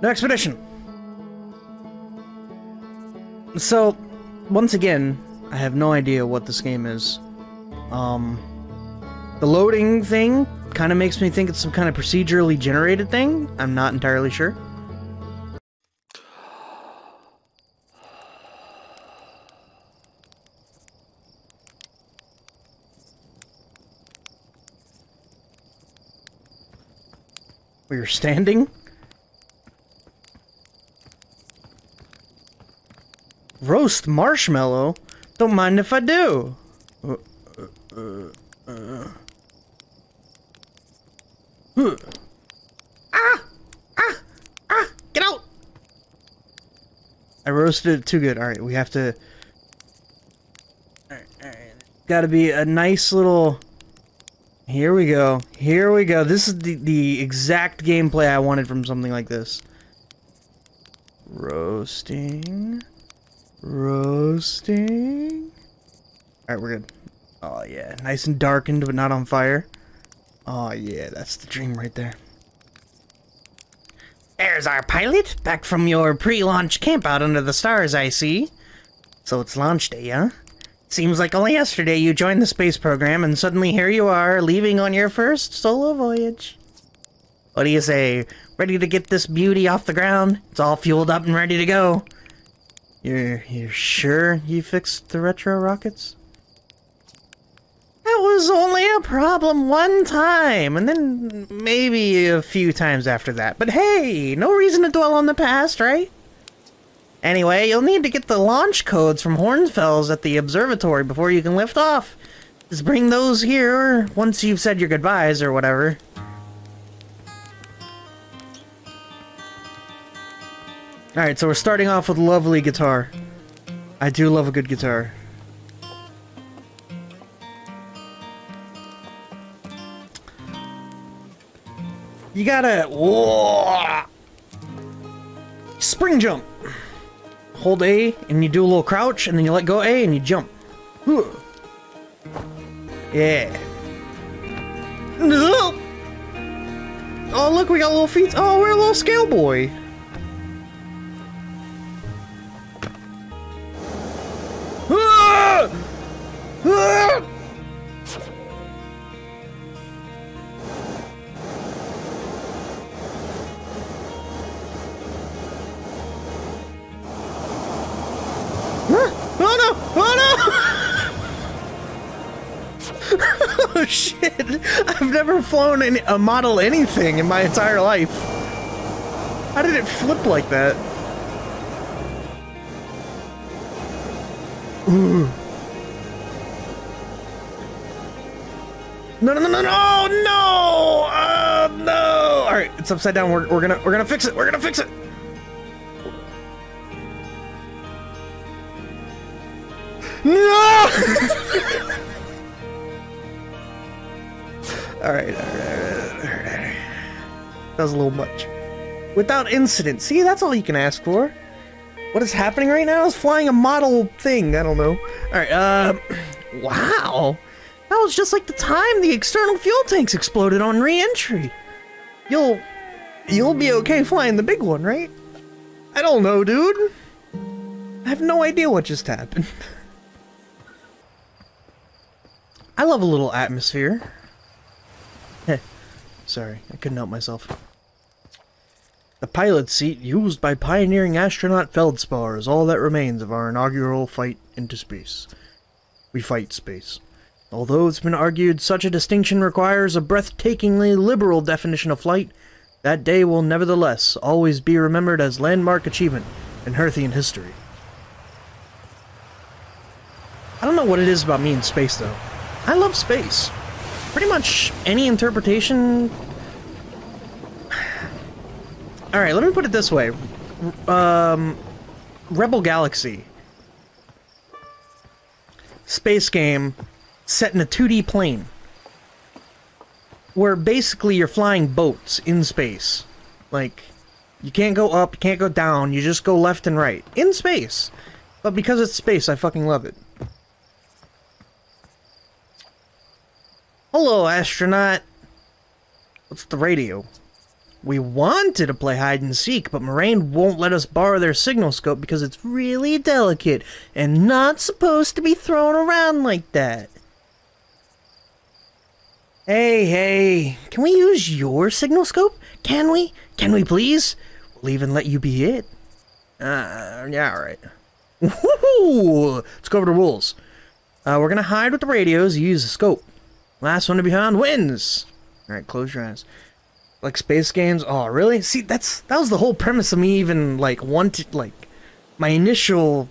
No expedition! So, once again, I have no idea what this game is. The loading thing kind of makes me think it's some kind of procedurally generated thing. I'm not entirely sure. Where you're standing? Roast marshmallow? Don't mind if I do. Get out! I roasted it too good. Alright, we have to... Alright. Gotta be a nice little... Here we go. Here we go. This is the exact gameplay I wanted from something like this. Roasting. Roasting. Alright, we're good. Oh yeah, nice and darkened but not on fire. Oh yeah, that's the dream right there. There's our pilot, back from your pre-launch camp out under the stars, I see. So it's launch day, huh? Seems like only yesterday you joined the space program, and suddenly here you are, leaving on your first solo voyage. What do you say? Ready to get this beauty off the ground? It's all fueled up and ready to go. You're sure you fixed the retro rockets? That was only a problem one time, and then maybe a few times after that. But hey, no reason to dwell on the past, right? Anyway, you'll need to get the launch codes from Hornfels at the observatory before you can lift off. Just bring those here once you've said your goodbyes or whatever. Alright, so we're starting off with a lovely guitar. I do love a good guitar. You gotta... Whoa, spring jump! Hold A, and you do a little crouch, and then you let go A, and you jump. Yeah. Oh, look, we got little feet. Oh, we're a little scale boy. Oh shit! I've never flown a model anything in my entire life. How did it flip like that? Ooh. No! No! All right, it's upside down. We're gonna fix it. We're gonna fix it. No! Alright. That was a little much. Without incident. See, that's all you can ask for. What is happening right now is flying a model thing. I don't know. Alright, wow. That was just like the time the external fuel tanks exploded on re-entry. You'll be okay flying the big one, right? I don't know, dude. I have no idea what just happened. I love a little atmosphere. Sorry, I couldn't help myself. The pilot seat used by pioneering astronaut Feldspar is all that remains of our inaugural fight into space. We fight space. Although it's been argued such a distinction requires a breathtakingly liberal definition of flight, that day will nevertheless always be remembered as landmark achievement in Earthian history. I don't know what it is about me in space, though. I love space. Pretty much any interpretation... Alright, let me put it this way. Rebel Galaxy. Space game set in a 2D plane. Where basically you're flying boats in space. Like, you can't go up, you can't go down, you just go left and right. In space. But because it's space, I fucking love it. Hello, astronaut. What's the radio? We wanted to play hide and seek, but Moraine won't let us borrow their signal scope because it's really delicate and not supposed to be thrown around like that. Hey, can we use your signal scope? Can we? Can we please? We'll even let you be it. Yeah, alright. Woohoo! Let's go over the rules. We're gonna hide with the radios, use the scope. Last one to be found wins! Alright, close your eyes. Like space games? Oh, really? See, that was the whole premise of me even, like, my initial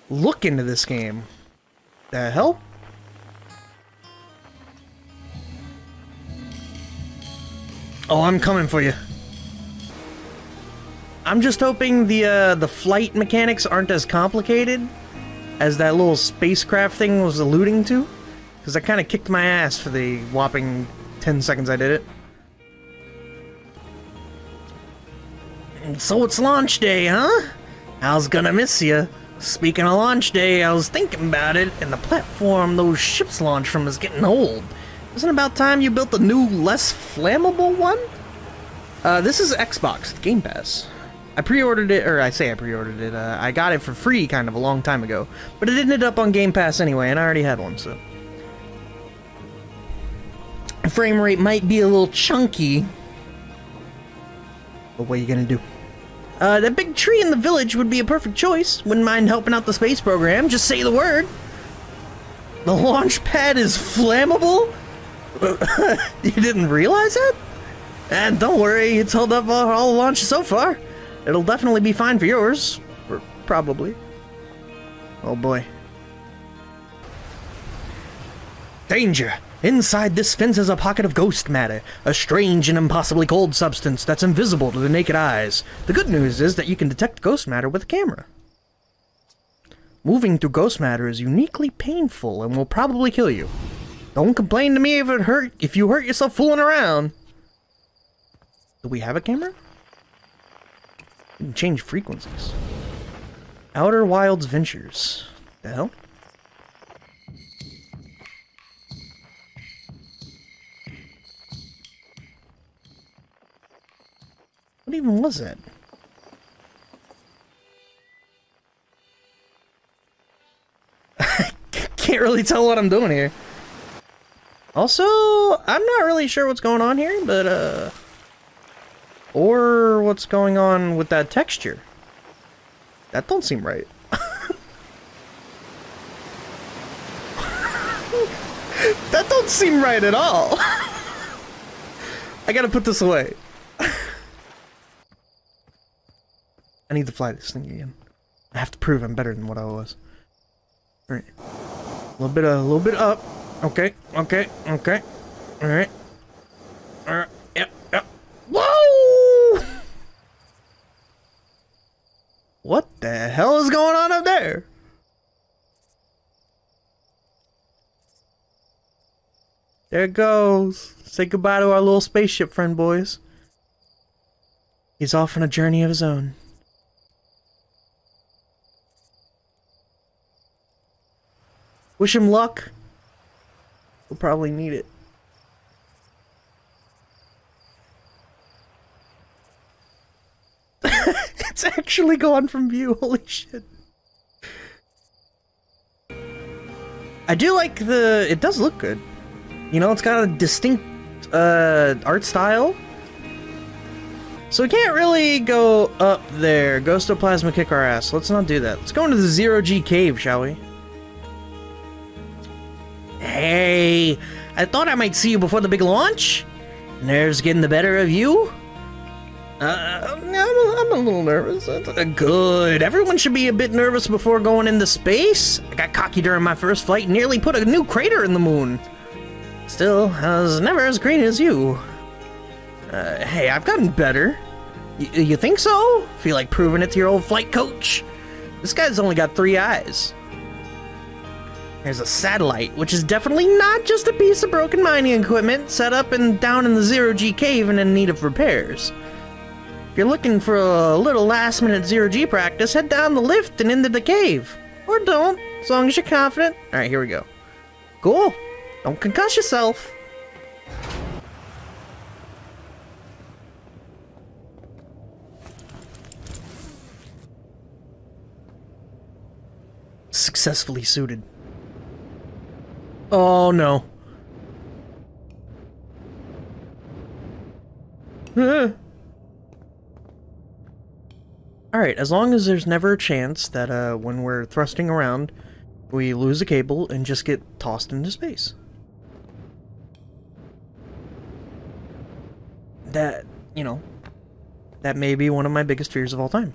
look into this game. The hell? Oh, I'm coming for you. I'm just hoping the flight mechanics aren't as complicated as that little spacecraft thing was alluding to. Because I kind of kicked my ass for the whopping 10 seconds I did it. And so it's launch day, huh? I was gonna miss you. Speaking of launch day, I was thinking about it, and the platform those ships launch from is getting old. Isn't it about time you built a new, less flammable one? This is Xbox Game Pass. I pre-ordered it, or I say I pre-ordered it, I got it for free kind of a long time ago. But it ended up on Game Pass anyway, and I already had one, so. Frame rate might be a little chunky. But what are you gonna do? That big tree in the village would be a perfect choice. Wouldn't mind helping out the space program, just say the word. The launch pad is flammable? You didn't realize that? And don't worry, it's held up all the launches so far. It'll definitely be fine for yours. Or probably. Oh boy. Danger! Inside this fence is a pocket of ghost matter, a strange and impossibly cold substance that's invisible to the naked eyes. The good news is that you can detect ghost matter with a camera. Moving through ghost matter is uniquely painful and will probably kill you. Don't complain to me if you hurt yourself fooling around. Do we have a camera? We can change frequencies. Outer Wilds Ventures. The hell? What even was that? Can't really tell what I'm doing here. Also, I'm not really sure what's going on here, but, or what's going on with that texture. That don't seem right. That don't seem right at all. I gotta put this away. I need to fly this thing again. I have to prove I'm better than what I was. All right, a little bit up. Okay. All right. Yep. Whoa! What the hell is going on up there? There it goes. Say goodbye to our little spaceship friend, boys. He's off on a journey of his own. Wish him luck. We'll probably need it. It's actually gone from view, holy shit. I do like it does look good. You know, it's got a distinct art style. So we can't really go up there. Ghostoplasma kick our ass. Let's not do that. Let's go into the zero-G cave, shall we? Hey, I thought I might see you before the big launch. Nerves getting the better of you? I'm a little nervous. Good. Everyone should be a bit nervous before going into space. I got cocky during my first flight and nearly put a new crater in the moon. Still, I was never as green as you. Hey, I've gotten better. You think so? Feel like proving it to your old flight coach? This guy's only got 3 eyes. There's a satellite, which is definitely not just a piece of broken mining equipment set up and down in the zero-G cave and in need of repairs. If you're looking for a little last-minute zero-G practice, head down the lift and into the cave. Or don't, as long as you're confident. Alright, here we go. Cool. Don't concuss yourself. successfully suited. Oh no. Alright, as long as there's never a chance that when we're thrusting around, we lose a cable and just get tossed into space. That, you know, that may be one of my biggest fears of all time.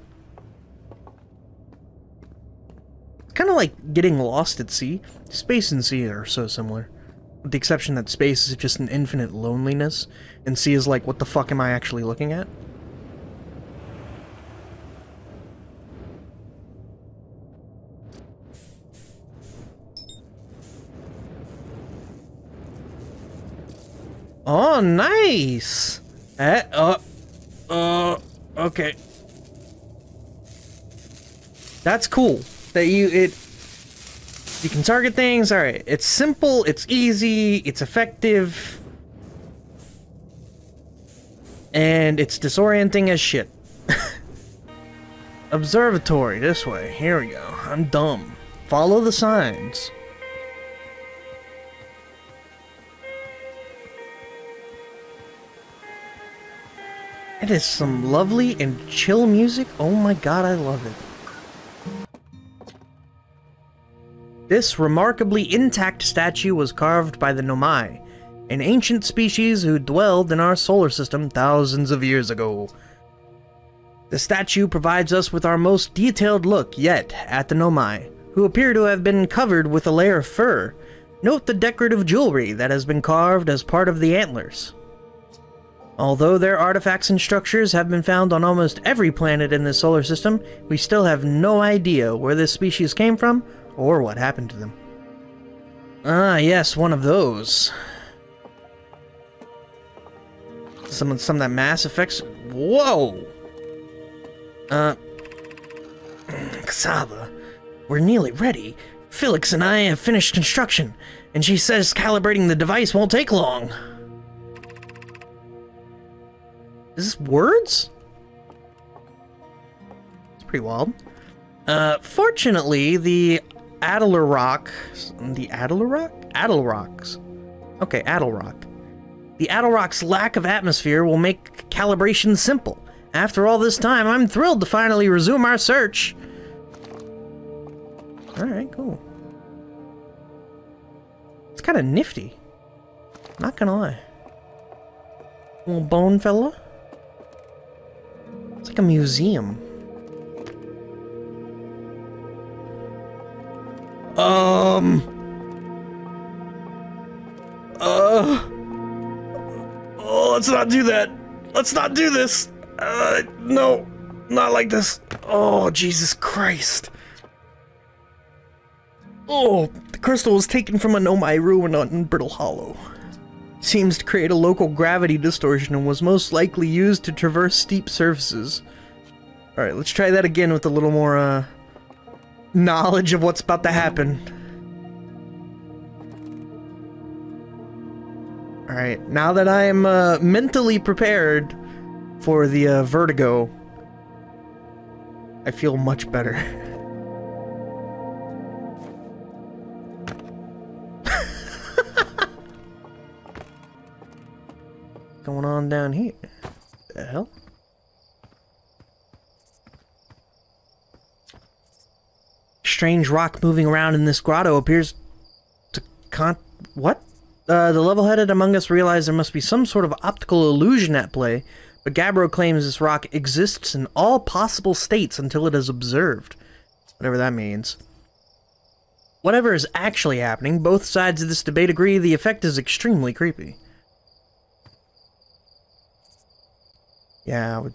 It's kind of like getting lost at sea. Space and sea are so similar. With the exception that space is just an infinite loneliness, and sea is like, what the fuck am I actually looking at? Oh, nice! Okay. That's cool. That you can target things. Alright, it's simple, it's easy, it's effective. And it's disorienting as shit. Observatory, this way. Here we go. I'm dumb. Follow the signs. It is some lovely and chill music. Oh my god, I love it. This remarkably intact statue was carved by the Nomai, an ancient species who dwelled in our solar system thousands of years ago. The statue provides us with our most detailed look yet at the Nomai, who appear to have been covered with a layer of fur. Note the decorative jewelry that has been carved as part of the antlers. Although their artifacts and structures have been found on almost every planet in the solar system, we still have no idea where this species came from or what happened to them. Ah, yes, one of those. Some of that Mass Effects. Whoa! Cassava, we're nearly ready. Felix and I have finished construction, and she says calibrating the device won't take long. Is this words? It's pretty wild. Fortunately, the Adelrocks. Okay, Adelrock. The Adelrock's lack of atmosphere will make calibration simple. After all this time, I'm thrilled to finally resume our search. Alright, cool. It's kind of nifty. Not gonna lie. Little bone fella. It's like a museum. Oh, let's not do that. Let's not do this. No, not like this. Oh, Jesus Christ. Oh, the crystal was taken from a Nomai ruin on Brittle Hollow. Seems to create a local gravity distortion and was most likely used to traverse steep surfaces. Alright, let's try that again with a little more, knowledge of what's about to happen. Alright, now that I am, mentally prepared for the, vertigo, I feel much better. Going on down here? The hell? Strange rock moving around in this grotto appears to what? The level-headed among us realize there must be some sort of optical illusion at play, but Gabbro claims this rock exists in all possible states until it is observed. Whatever that means. Whatever is actually happening, both sides of this debate agree the effect is extremely creepy. Yeah, I would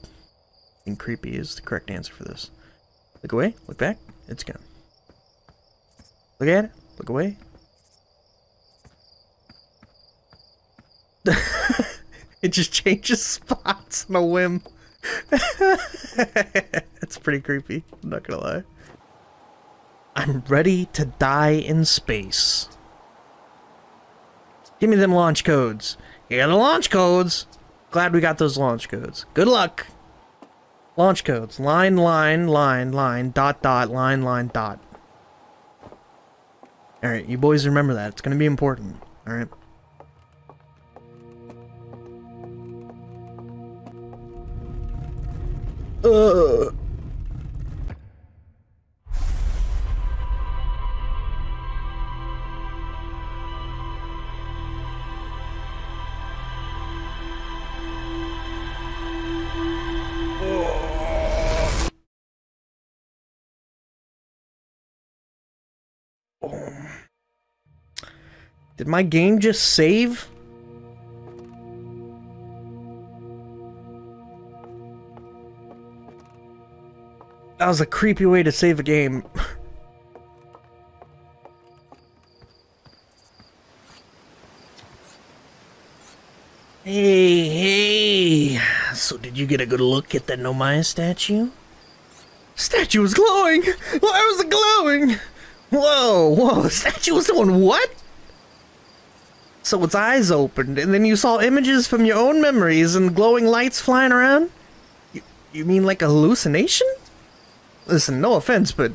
think creepy is the correct answer for this. Look away, look back, it's gone. Look at it, look away. It just changes spots on a whim. It's pretty creepy, I'm not gonna lie. I'm ready to die in space. Give me them launch codes. Here are the launch codes. Glad we got those launch codes. Good luck. Launch codes. Line, line, line, line, dot, dot, line, line, dot. Alright, you boys remember that. It's gonna be important. Alright? Did my game just save? That was a creepy way to save a game. Hey, so did you get a good look at that Nomaya statue? Statue was glowing! Why was it glowing? Whoa, the statue was doing what? So its eyes opened, and then you saw images from your own memories and glowing lights flying around? You mean like a hallucination? Listen, no offense, but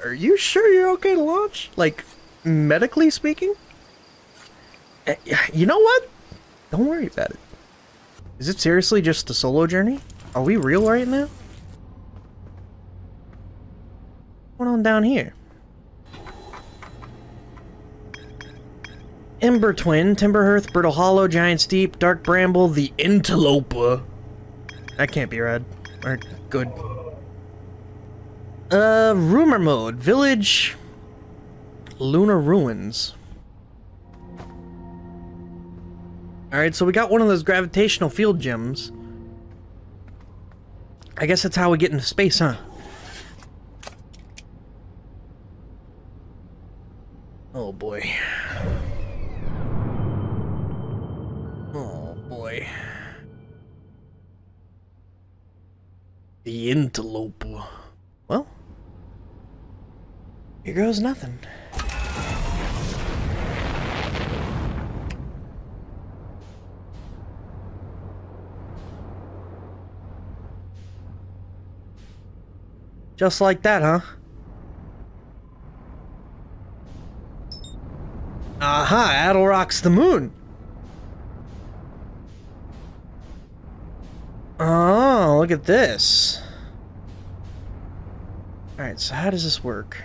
are you sure you're okay to launch? Like, medically speaking? You know what? Don't worry about it. Is it seriously just a solo journey? Are we real right now? What's going on down here? Ember Twin, Timberhearth, Brittle Hollow, Giant's Deep, Dark Bramble, the Interloper. That can't be red. Or good. Rumor Mode, Village, Lunar Ruins. Alright, so we got one of those gravitational field gems. I guess that's how we get into space, huh? Oh boy. Oh boy. The Interloper. Well, here goes nothing. Just like that, huh? Aha, Adel rocks the moon. Oh, look at this. Alright, so how does this work?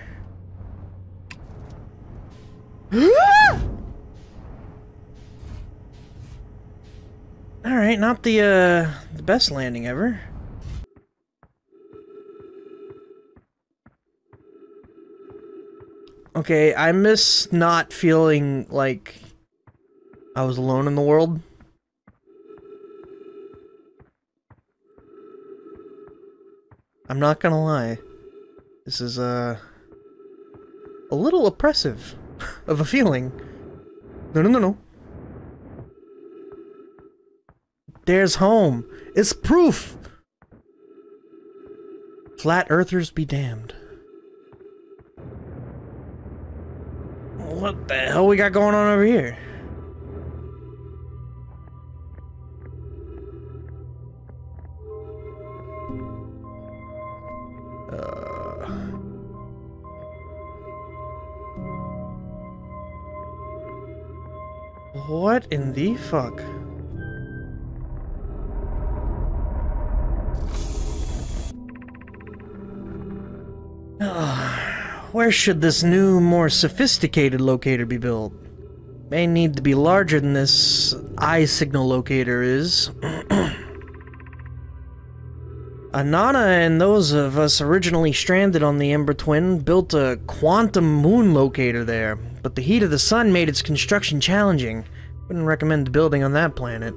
Alright, not the best landing ever. Okay, I miss not feeling like I was alone in the world. I'm not gonna lie. This is, a little oppressive of a feeling. No. There's home. It's proof! Flat earthers be damned. What the hell we got going on over here? What in the fuck? Where should this new, more sophisticated locator be built? May need to be larger than this eye signal locator is. Anana and those of us originally stranded on the Ember Twin built a quantum moon locator there, but the heat of the sun made its construction challenging. Wouldn't recommend building on that planet.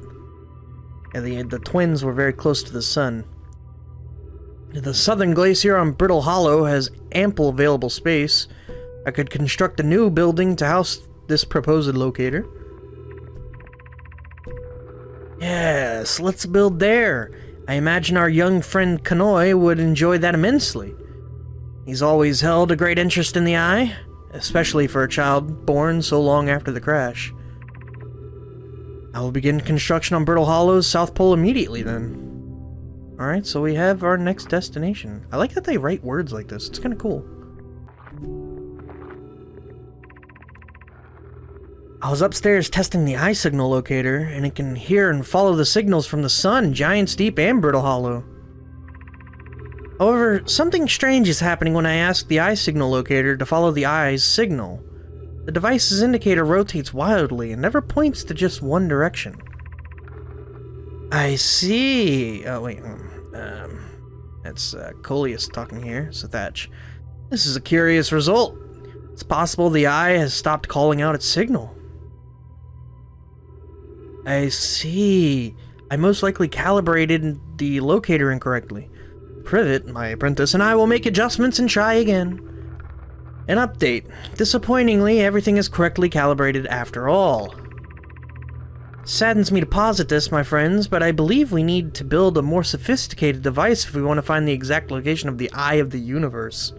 Yeah, the twins were very close to the sun. The southern glacier on Brittle Hollow has ample available space. I could construct a new building to house this proposed locator. Yes, let's build there. I imagine our young friend Kanoi would enjoy that immensely. He's always held a great interest in the eye, especially for a child born so long after the crash. I will begin construction on Brittle Hollow's South Pole immediately then. Alright, so we have our next destination. I like that they write words like this. It's kind of cool. I was upstairs testing the eye signal locator, and it can hear and follow the signals from the sun, Giant's Deep, and Brittle Hollow. However, something strange is happening when I ask the eye signal locator to follow the eye's signal. The device's indicator rotates wildly and never points to just one direction. I see. Oh, wait. That's Coleus talking here, so Thatch. This is a curious result. It's possible the eye has stopped calling out its signal. I see. I most likely calibrated the locator incorrectly. Privet, my apprentice, and I will make adjustments and try again. An update. Disappointingly, everything is correctly calibrated after all. Saddens me to posit this, my friends, but I believe we need to build a more sophisticated device if we want to find the exact location of the Eye of the Universe.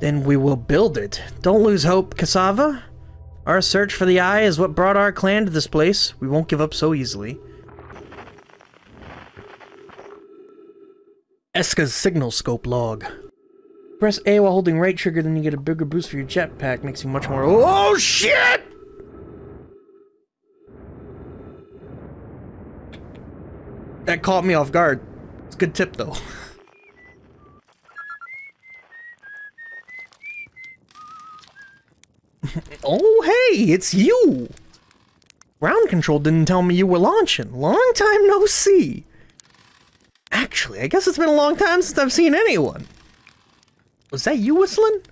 Then we will build it. Don't lose hope, Cassava. Our search for the Eye is what brought our clan to this place. We won't give up so easily. Eska's signal scope log. Press A while holding right trigger, then you get a bigger boost for your jetpack, makes you much more— Oh shit! That caught me off guard. It's a good tip though. Oh hey, it's you! Ground control didn't tell me you were launching. Long time no see. Actually, I guess it's been a long time since I've seen anyone. Was that you whistling?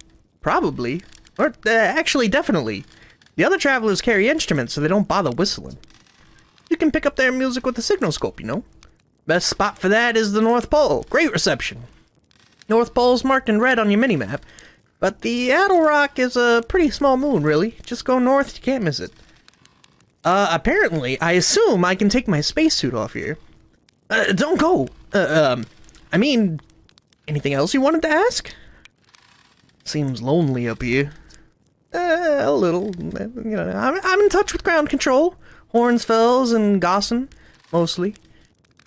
Probably. Or, actually, definitely. The other travelers carry instruments, so they don't bother whistling. You can pick up their music with the signal scope, you know. Best spot for that is the North Pole. Great reception. North Pole's marked in red on your minimap, but the Addle Rock is a pretty small moon, really. Just go north, you can't miss it. Apparently, I assume I can take my spacesuit off here. Don't go. I mean, anything else you wanted to ask? Seems lonely up here. A little. You know, I'm in touch with ground control. Hornsfells and Gosson, mostly.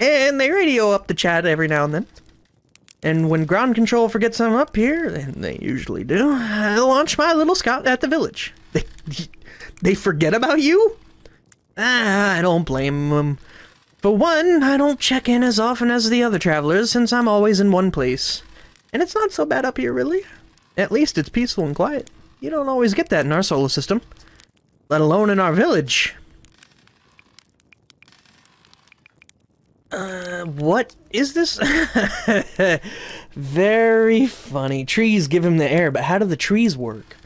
And they radio up the chat every now and then. And when ground control forgets I'm up here, and they usually do, I launch my little scout at the village. They forget about you? I don't blame them. For one, I don't check in as often as the other travelers, since I'm always in one place. And it's not so bad up here, really. At least it's peaceful and quiet. You don't always get that in our solar system. Let alone in our village. What is this? Very funny. Trees give him the air, but how do the trees work?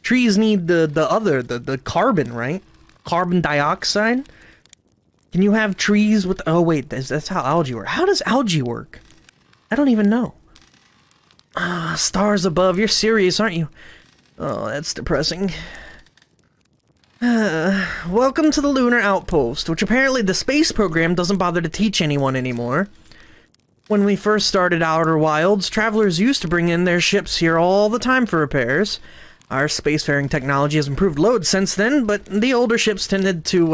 Trees need the carbon, right? Carbon dioxide? Can you have trees with— oh wait, that's how algae work. How does algae work? I don't even know. Ah, stars above, you're serious, aren't you? Oh, that's depressing. Welcome to the Lunar Outpost, which apparently the space program doesn't bother to teach anyone anymore. When we first started Outer Wilds, travelers used to bring in their ships here all the time for repairs. Our spacefaring technology has improved loads since then, but the older ships tended to,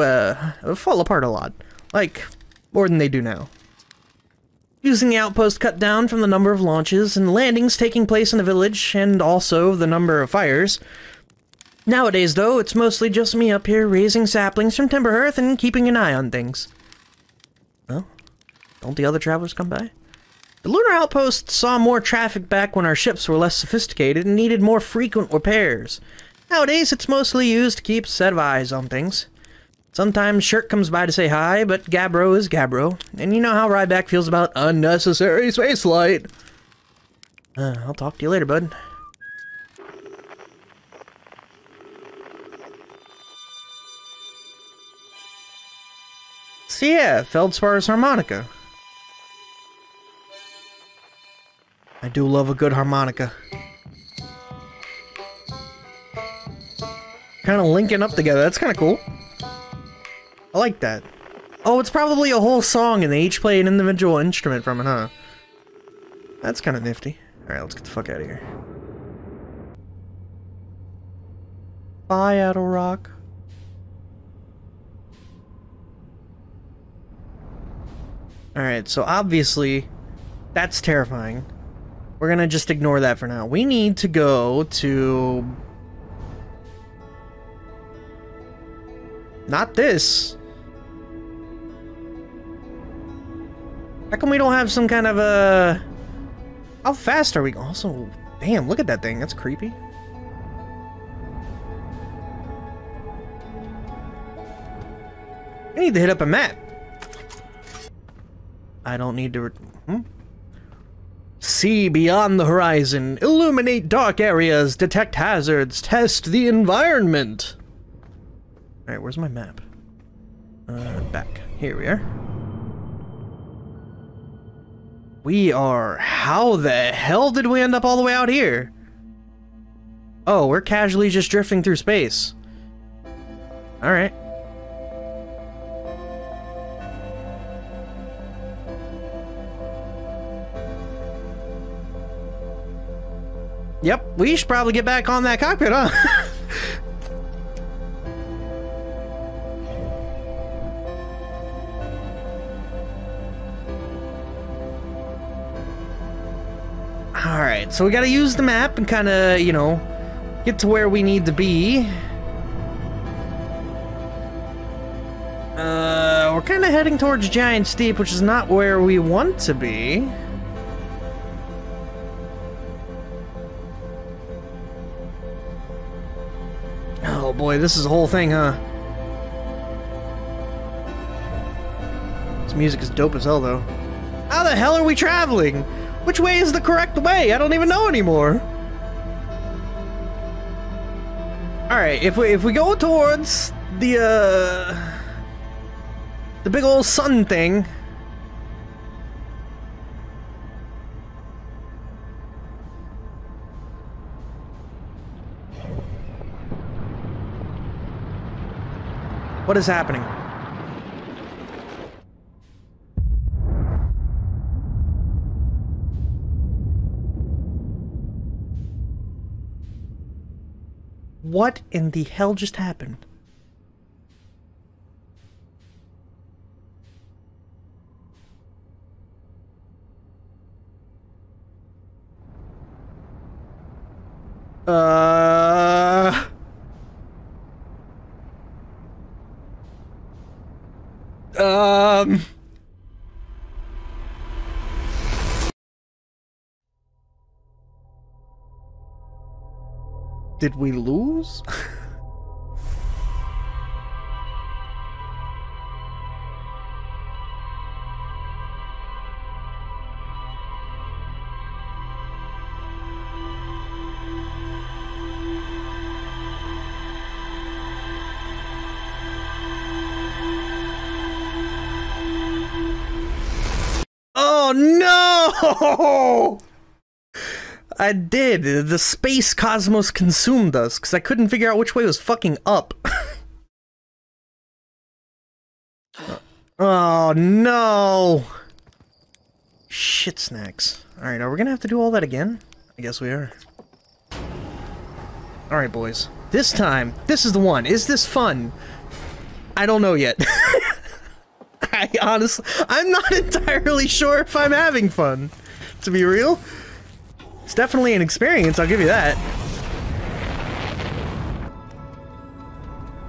fall apart a lot. Like, more than they do now. Using the outpost cut down from the number of launches and landings taking place in the village, and also the number of fires. Nowadays, though, it's mostly just me up here raising saplings from Timber Hearth and keeping an eye on things. Well, don't the other travelers come by? The Lunar Outpost saw more traffic back when our ships were less sophisticated and needed more frequent repairs. Nowadays, it's mostly used to keep a set of eyes on things. Sometimes Shirk comes by to say hi, but Gabbro is Gabbro, and you know how Ryback feels about unnecessary spaceflight. I'll talk to you later, bud. So yeah, Feldspar's harmonica. I do love a good harmonica. Kind of linking up together, that's kind of cool. I like that. Oh, it's probably a whole song and they each play an individual instrument from it, huh? That's kind of nifty. Alright, let's get the fuck out of here. Bye, Addle Rock. Alright, so obviously, that's terrifying. We're gonna just ignore that for now. We need to go to Not this. How come we don't have some kind of a... How fast are we? Also, damn, look at that thing. That's creepy. I need to hit up a map. I don't need to... See beyond the horizon. Illuminate dark areas. Detect hazards. Test the environment. Alright, where's my map? Back. Here we are. We are... How the hell did we end up all the way out here? Oh, we're casually just drifting through space. Alright. Yep, we should probably get back on that cockpit, huh? Alright, so we gotta use the map and kinda, you know, get to where we need to be. We're kinda heading towards Giant Steep, which is not where we want to be. Oh boy, this is a whole thing, huh? This music is dope as hell, though. How the hell are we traveling? Which way is the correct way? I don't even know anymore. Alright, if we go towards the big old sun thing. What is happening? What in the hell just happened? Did we lose? Oh no! I did. The space cosmos consumed us because I couldn't figure out which way was fucking up. Oh no! Shit snacks. Alright, are we gonna have to do all that again? I guess we are. Alright, boys. This time, this is the one. Is this fun? I don't know yet. I'm not entirely sure if I'm having fun, to be real. It's definitely an experience, I'll give you that.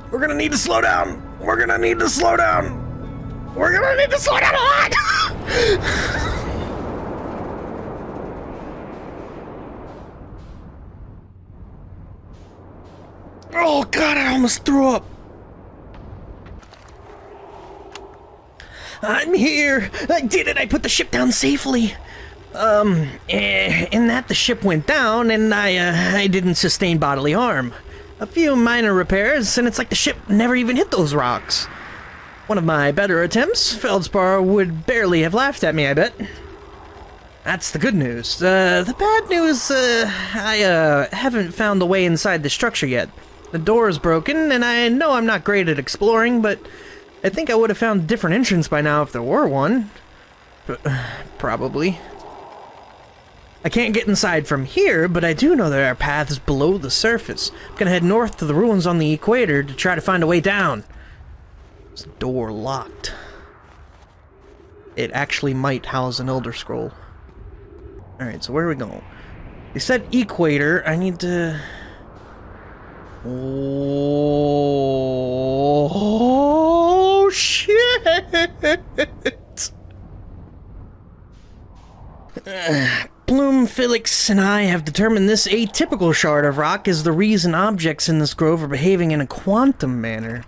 We're gonna need to slow down. We're gonna need to slow down. We're gonna need to slow down a lot. Oh god, I almost threw up. I'm here! I did it! I put the ship down safely! In that the ship went down, and I didn't sustain bodily harm. A few minor repairs, and it's like the ship never even hit those rocks. One of my better attempts, Feldspar would barely have laughed at me, I bet. That's the good news. The bad news, I haven't found the way inside the structure yet. The door is broken, and I know I'm not great at exploring, but I think I would have found a different entrance by now if there were one. Probably. I can't get inside from here, but I do know there are paths below the surface. I'm gonna head north to the ruins on the equator to try to find a way down. This door locked. It actually might house an Elder Scroll. Alright, so where are we going? They said equator. I need to... Oh, shit! Bloom, Felix, and I have determined this atypical shard of rock is the reason objects in this grove are behaving in a quantum manner.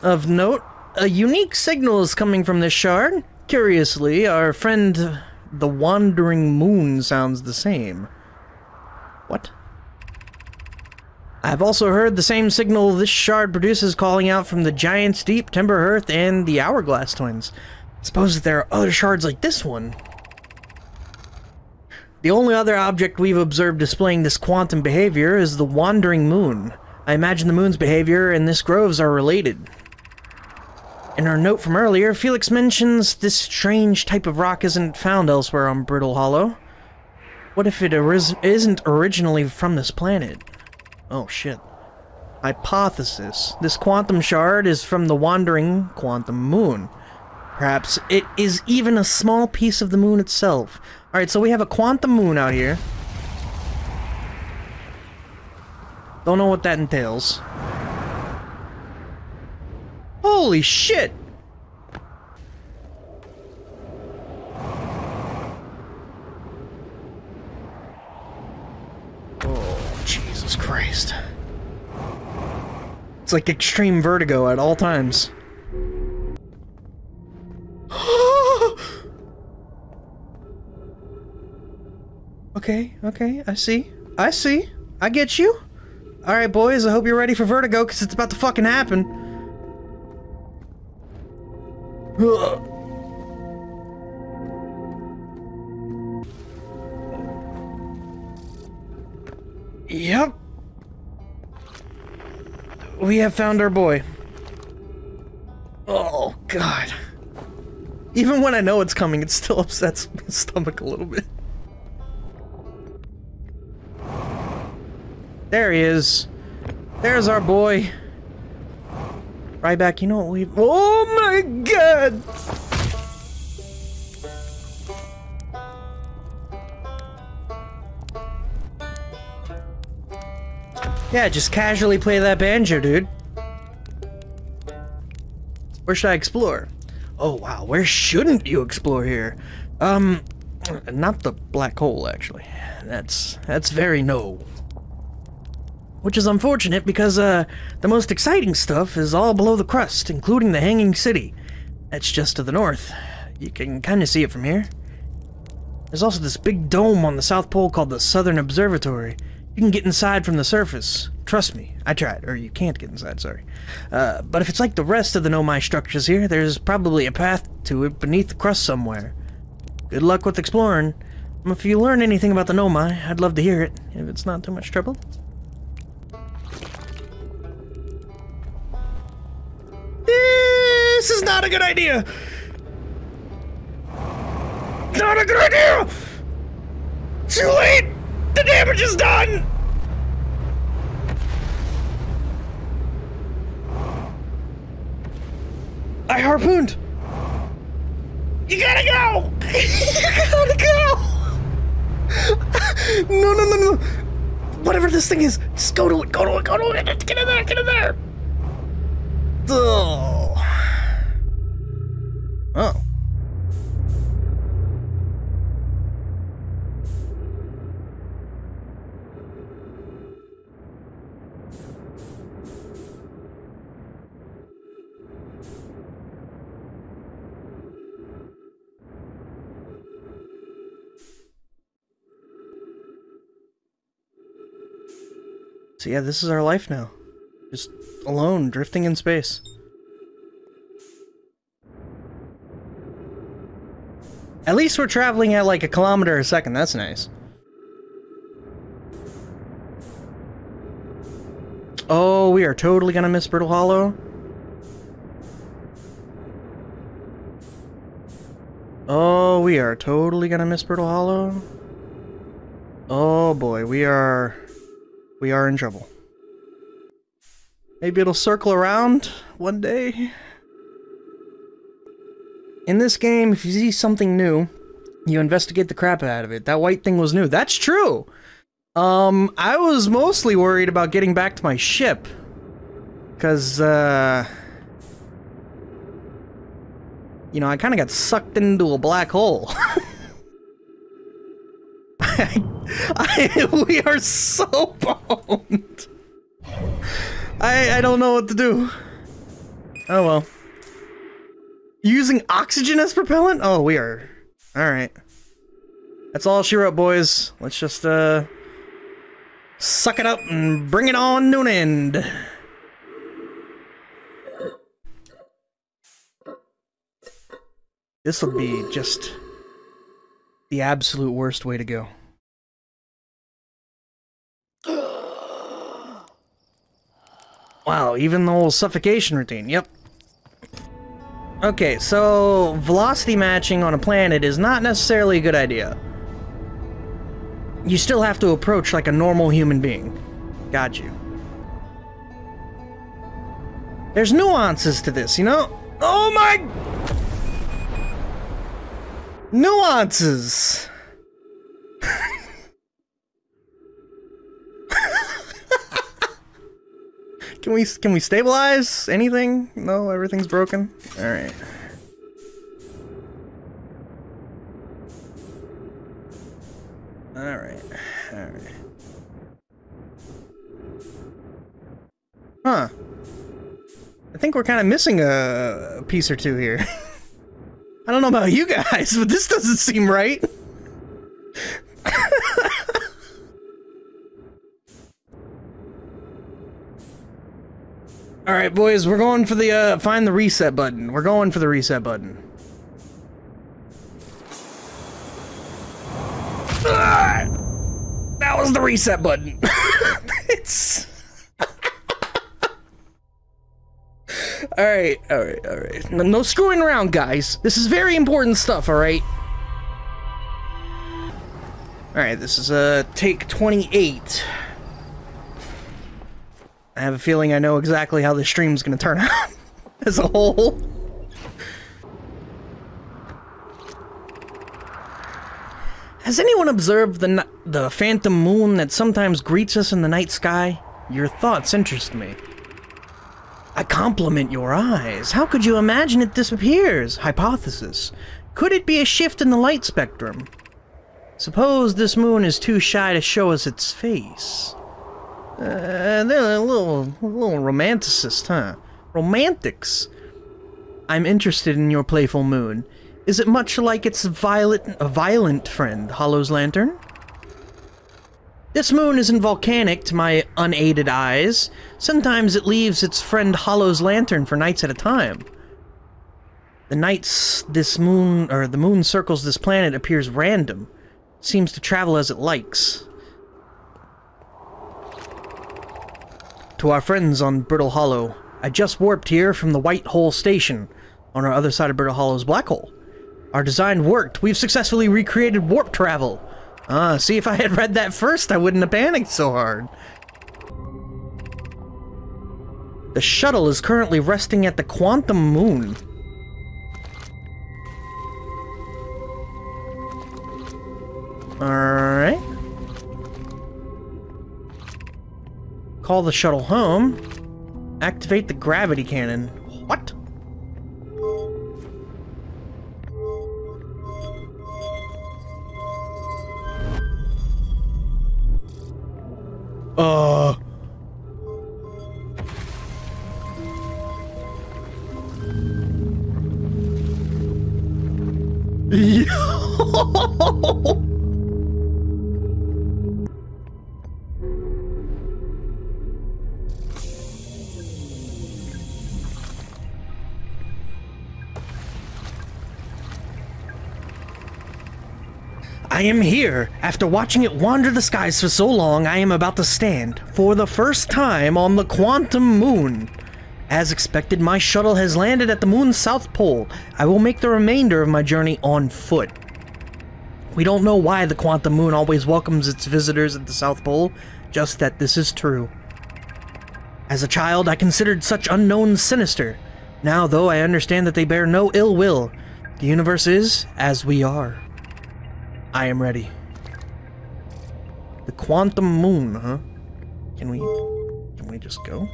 Of note, a unique signal is coming from this shard. Curiously, our friend the Wandering Moon sounds the same. What? I've also heard the same signal this shard produces calling out from the Giant's Deep, Timber Hearth, and the Hourglass Twins. Suppose that there are other shards like this one. The only other object we've observed displaying this quantum behavior is the Wandering Moon. I imagine the moon's behavior and this groves are related. In our note from earlier, Felix mentions this strange type of rock isn't found elsewhere on Brittle Hollow. What if it isn't originally from this planet? Oh shit. Hypothesis. This quantum shard is from the wandering quantum moon. Perhaps it is even a small piece of the moon itself. Alright, so we have a quantum moon out here. Don't know what that entails. Holy shit! Oh, Jesus Christ. It's like extreme vertigo at all times. Okay, I see. I get you. Alright, boys, I hope you're ready for vertigo, because it's about to fucking happen. Yep. We have found our boy. Oh, God. Even when I know it's coming, it still upsets my stomach a little bit. There he is. There's our boy. Ryback, you know what we've... Oh my god! Yeah, just casually play that banjo, dude. Where should I explore? Oh wow, where shouldn't you explore here? Not the black hole, actually. That's very no. Which is unfortunate because, the most exciting stuff is all below the crust, including the Hanging City. That's just to the north. You can kinda see it from here. There's also this big dome on the South Pole called the Southern Observatory. You can get inside from the surface. Trust me, I tried. Or you can't get inside, sorry. But if it's like the rest of the Nomai structures here, there's probably a path to it beneath the crust somewhere. Good luck with exploring. If you learn anything about the Nomai, I'd love to hear it, if it's not too much trouble. This is not a good idea! Not a good idea! Too late! The damage is done! I harpooned! You gotta go! You gotta go! No. Whatever this thing is, just go to it, Get in there! Oh. Oh. So yeah, this is our life now. Just alone, drifting in space. At least we're traveling at like 1 kilometer a second, that's nice. Oh, we are totally gonna miss Brittle Hollow. Oh, we are totally gonna miss Brittle Hollow. Oh boy, we are in trouble. Maybe it'll circle around one day. In this game, if you see something new, you investigate the crap out of it. That white thing was new. That's true! I was mostly worried about getting back to my ship. Because, you know, I kind of got sucked into a black hole. We are so boned. I don't know what to do. Oh well. Using oxygen as propellant? Oh, we are. Alright. That's all she wrote, boys. Let's just, suck it up and bring it on to an end. This will be just the absolute worst way to go. Wow, even the whole suffocation routine, yep. Okay, so velocity matching on a planet is not necessarily a good idea. You still have to approach like a normal human being. Got you. There's nuances to this, you know? Oh my... Nuances! Can we stabilize anything? No, everything's broken? Alright. Alright. Alright. Huh. I think we're kind of missing a piece or two here. I don't know about you guys, but this doesn't seem right. Alright, boys, we're going for the, find the reset button. We're going for the reset button. That was the reset button. It's... Alright, alright, alright. No screwing around, guys. This is very important stuff, alright? Alright, this is, take 28. I have a feeling I know exactly how this stream's gonna turn out as a whole. Has anyone observed the phantom moon that sometimes greets us in the night sky? Your thoughts interest me. I compliment your eyes. How could you imagine it disappears? Hypothesis. Could it be a shift in the light spectrum? Suppose this moon is too shy to show us its face. They're a little romanticist, huh? Romantics. I'm interested in your playful moon. Is it much like its violent friend, Hollow's lantern? This moon isn't volcanic to my unaided eyes. Sometimes it leaves its friend Hollow's lantern for nights at a time. The nights the moon circles this planet appears random. Seems to travel as it likes. To our friends on Brittle Hollow, I just warped here from the White Hole Station, on our other side of Brittle Hollow's black hole. Our design worked. We've successfully recreated warp travel. See, if I had read that first, I wouldn't have panicked so hard. The shuttle is currently resting at the Quantum Moon. Alright. Call the shuttle home. Activate the gravity cannon. What? Yo! I am here. After watching it wander the skies for so long, I am about to stand, for the first time, on the Quantum Moon. As expected, my shuttle has landed at the moon's south pole. I will make the remainder of my journey on foot. We don't know why the Quantum Moon always welcomes its visitors at the South Pole, just that this is true. As a child, I considered such unknowns sinister. Now, though, I understand that they bear no ill will. The universe is as we are. I am ready. The quantum moon, huh? Can we just go?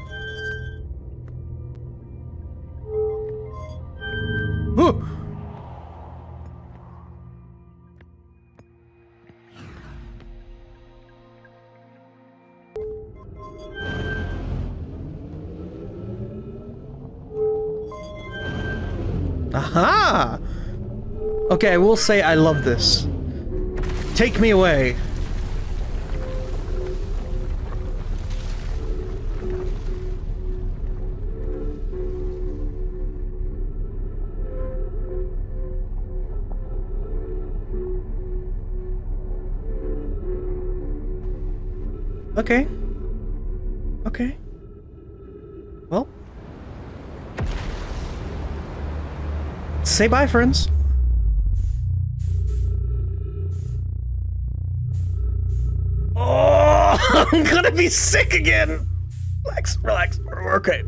Ooh! Aha! Okay, I will say I love this. Take me away. Okay. Okay. Well. Say bye, friends. Oh, I'm gonna be sick again. Relax, relax. We're okay.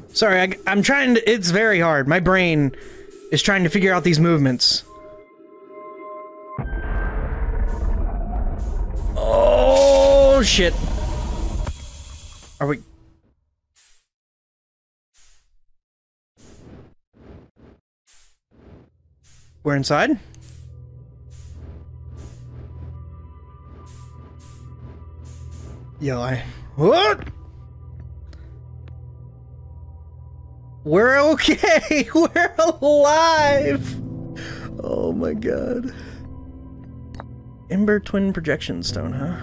Sorry, I'm trying to... It's very hard. My brain is trying to figure out these movements. Oh, shit. Are we... We're inside? Yo, what? We're okay! We're alive! Oh my god. Ember Twin Projection Stone, huh?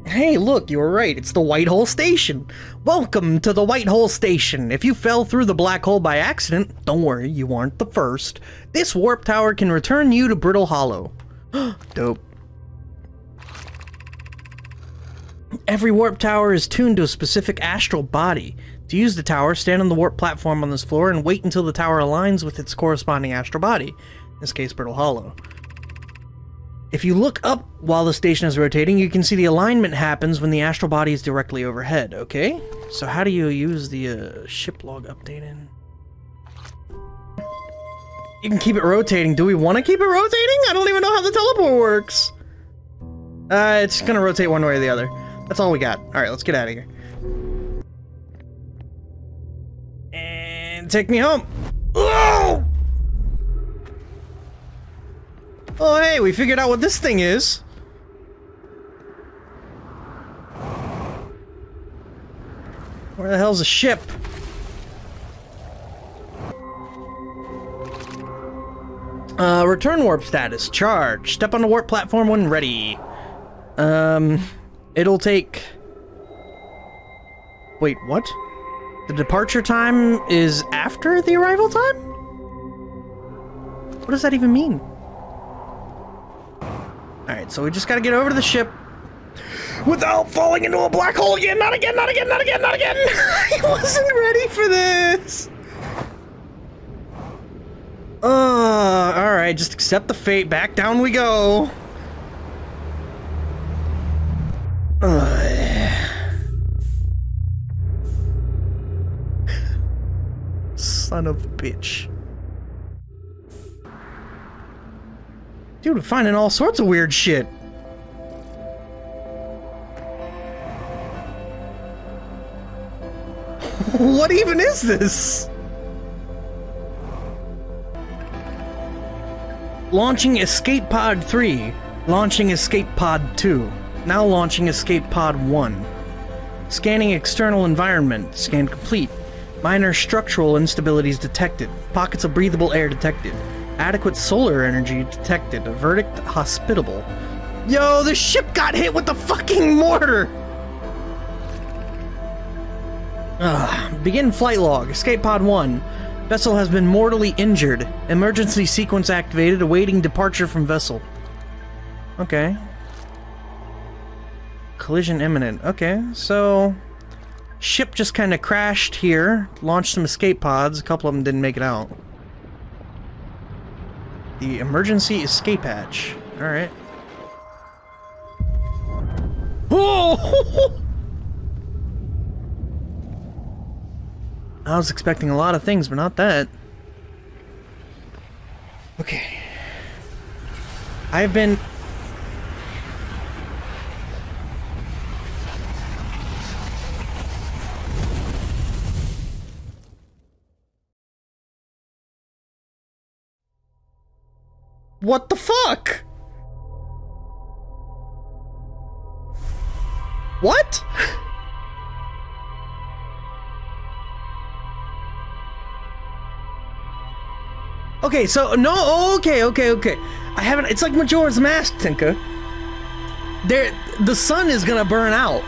Hey, look, you were right. It's the White Hole Station. Welcome to the White Hole Station. If you fell through the black hole by accident, don't worry, you aren't the first. This warp tower can return you to Brittle Hollow. Dope. Every warp tower is tuned to a specific astral body. To use the tower, stand on the warp platform on this floor and wait until the tower aligns with its corresponding astral body. In this case, Brittle Hollow. If you look up while the station is rotating, you can see the alignment happens when the astral body is directly overhead, okay? So how do you use the ship log update in? You can keep it rotating. Do we want to keep it rotating? I don't even know how the teleport works. It's gonna rotate one way or the other. That's all we got. Alright, let's get out of here. And take me home. Oh! Oh, hey, we figured out what this thing is. Where the hell's the ship? Return warp status. Charge. Step on the warp platform when ready. It'll take... Wait, what? The departure time is after the arrival time? What does that even mean? Alright, so we just gotta get over to the ship without falling into a black hole again! Not again, not again, not again, not again! I wasn't ready for this! Alright, just accept the fate. Back down we go! Son of a bitch. Dude, we're finding all sorts of weird shit. What even is this? Launching Escape Pod 3. Launching Escape Pod 2. Now launching Escape Pod 1. Scanning external environment. Scan complete. Minor structural instabilities detected. Pockets of breathable air detected. Adequate solar energy detected. A verdict hospitable. Yo, the ship got hit with the fucking mortar! Begin flight log. Escape Pod 1. Vessel has been mortally injured. Emergency sequence activated, awaiting departure from vessel. Okay. Collision imminent. Okay, so... Ship just kind of crashed here. Launched some escape pods. A couple of them didn't make it out. The emergency escape hatch. Alright. Oh! I was expecting a lot of things, but not that. Okay. I've been... What the fuck? What? Okay, so no, okay. I haven't. It's like Majora's Mask, Tinka. The sun is gonna burn out,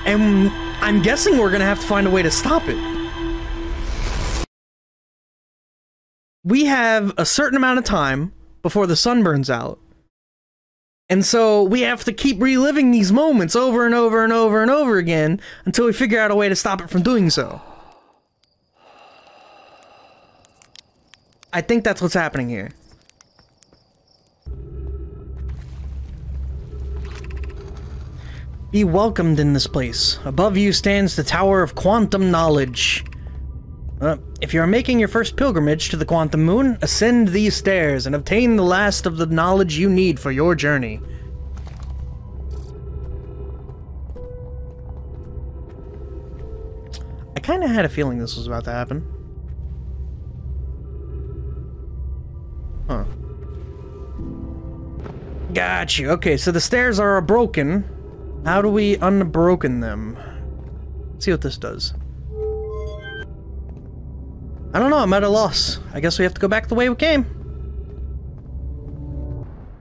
and I'm guessing we're gonna have to find a way to stop it. We have a certain amount of time before the sun burns out, and so we have to keep reliving these moments over and over and over and over again until we figure out a way to stop it from doing so. I think that's what's happening here. Be welcomed in this place. Above you stands the Tower of Quantum Knowledge. If you are making your first pilgrimage to the Quantum Moon, ascend these stairs and obtain the last of the knowledge you need for your journey. I kinda had a feeling this was about to happen. Huh. Got you. Okay, so the stairs are broken. How do we unbroken them? Let's see what this does. I don't know, I'm at a loss. I guess we have to go back the way we came.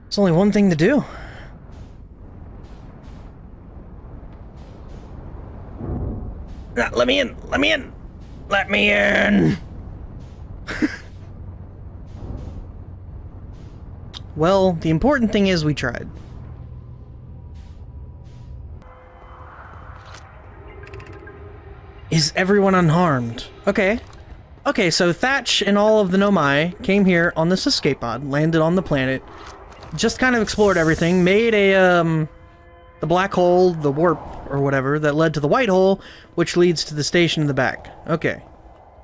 There's only one thing to do. Let me in! Let me in! Let me in! Well, the important thing is we tried. Is everyone unharmed? Okay. Okay, so Thatch and all of the Nomai came here on this escape pod, landed on the planet, just kind of explored everything, made a, the black hole, the warp, or whatever, that led to the white hole, which leads to the station in the back. Okay.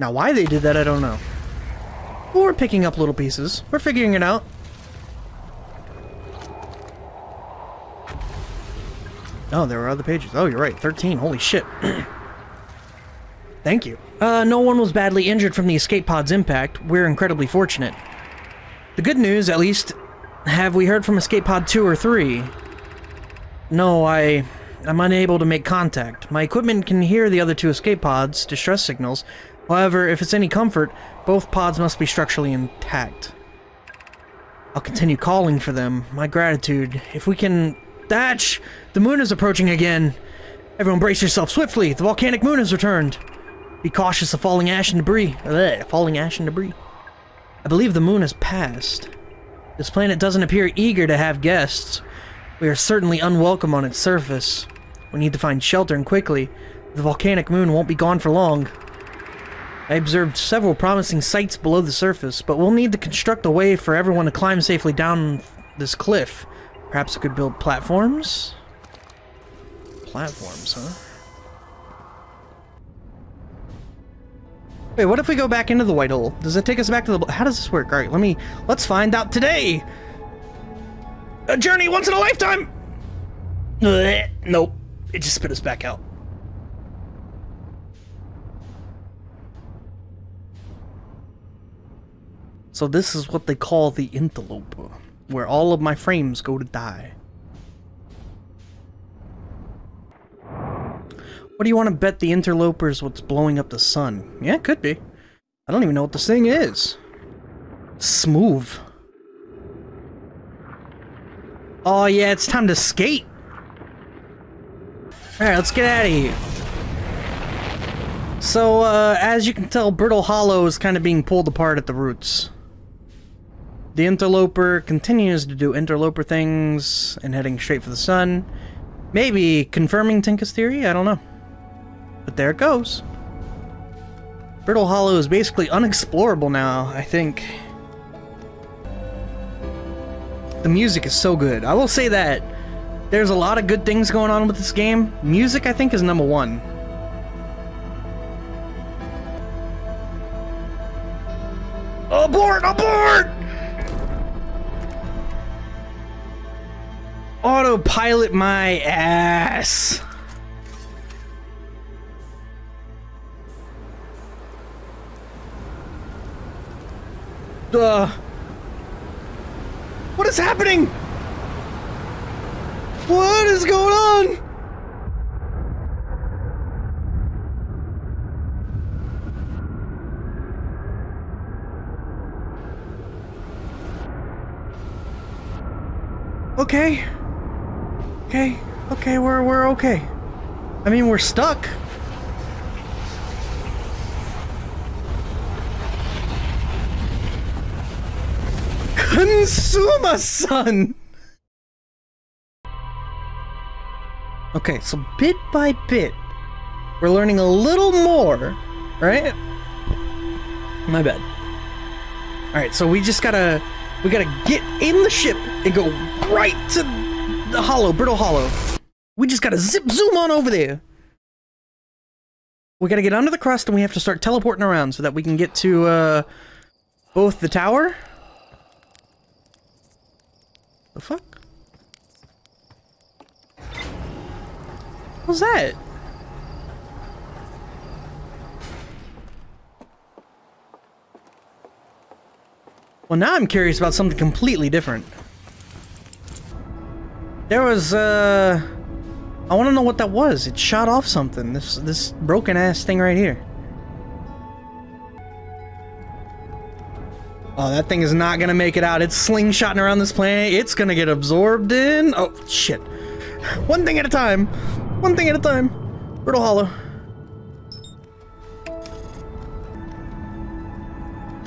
Now, why they did that, I don't know. But we're picking up little pieces. We're figuring it out. Oh, there were other pages. Oh, you're right. 13. Holy shit. Thank you. No one was badly injured from the escape pod's impact. We're incredibly fortunate. The good news, at least, have we heard from escape pod 2 or 3? No, I'm unable to make contact. My equipment can hear the other 2 escape pods' distress signals. However, if it's any comfort, both pods must be structurally intact. I'll continue calling for them. My gratitude. If we can... Thatch! The moon is approaching again! Everyone brace yourself swiftly! The volcanic moon has returned! Be cautious of falling ash and debris. Falling ash and debris. I believe the moon has passed. This planet doesn't appear eager to have guests. We are certainly unwelcome on its surface. We need to find shelter and quickly. The volcanic moon won't be gone for long. I observed several promising sites below the surface, but we'll need to construct a way for everyone to climb safely down this cliff. Perhaps we could build platforms? Platforms, huh? Wait, what if we go back into the white hole? Does it take us back to the... How does this work? Alright, let's find out today! A journey once in a lifetime! Nope. It just spit us back out. So this is what they call the interloper, where all of my frames go to die. What do you want to bet the interloper's what's blowing up the sun? Yeah, it could be. I don't even know what this thing is. Smooth. Oh yeah, it's time to skate. Alright, let's get out of here. So, as you can tell, Brittle Hollow is kind of being pulled apart at the roots. The interloper continues to do interloper things and heading straight for the sun. Maybe confirming Tinka's theory? I don't know. But there it goes. Brittle Hollow is basically unexplorable now, I think. The music is so good. I will say that. There's a lot of good things going on with this game. Music, I think, is #1. Abort! Abort! Autopilot my ass. What is happening? What is going on? Okay. Okay, we're okay. I mean, we're stuck. Consuma-san! Okay, so bit by bit, we're learning a little more, right? My bad. Alright, so we gotta get in the ship and go right to the hollow, Brittle Hollow. We just gotta zoom on over there. We gotta get under the crust and we have to start teleporting around so that we can get to, both the tower. The fuck? What was that? Well, now I'm curious about something completely different. There was, I want to know what that was. It shot off something. This broken ass thing right here. Oh, that thing is not gonna make it out. It's slingshotting around this planet. It's gonna get absorbed in. Oh, shit. One thing at a time. One thing at a time. Brittle Hollow.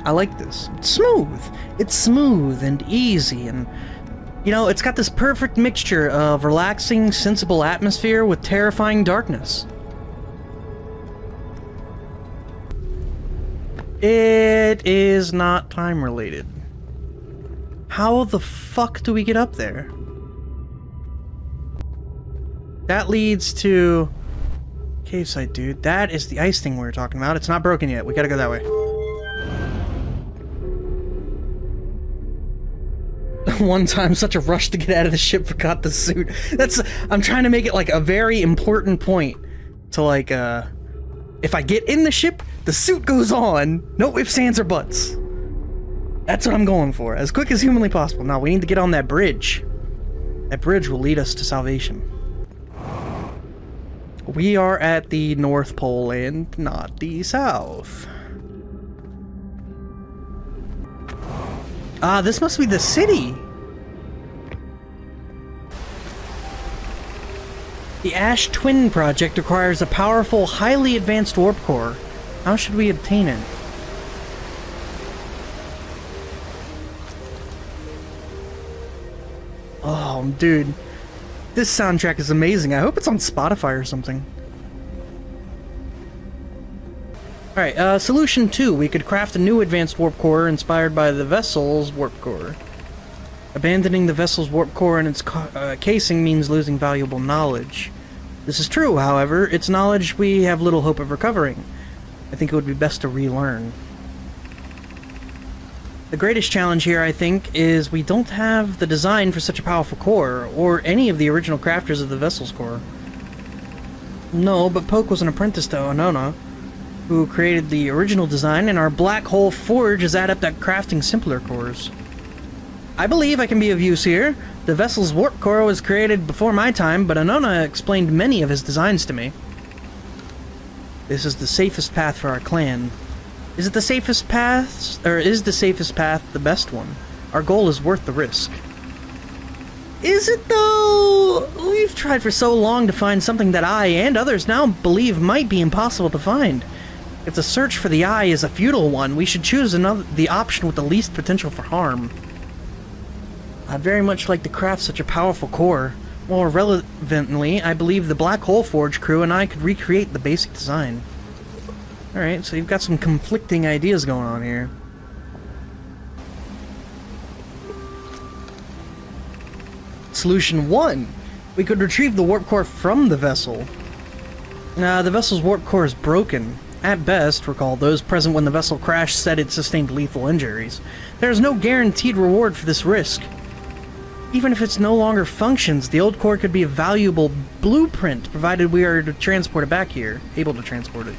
I like this. It's smooth. It's smooth and easy, and you know, it's got this perfect mixture of relaxing, sensible atmosphere with terrifying darkness. It is not time related. How the fuck do we get up there? That leads to cave site, dude. That is the ice thing we were talking about. It's not broken yet. We gotta go that way. One time, such a rush to get out of the ship, forgot the suit. I'm trying to make it like a very important point to like, if I get in the ship, the suit goes on. No ifs, ands, or buts. That's what I'm going for. As quick as humanly possible. Now, we need to get on that bridge. That bridge will lead us to salvation. We are at the North Pole and not the South. Ah, this must be the city. The Ash Twin Project requires a powerful, highly advanced warp core. How should we obtain it? Oh, dude. This soundtrack is amazing. I hope it's on Spotify or something. Alright, solution 2. We could craft a new advanced warp core inspired by the vessel's warp core. Abandoning the vessel's warp core and its casing means losing valuable knowledge. This is true, however. It's knowledge we have little hope of recovering. I think it would be best to relearn. The greatest challenge here, I think, is we don't have the design for such a powerful core, or any of the original crafters of the vessel's core. No, but Poke was an apprentice to Onona, who created the original design, and our Black Hole Forge is adept at crafting simpler cores. I believe I can be of use here. The vessel's warp core was created before my time, but Onona explained many of his designs to me. This is the safest path for our clan. Is it the safest path, or is the safest path the best one? Our goal is worth the risk. Is it though? We've tried for so long to find something that I and others now believe might be impossible to find. If the search for the eye is a futile one, we should choose the option with the least potential for harm. I'd very much like to craft such a powerful core. More relevantly, I believe the Black Hole Forge crew and I could recreate the basic design. Alright, so you've got some conflicting ideas going on here. Solution 1. We could retrieve the warp core from the vessel. The vessel's warp core is broken. At best, recall, those present when the vessel crashed said it sustained lethal injuries. There is no guaranteed reward for this risk. Even if it no longer functions, the old core could be a valuable blueprint, provided we are to transport it back here. Able to transport it.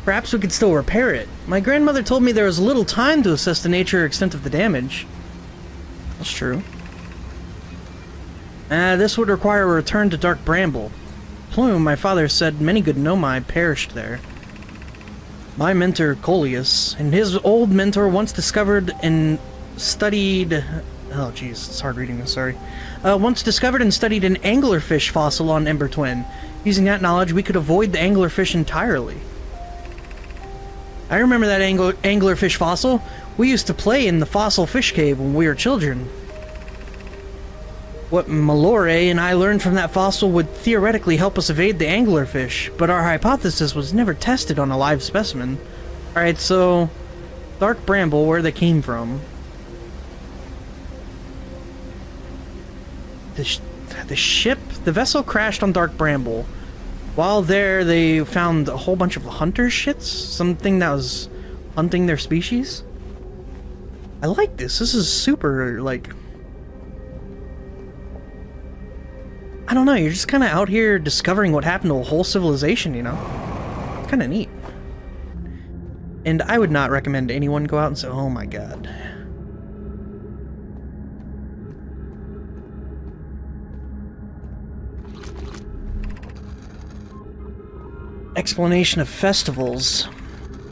Perhaps we could still repair it. My grandmother told me there was little time to assess the nature or extent of the damage. That's true. This would require a return to Dark Bramble. Plume, my father said many good Nomai perished there. My mentor, Coleus, and his old mentor once discovered and studied... Oh jeez, it's hard reading this, sorry. Once discovered and studied an anglerfish fossil on Ember Twin. Using that knowledge, we could avoid the anglerfish entirely. I remember that anglerfish fossil. We used to play in the fossil fish cave when we were children. What Malore and I learned from that fossil would theoretically help us evade the anglerfish, but our hypothesis was never tested on a live specimen. Alright, so... Dark Bramble, where they came from. The vessel crashed on Dark Bramble. While there, they found a whole bunch of hunter shits? Something that was hunting their species? I like this. This is super, like... I don't know, you're just kind of out here discovering what happened to a whole civilization, you know? It's kind of neat. And I would not recommend anyone go out and say, oh my god. Explanation of festivals.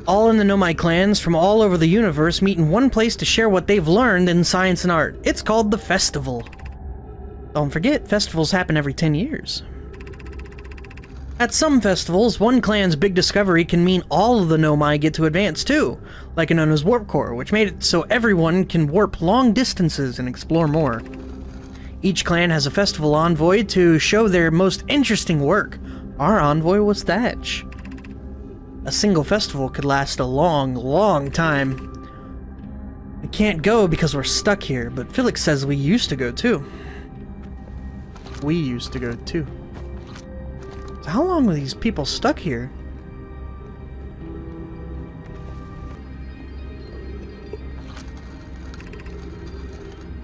All in the Nomai clans from all over the universe meet in one place to share what they've learned in science and art. It's called the Festival. Don't forget, festivals happen every 10 years. At some festivals, one clan's big discovery can mean all of the Nomai get to advance too, like known as Warp Core, which made it so everyone can warp long distances and explore more. Each clan has a festival envoy to show their most interesting work. Our envoy was Thatch. A single festival could last a long, long time. We can't go because we're stuck here, but Felix says we used to go too. We used to go too. So how long were these people stuck here?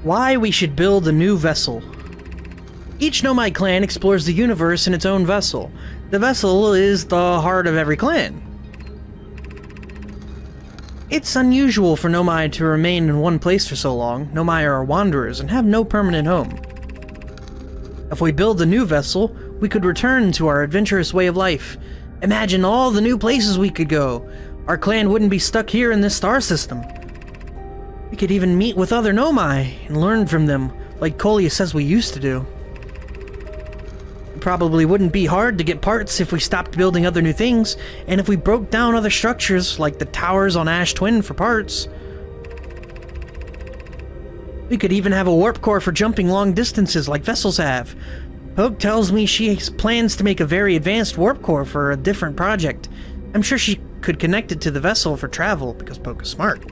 Why we should build a new vessel. Each Nomai clan explores the universe in its own vessel. The vessel is the heart of every clan. It's unusual for Nomai to remain in one place for so long. Nomai are wanderers and have no permanent home. If we build a new vessel, we could return to our adventurous way of life. Imagine all the new places we could go. Our clan wouldn't be stuck here in this star system. We could even meet with other Nomai and learn from them, like Coleus says we used to do. It probably wouldn't be hard to get parts if we stopped building other new things, and if we broke down other structures, like the towers on Ash Twin, for parts. We could even have a warp core for jumping long distances like vessels have. Poke tells me she plans to make a very advanced warp core for a different project. I'm sure she could connect it to the vessel for travel, because Poke is smart.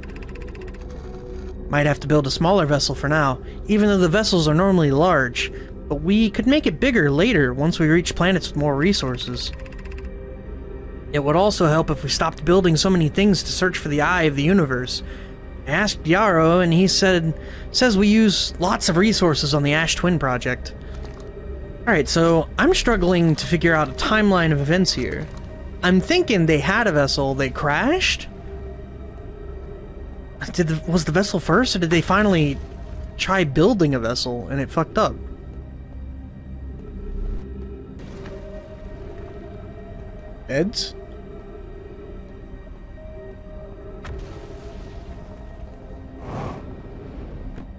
Might have to build a smaller vessel for now, even though the vessels are normally large, but we could make it bigger later once we reach planets with more resources. It would also help if we stopped building so many things to search for the eye of the universe. I asked Yarrow, and he says we use lots of resources on the Ash Twin project. Alright, so I'm struggling to figure out a timeline of events here. I'm thinking they had a vessel, they crashed? Was the vessel first, or did they finally try building a vessel and it fucked up? Heads?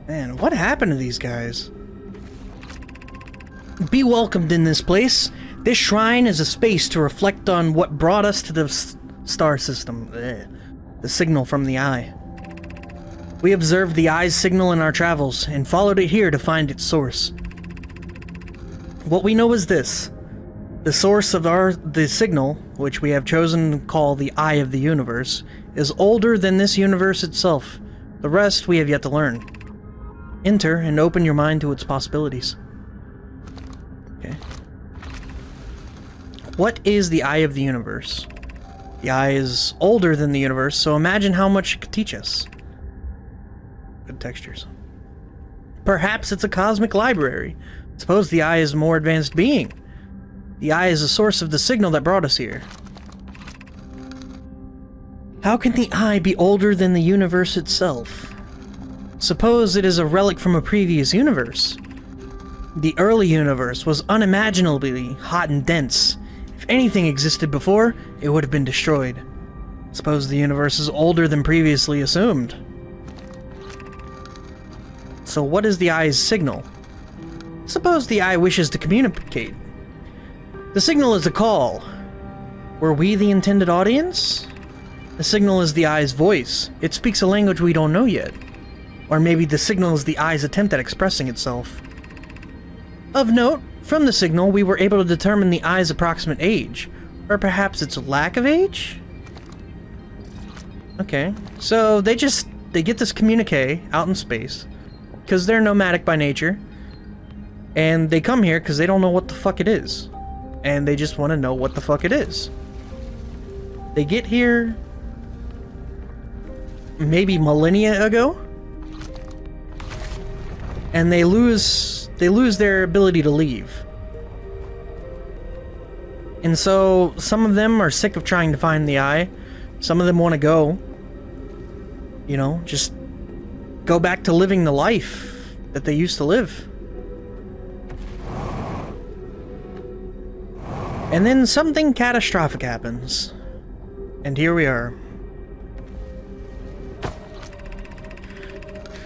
Man, what happened to these guys? Be welcomed in this place. This shrine is a space to reflect on what brought us to the star system. The signal from the eye. We observed the eye's signal in our travels, and followed it here to find its source. What we know is this. The source of the signal, which we have chosen to call the Eye of the Universe, is older than this universe itself. The rest we have yet to learn. Enter and open your mind to its possibilities. Okay. What is the Eye of the Universe? The eye is older than the universe, so imagine how much it could teach us. Good textures. Perhaps it's a cosmic library. Suppose the eye is a more advanced being. The eye is the source of the signal that brought us here. How can the eye be older than the universe itself? Suppose it is a relic from a previous universe. The early universe was unimaginably hot and dense. If anything existed before, it would have been destroyed. Suppose the universe is older than previously assumed. So what is the eye's signal? Suppose the eye wishes to communicate. The signal is a call. Were we the intended audience? The signal is the eye's voice. It speaks a language we don't know yet. Or maybe the signal is the eye's attempt at expressing itself. Of note, from the signal we were able to determine the eye's approximate age. Or perhaps its lack of age? Okay, so they get this communique out in space. Because they're nomadic by nature. And they come here because they don't know what the fuck it is. And they just want to know what the fuck it is. They get here maybe millennia ago, and they lose their ability to leave. And so some of them are sick of trying to find the eye. Some of them want to go, you know, just go back to living the life that they used to live. And then something catastrophic happens. And here we are.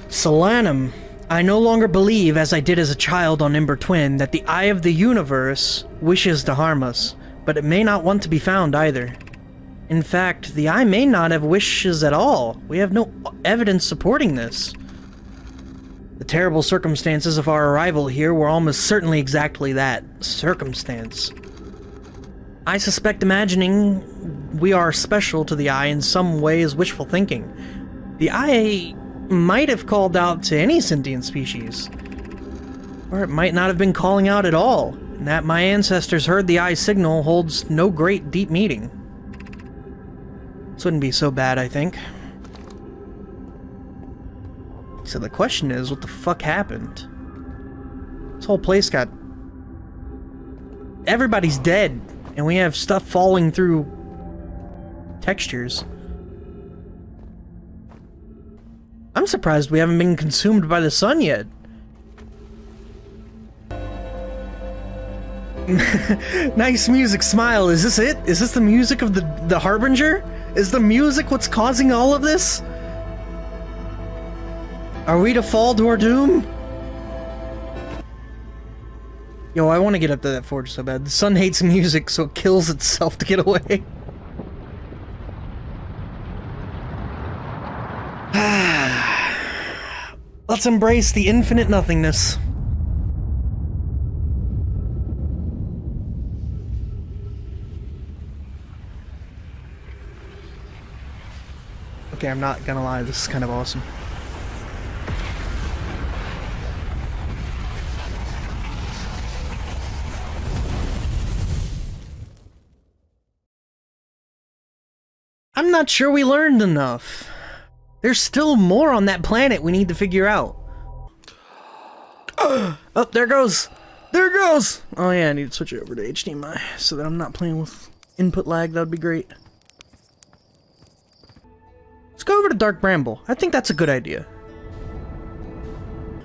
Solanum, I no longer believe, as I did as a child on Ember Twin, that the Eye of the Universe wishes to harm us, but it may not want to be found either. In fact, the Eye may not have wishes at all. We have no evidence supporting this. The terrible circumstances of our arrival here were almost certainly exactly that, circumstance. I suspect imagining we are special to the Eye in some way is wishful thinking. The Eye might have called out to any sentient species. Or it might not have been calling out at all, and that my ancestors heard the Eye's signal holds no great deep meaning. This wouldn't be so bad, I think. So the question is, what the fuck happened? This whole place got... Everybody's dead. And we have stuff falling through textures. I'm surprised we haven't been consumed by the sun yet. Nice music, smile. Is this it? Is this the music of the Harbinger? Is the music what's causing all of this? Are we to fall to our doom? Yo, I want to get up to that forge so bad. The sun hates music, so it kills itself to get away. Let's embrace the infinite nothingness. Okay, I'm not gonna lie, this is kind of awesome. I'm not sure we learned enough. There's still more on that planet we need to figure out. Oh, there goes. There goes. Oh yeah, I need to switch it over to HDMI so that I'm not playing with input lag. That would be great. Let's go over to Dark Bramble. I think that's a good idea.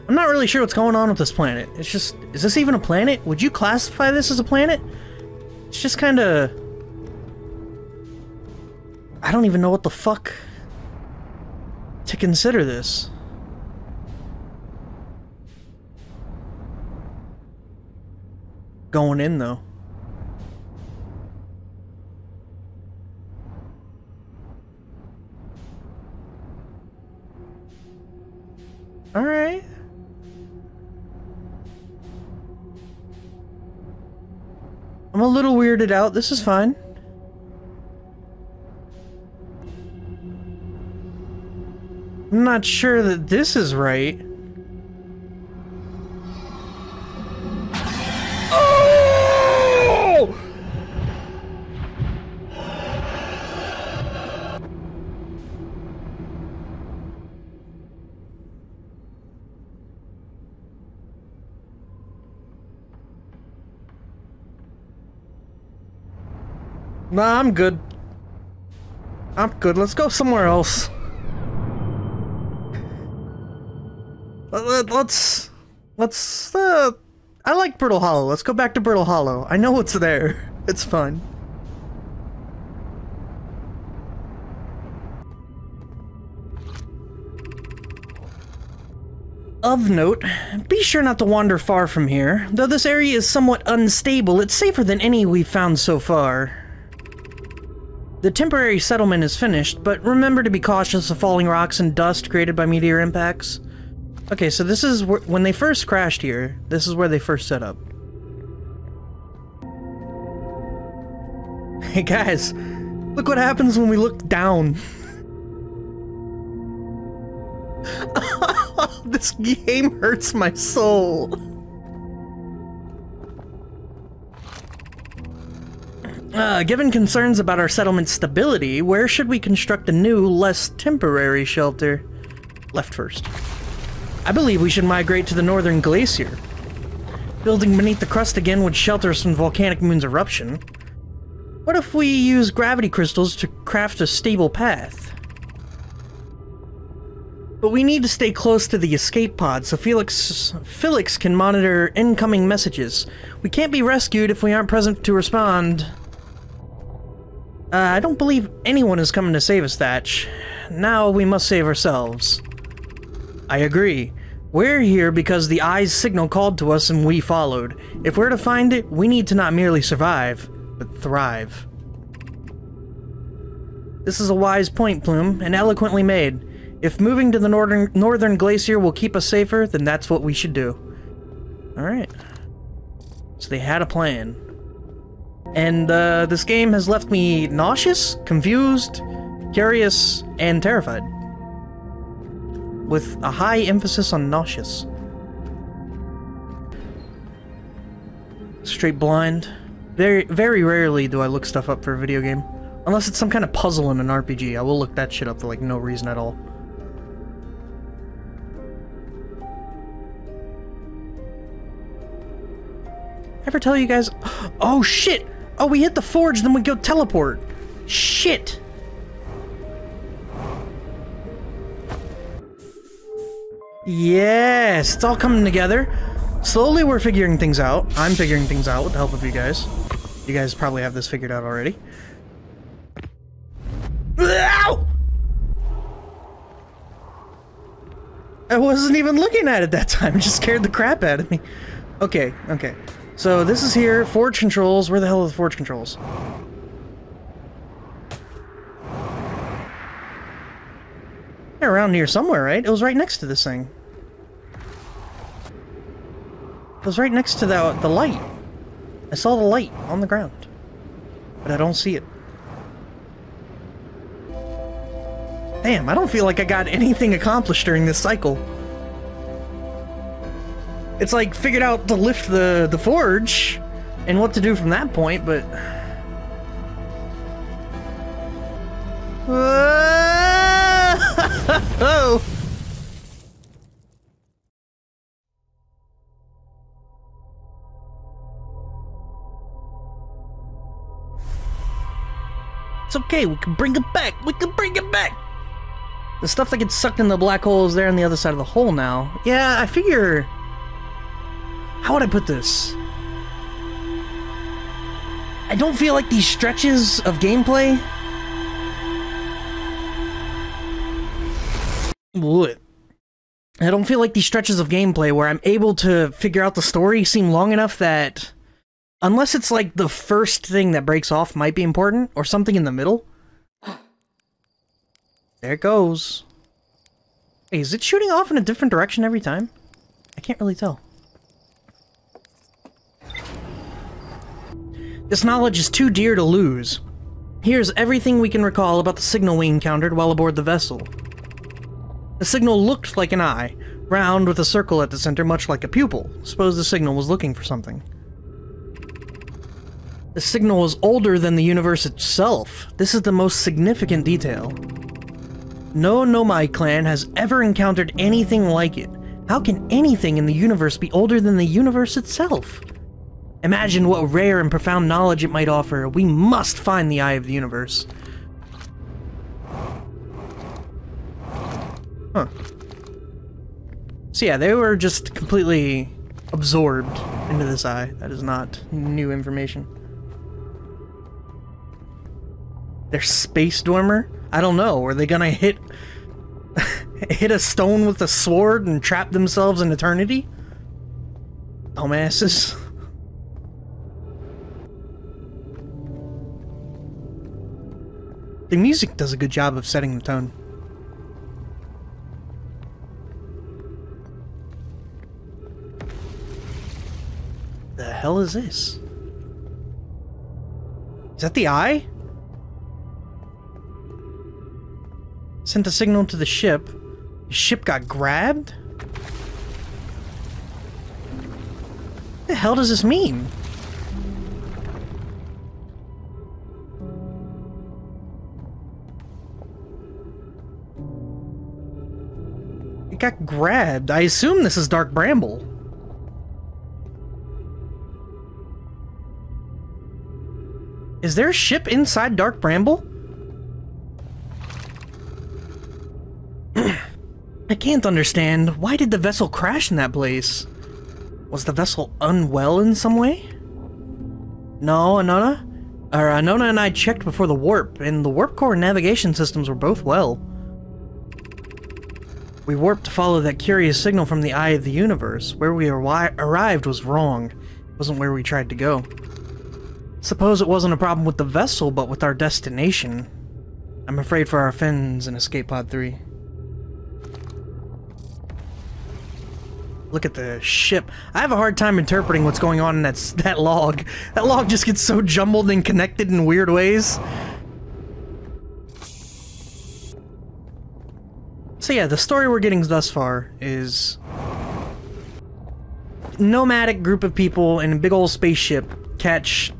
I'm not really sure what's going on with this planet. It's just, is this even a planet? Would you classify this as a planet? It's just kind of... I don't even know what the fuck to consider this. Going in, though. Alright. I'm a little weirded out. This is fine. I'm not sure that this is right. Oh! Nah, I'm good. I'm good. Let's go somewhere else. I like Brittle Hollow. Let's go back to Brittle Hollow. I know what's there. It's fine. Of note, be sure not to wander far from here. Though this area is somewhat unstable, it's safer than any we've found so far. The temporary settlement is finished, but remember to be cautious of falling rocks and dust created by meteor impacts. Okay, so this is when they first crashed here. This is where they first set up. Hey guys, look what happens when we look down. This game hurts my soul. Given concerns about our settlement's stability, where should we construct a new, less temporary shelter? Left first. I believe we should migrate to the northern glacier. Building beneath the crust again would shelter us from volcanic moon's eruption. What if we use gravity crystals to craft a stable path? But we need to stay close to the escape pod so Felix can monitor incoming messages. We can't be rescued if we aren't present to respond. I don't believe anyone is coming to save us, Thatch. Now we must save ourselves. I agree. We're here because the Eye's signal called to us and we followed. If we're to find it, we need to not merely survive, but thrive. This is a wise point, Plume, and eloquently made. If moving to the northern glacier will keep us safer, then that's what we should do. Alright. So they had a plan. And, this game has left me nauseous, confused, curious, and terrified. With a high emphasis on nauseous. Straight blind. Very, very rarely do I look stuff up for a video game. Unless it's some kind of puzzle in an RPG. I will look that shit up for, like, no reason at all. Ever tell you guys... Oh, shit! Oh, we hit the forge, then we go teleport. Shit! Yes! It's all coming together. Slowly we're figuring things out. I'm figuring things out with the help of you guys. You guys probably have this figured out already. Ow! I wasn't even looking at it that time. It just scared the crap out of me. Okay, okay. So this is here. Forge controls. Where the hell are the forge controls? They're around here somewhere, right? It was right next to this thing. It was right next to the light. I saw the light on the ground. But I don't see it. Damn, I don't feel like I got anything accomplished during this cycle. It's like, figured out to lift the forge, and what to do from that point, but... Oh! It's okay, we can bring it back! We can bring it back! The stuff that gets sucked in the black hole is there on the other side of the hole now. Yeah, I figure... How would I put this? I don't feel like these stretches of gameplay... What? I don't feel like these stretches of gameplay where I'm able to figure out the story seem long enough that... Unless it's like the first thing that breaks off might be important, or something in the middle. There it goes. Hey, is it shooting off in a different direction every time? I can't really tell. This knowledge is too dear to lose. Here's everything we can recall about the signal we encountered while aboard the vessel. The signal looked like an eye, round with a circle at the center much like a pupil. Suppose the signal was looking for something. The signal was older than the universe itself. This is the most significant detail. No Nomai clan has ever encountered anything like it. How can anything in the universe be older than the universe itself? Imagine what rare and profound knowledge it might offer. We must find the Eye of the Universe. Huh. So yeah, they were just completely absorbed into this eye. That is not new information. Their space dormer? I don't know. Are they gonna hit a stone with a sword and trap themselves in eternity? Dumbasses. The music does a good job of setting the tone. The hell is this? Is that the eye? Sent a signal to the ship. The ship got grabbed? What the hell does this mean? It got grabbed. I assume this is Dark Bramble. Is there a ship inside Dark Bramble? I can't understand. Why did the vessel crash in that place? Was the vessel unwell in some way? No, Anona and I checked before the warp, and the warp core and navigation systems were both well. We warped to follow that curious signal from the Eye of the Universe. Where we arrived was wrong. It wasn't where we tried to go. Suppose it wasn't a problem with the vessel, but with our destination. I'm afraid for our fins in Escape Pod 3. Look at the ship. I have a hard time interpreting what's going on in that log. That log just gets so jumbled and connected in weird ways. So yeah, the story we're getting thus far is... nomadic group of people in a big old spaceship catch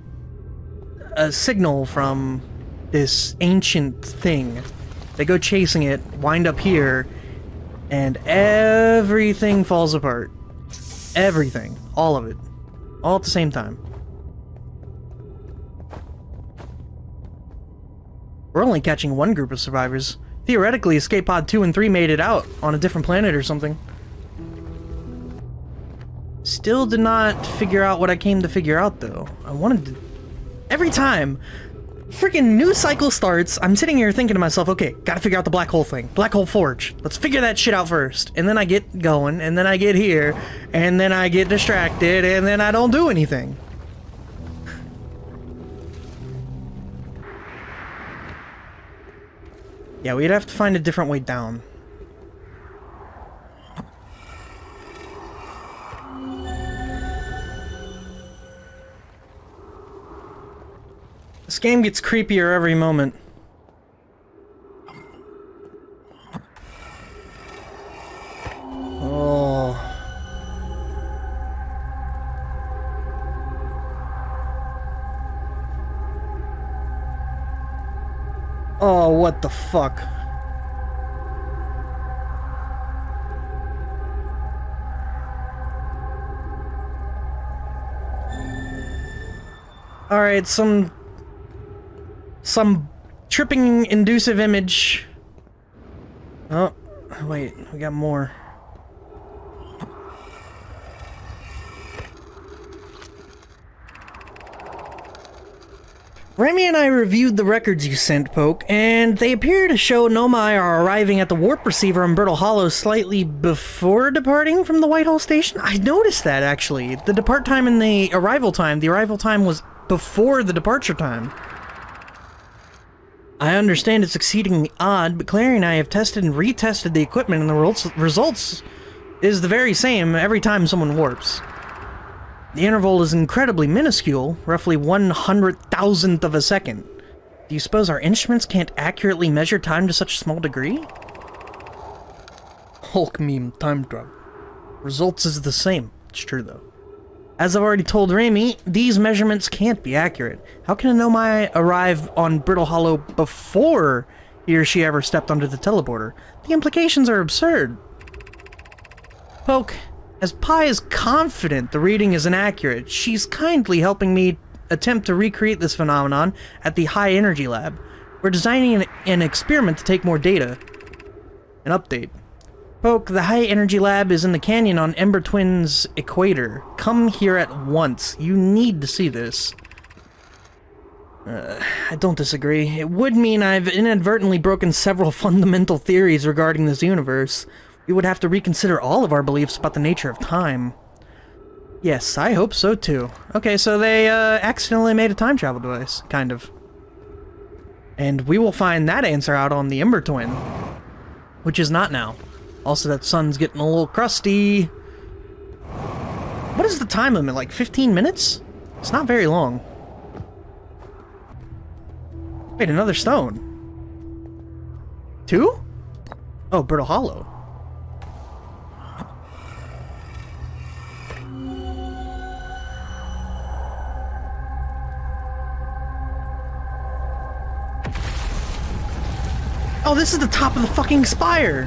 a signal from this ancient thing. They go chasing it, wind up here, and everything falls apart. Everything. All of it. All at the same time. We're only catching one group of survivors. Theoretically, Escape Pod 2 and 3 made it out on a different planet or something. Still did not figure out what I came to figure out, though. I wanted to... Every time freaking news cycle starts, I'm sitting here thinking to myself, okay, gotta figure out the black hole thing. Black hole forge. Let's figure that shit out first. And then I get going, and then I get here, and then I get distracted, and then I don't do anything. Yeah, we'd have to find a different way down. This game gets creepier every moment. Oh. Oh, what the fuck? Alright, some tripping inducive image. Oh, wait, we got more. Remy and I reviewed the records you sent, Poke, and they appear to show Nomai are arriving at the warp receiver on Brittle Hollow slightly before departing from the Whitehall station. I noticed that, actually. The depart time and the arrival time was before the departure time. I understand it's exceedingly odd, but Clary and I have tested and retested the equipment, and the results is the very same every time someone warps. The interval is incredibly minuscule, roughly 1/100,000th of a second. Do you suppose our instruments can't accurately measure time to such a small degree? Hulk meme time drop. Results is the same. It's true, though. As I've already told Remy, these measurements can't be accurate. How can a Nomai arrive on Brittle Hollow before he or she ever stepped onto the teleporter? The implications are absurd. Poke, As Pi is confident the reading is inaccurate, she's kindly helping me attempt to recreate this phenomenon at the High Energy Lab. We're designing an experiment to take more data. An update. Poke, the High Energy Lab is in the canyon on Ember Twin's equator. Come here at once. You need to see this. I don't disagree. It would mean I've inadvertently broken several fundamental theories regarding this universe. We would have to reconsider all of our beliefs about the nature of time. Yes, I hope so too. Okay, so they accidentally made a time travel device, kind of. And we will find that answer out on the Ember Twin. Which is not now. Also, that sun's getting a little crusty. What is the time limit, like 15 minutes? It's not very long. Wait, another stone. 2? Oh, Brittle Hollow. Oh, this is the top of the fucking spire!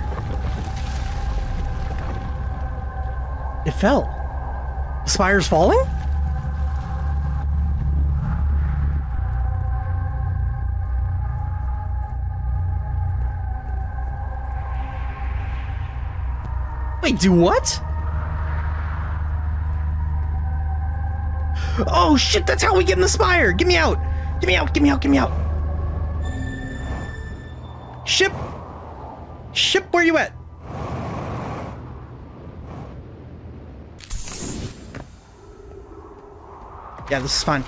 It fell. The spire's falling? Wait, do what? Oh shit, that's how we get in the spire! Get me out! Get me out, get me out, get me out! Ship! Ship, where you at? Yeah, this is fine.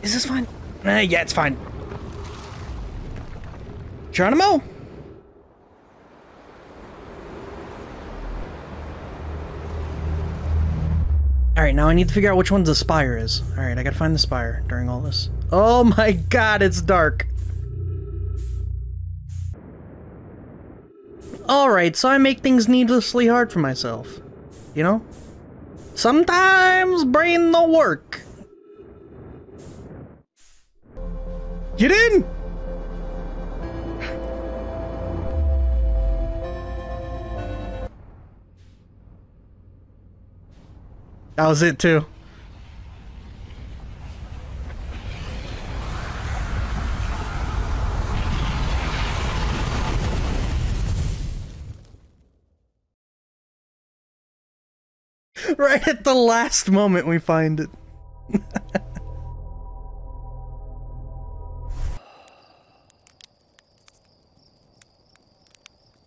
Is this fine? Yeah, it's fine. Geronimo? Alright, now I need to figure out which one the spire is. Alright, I gotta find the spire during all this. Oh my god, it's dark. Alright, so I make things needlessly hard for myself. You know? Sometimes brain no work. Get in! That was it too. Right at the last moment we find it.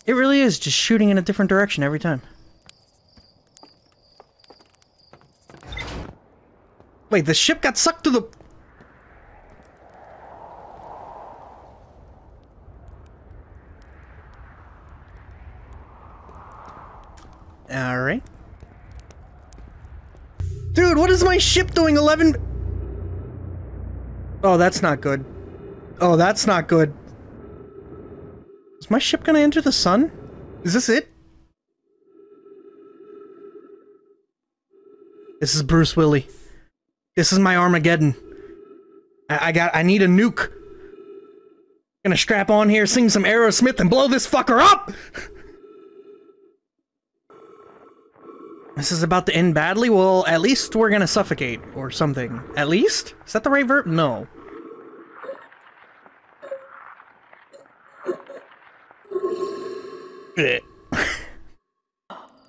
It really is just shooting in a different direction every time. Wait, the ship got sucked to the... Alright. Dude, what is my ship doing 11... Oh, that's not good. Oh, that's not good. Is my ship gonna enter the sun? Is this it? This is Bruce Willis. This is my Armageddon. I need a nuke. Gonna strap on here, sing some Aerosmith, and blow this fucker up! This is about to end badly? Well, at least we're gonna suffocate, or something. At least? Is that the right verb? No. I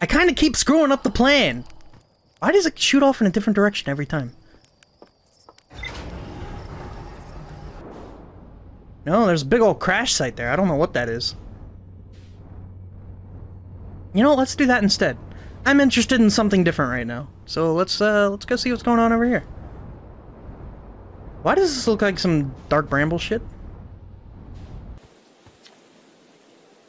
kinda keep screwing up the plan. Why does it shoot off in a different direction every time? No, there's a big old crash site there. I don't know what that is. You know what? Let's do that instead. I'm interested in something different right now. So let's go see what's going on over here. Why does this look like some dark bramble shit?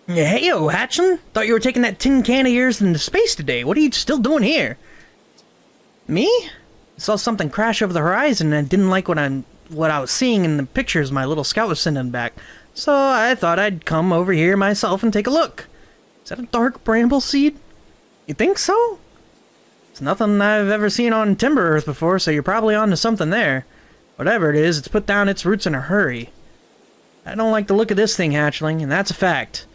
Heyo, Hatchin'! Thought you were taking that tin can of yours into space today. What are you still doing here? Me? I saw something crash over the horizon and I didn't like what I was seeing in the pictures my little scout was sending back. So I thought I'd come over here myself and take a look. Is that a dark bramble seed? You think so? It's nothing I've ever seen on Timber Earth before, so you're probably onto something there. Whatever it is, it's put down its roots in a hurry. I don't like the look of this thing, Hatchling, and that's a fact.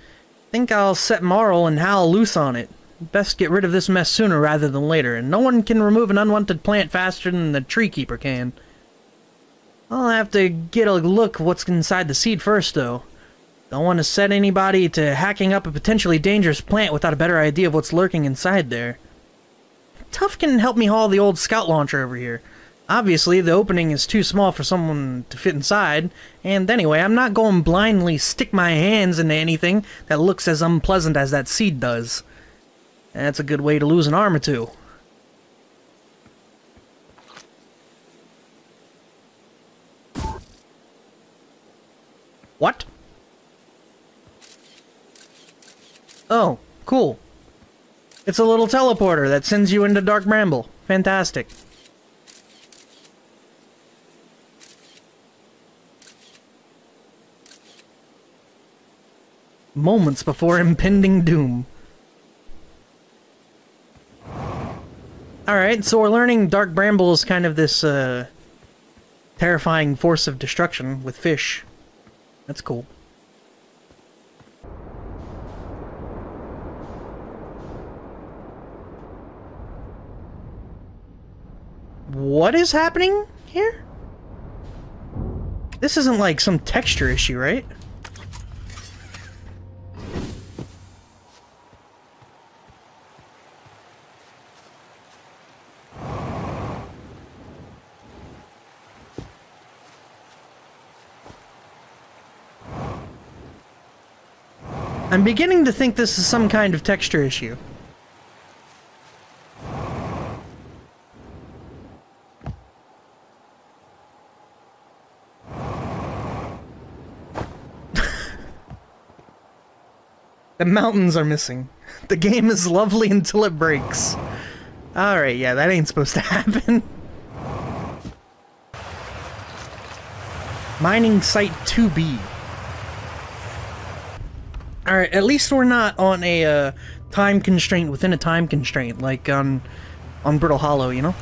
Think I'll set Marl and Hal loose on it. Best get rid of this mess sooner rather than later, and no one can remove an unwanted plant faster than the tree keeper can. I'll have to get a look what's inside the seed first, though. Don't want to set anybody to hacking up a potentially dangerous plant without a better idea of what's lurking inside there. Tuff can help me haul the old scout launcher over here. Obviously, the opening is too small for someone to fit inside, and anyway, I'm not going blindly stick my hands into anything that looks as unpleasant as that seed does. That's a good way to lose an arm or two. What? Oh, cool. It's a little teleporter that sends you into Dark Bramble. Fantastic. Moments before impending doom. Alright, so we're learning Dark Bramble is kind of this, terrifying force of destruction with fish. That's cool. What is happening here? This isn't like some texture issue, right? I'm beginning to think this is some kind of texture issue. The mountains are missing. The game is lovely until it breaks. Alright, yeah, that ain't supposed to happen. Mining Site 2B. Alright, at least we're not on a time constraint within a time constraint, like on Brittle Hollow, you know?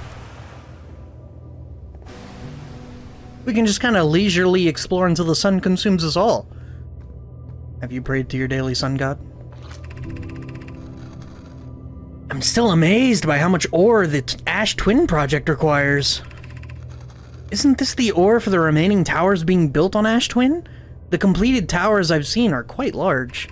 We can just kind of leisurely explore until the sun consumes us all. Have you prayed to your daily sun god? I'm still amazed by how much ore the Ash Twin project requires. Isn't this the ore for the remaining towers being built on Ash Twin? The completed towers I've seen are quite large.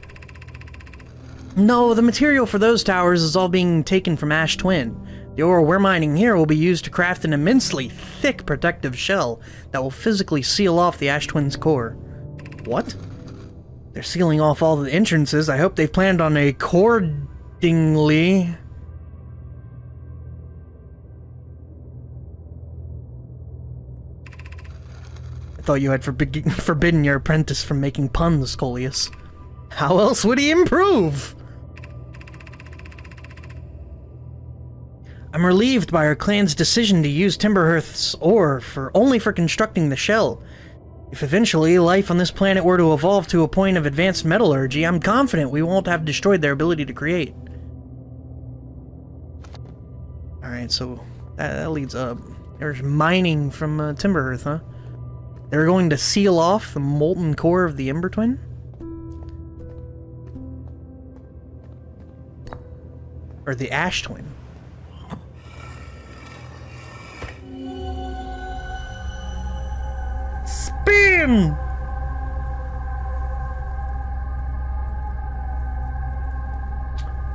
No, the material for those towers is all being taken from Ash Twin. The ore we're mining here will be used to craft an immensely thick protective shell that will physically seal off the Ash Twin's core. What? They're sealing off all the entrances. I hope they've planned on accordingly. I thought you had forbidden your apprentice from making puns, Coleus. How else would he improve? I'm relieved by our clan's decision to use Timberhearth's ore only for constructing the shell. If eventually life on this planet were to evolve to a point of advanced metallurgy, I'm confident we won't have destroyed their ability to create. Alright, so that leads up. There's mining from Timberhearth, huh? They're going to seal off the molten core of the Ember Twin? Or the Ash Twin? Spin!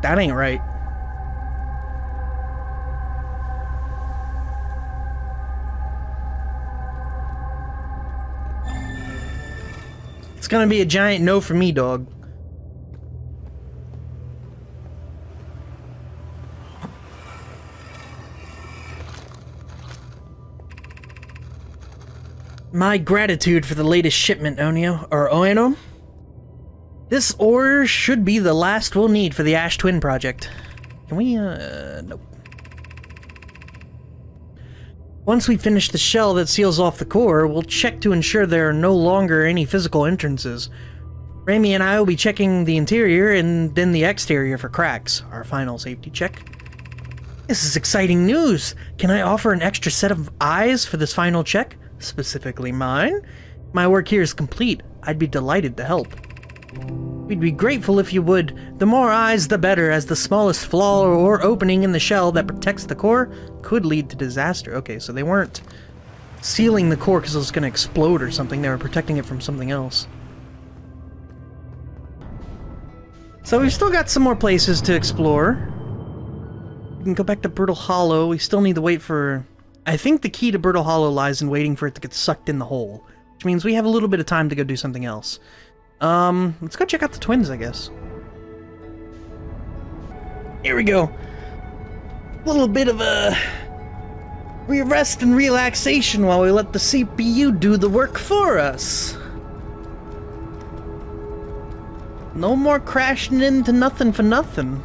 That ain't right. It's gonna be a giant no for me, dog. My gratitude for the latest shipment, Onio, or Oeno. This ore should be the last we'll need for the Ash Twin project. Can we, nope. Once we finish the shell that seals off the core, we'll check to ensure there are no longer any physical entrances. Rami and I will be checking the interior and then the exterior for cracks, our final safety check. This is exciting news! Can I offer an extra set of eyes for this final check? Specifically mine? My work here is complete. I'd be delighted to help. We'd be grateful if you would. The more eyes, the better, as the smallest flaw or opening in the shell that protects the core could lead to disaster. Okay, so they weren't sealing the core because it was going to explode or something. They were protecting it from something else. So we've still got some more places to explore. We can go back to Brittle Hollow. We still need to wait for... I think the key to Brittle Hollow lies in waiting for it to get sucked in the hole, which means we have a little bit of time to go do something else. Let's go check out the twins, I guess. Here we go. A little bit of a rest and relaxation while we let the CPU do the work for us. No more crashing into nothing for nothing.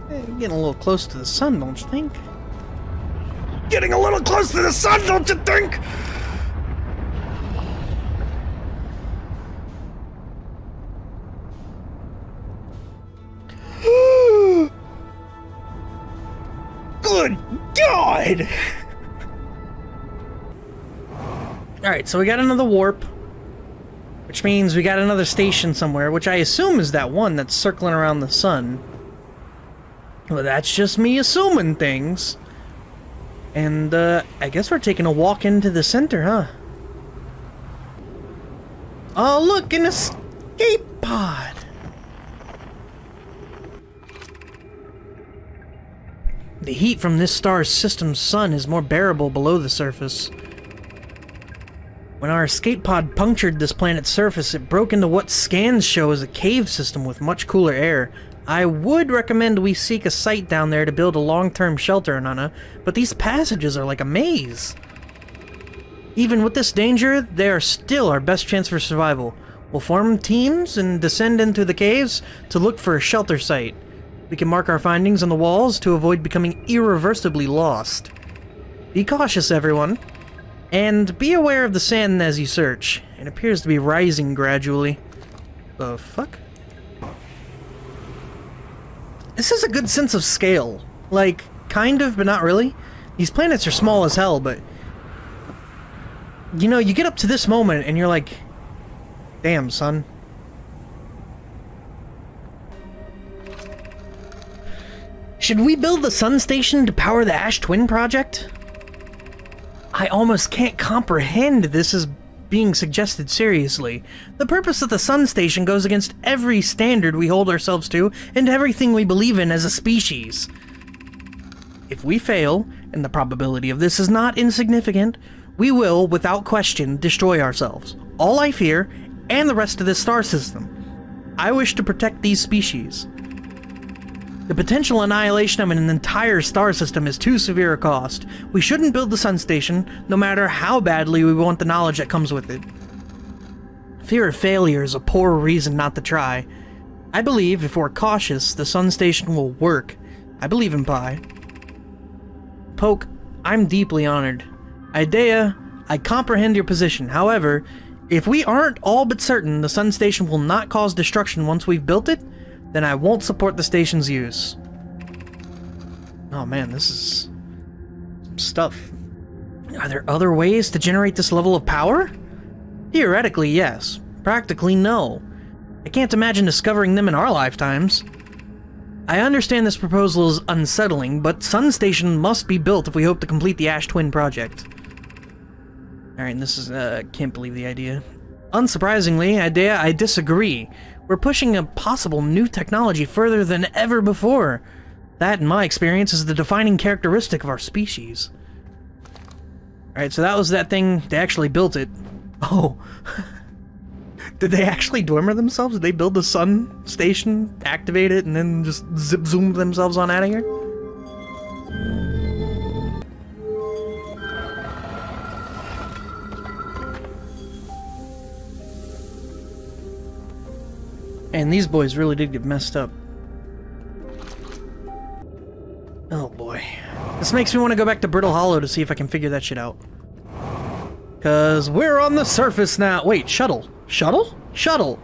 Hey, you're getting a little close to the sun, don't you think? Getting a little close to the sun, don't you think? Good God! Alright, so we got another warp, which means we got another station somewhere, which I assume is that one that's circling around the sun. Well, that's just me assuming things. And, I guess we're taking a walk into the center, huh? Oh, look, an escape pod! The heat from this star's system's sun is more bearable below the surface. When our escape pod punctured this planet's surface, it broke into what scans show as a cave system with much cooler air. I would recommend we seek a site down there to build a long-term shelter, Nana, but these passages are like a maze. Even with this danger, they are still our best chance for survival. We'll form teams and descend into the caves to look for a shelter site. We can mark our findings on the walls to avoid becoming irreversibly lost. Be cautious, everyone. And be aware of the sand as you search. It appears to be rising gradually. The fuck? This is a good sense of scale. Like, kind of, but not really. These planets are small as hell, but... You know, you get up to this moment and you're like... Damn, son. Should we build the sun station to power the Ash Twin project? I almost can't comprehend this as being suggested seriously. The purpose of the sun station goes against every standard we hold ourselves to and everything we believe in as a species. If we fail, and the probability of this is not insignificant, we will, without question, destroy ourselves, all I fear, and the rest of this star system. I wish to protect these species. The potential annihilation of an entire star system is too severe a cost. We shouldn't build the sun station, no matter how badly we want the knowledge that comes with it. Fear of failure is a poor reason not to try. I believe, if we're cautious, the sun station will work. I believe in Pi. Poke, I'm deeply honored. Idea, I comprehend your position. However, if we aren't all but certain the sun station will not cause destruction once we've built it, then I won't support the station's use. Oh man, this is some stuff. Are there other ways to generate this level of power? Theoretically, yes. Practically, no. I can't imagine discovering them in our lifetimes. I understand this proposal is unsettling, but Sun Station must be built if we hope to complete the Ash Twin project. Alright, this is, can't believe the idea. Unsurprisingly, idea, I disagree. We're pushing a possible new technology further than ever before. That, in my experience, is the defining characteristic of our species. Alright, so that was that thing. They actually built it. Oh. Did they actually Dwemer themselves? Did they build the sun station, activate it, and then just zip-zoom themselves on out of here? And these boys really did get messed up. Oh boy. This makes me want to go back to Brittle Hollow to see if I can figure that shit out. Cause we're on the surface now. Wait, shuttle. Shuttle? Shuttle.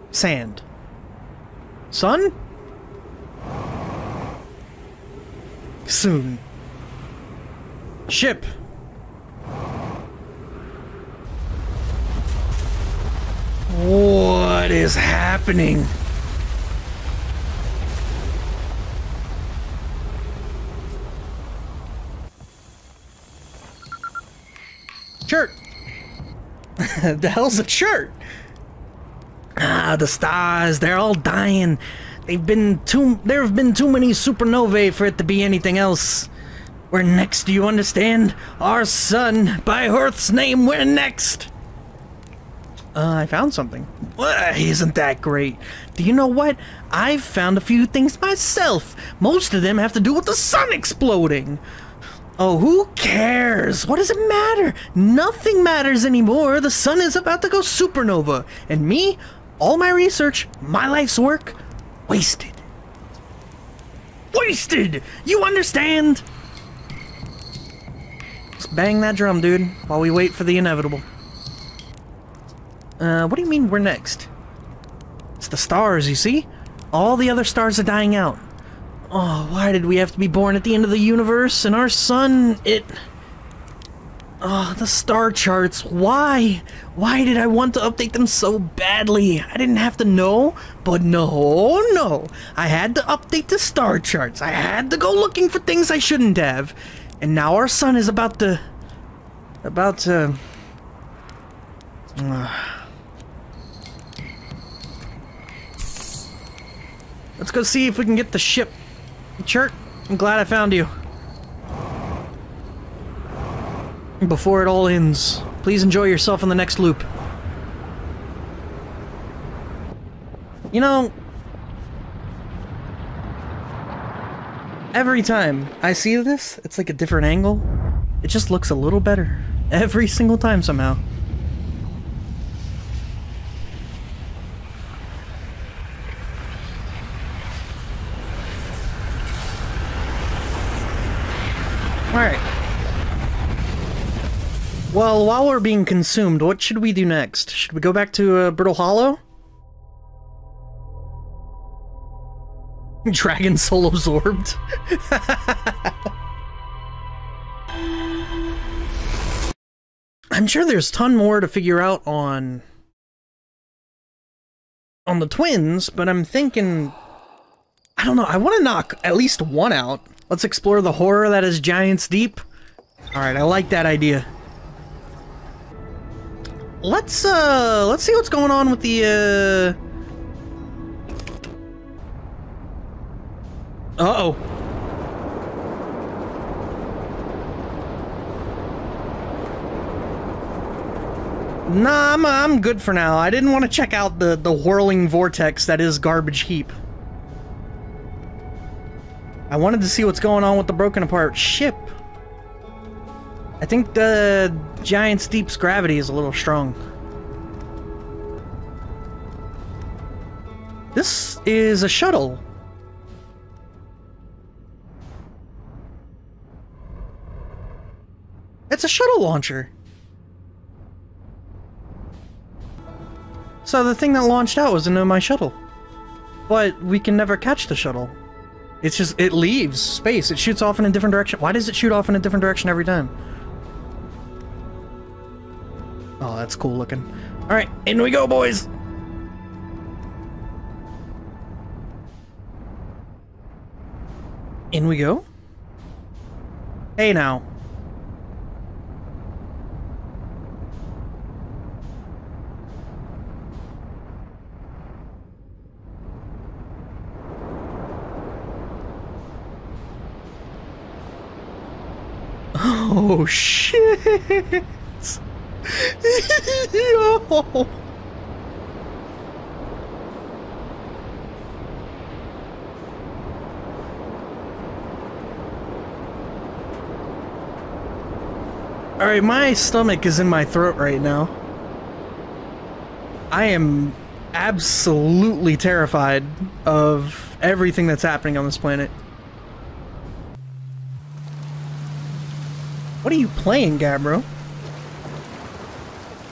Sand. Sun? Soon. Ship. What is happening? Shirt! The hell's a shirt? Ah, the stars, they're all dying. There have been too many supernovae for it to be anything else. We're next, do you understand? Our sun, by Earth's name, we're next! I found something. Isn't that great? Do you know what? I've found a few things myself. Most of them have to do with the sun exploding. Oh, who cares? What does it matter? Nothing matters anymore. The sun is about to go supernova. And me, all my research, my life's work, wasted. Wasted! You understand? Let's bang that drum, dude, while we wait for the inevitable. What do you mean we're next? It's the stars, you see? All the other stars are dying out. Oh, why did we have to be born at the end of the universe? And our sun, oh, the star charts, why? Why did I want to update them so badly? I didn't have to know, but no. I had to update the star charts. I had to go looking for things I shouldn't have. And now our sun is about to... Let's go see if we can get the ship. Chirk, I'm glad I found you. Before it all ends, please enjoy yourself in the next loop. You know, every time I see this, it's like a different angle. It just looks a little better. Every single time somehow. Alright. Well, while we're being consumed, what should we do next? Should we go back to Brittle Hollow? Dragon soul absorbed? I'm sure there's a ton more to figure out on the twins, but I'm thinking... I don't know, I want to knock at least one out. Let's explore the horror that is Giants Deep. Alright, I like that idea. Let's see what's going on with the, Uh-oh. Nah, I'm good for now. I didn't want to check out the whirling vortex that is Garbage Heap. I wanted to see what's going on with the broken apart ship. I think the Giant's Deep's gravity is a little strong. This is a shuttle. It's a shuttle launcher. So the thing that launched out was into my shuttle. But we can never catch the shuttle. It's just, it leaves space. It shoots off in a different direction. Why does it shoot off in a different direction every time? Oh, that's cool looking. Alright, in we go, boys! In we go? Hey now. Oh shit! Yo! Alright, my stomach is in my throat right now. I am absolutely terrified of everything that's happening on this planet. What are you playing, Gabbro?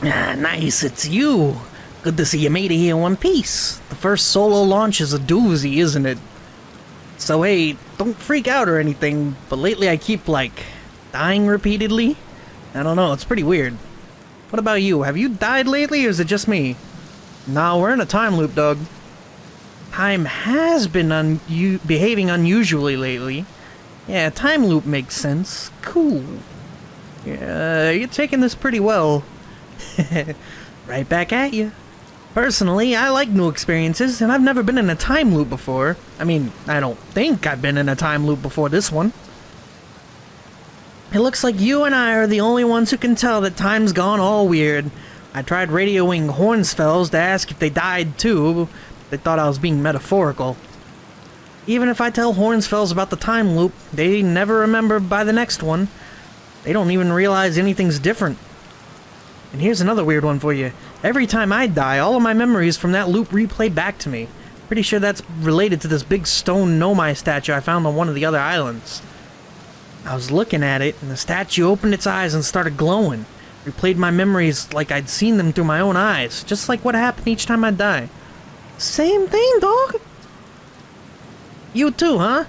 Ah, nice, it's you. Good to see you made it here in one piece. The first solo launch is a doozy, isn't it? So hey, don't freak out or anything, but lately I keep, like, dying repeatedly. I don't know, it's pretty weird. What about you? Have you died lately, or is it just me? Nah, we're in a time loop, Doug. Time has been behaving unusually lately. Yeah, time loop makes sense. Cool. Yeah, you're taking this pretty well. Right back at you. Personally, I like new experiences, and I've never been in a time loop before. I mean, I don't think I've been in a time loop before this one. It looks like you and I are the only ones who can tell that time's gone all weird. I tried radioing Hornsfells to ask if they died too. They thought I was being metaphorical. Even if I tell Hornsfells about the time loop, they never remember by the next one. They don't even realize anything's different. And here's another weird one for you. Every time I die, all of my memories from that loop replay back to me. Pretty sure that's related to this big stone Nomai statue I found on one of the other islands. I was looking at it, and the statue opened its eyes and started glowing. Replayed my memories like I'd seen them through my own eyes, just like what happened each time I die. Same thing, dog. You too, huh?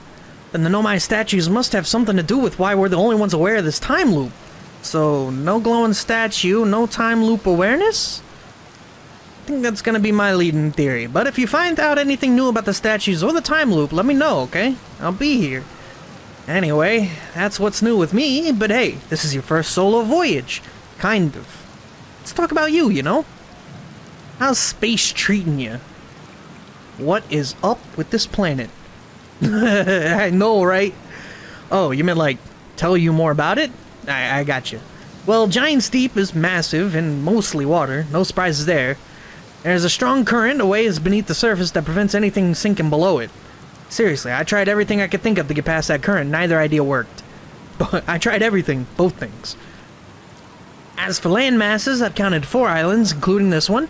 Then the Nomai statues must have something to do with why we're the only ones aware of this time loop. So, no glowing statue, no time loop awareness? I think that's gonna be my leading theory. But if you find out anything new about the statues or the time loop, let me know, okay? I'll be here. Anyway, that's what's new with me, but hey, this is your first solo voyage. Kind of. Let's talk about you, you know? How's space treating you? What is up with this planet? I know, right? Oh, you meant like, tell you more about it? I got you. Well, Giant's Deep is massive and mostly water. No surprises there. There's a strong current a ways beneath the surface that prevents anything sinking below it. Seriously, I tried everything I could think of to get past that current. Neither idea worked. But I tried everything. Both things. As for land masses, I've counted 4 islands, including this one.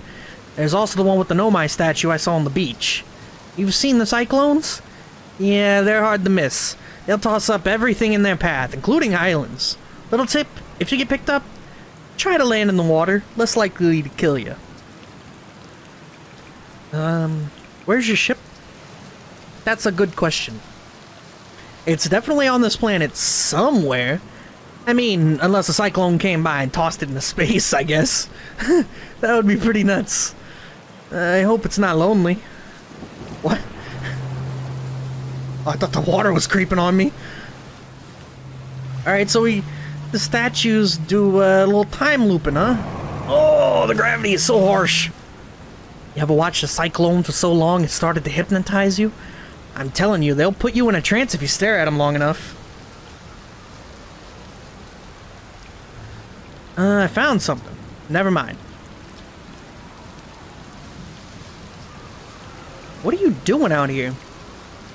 There's also the one with the Nomai statue I saw on the beach. You've seen the cyclones? Yeah, they're hard to miss. They'll toss up everything in their path, including islands. Little tip, if you get picked up, try to land in the water. Less likely to kill you. Where's your ship? That's a good question. It's definitely on this planet somewhere. I mean, unless a cyclone came by and tossed it into space, I guess. That would be pretty nuts. I hope it's not lonely. What? Oh, I thought the water was creeping on me. Alright, so the statues do a little time looping, huh? Oh, the gravity is so harsh. You ever watched a cyclone for so long it started to hypnotize you? I'm telling you, they'll put you in a trance if you stare at them long enough. I found something. Never mind. What are you doing out here?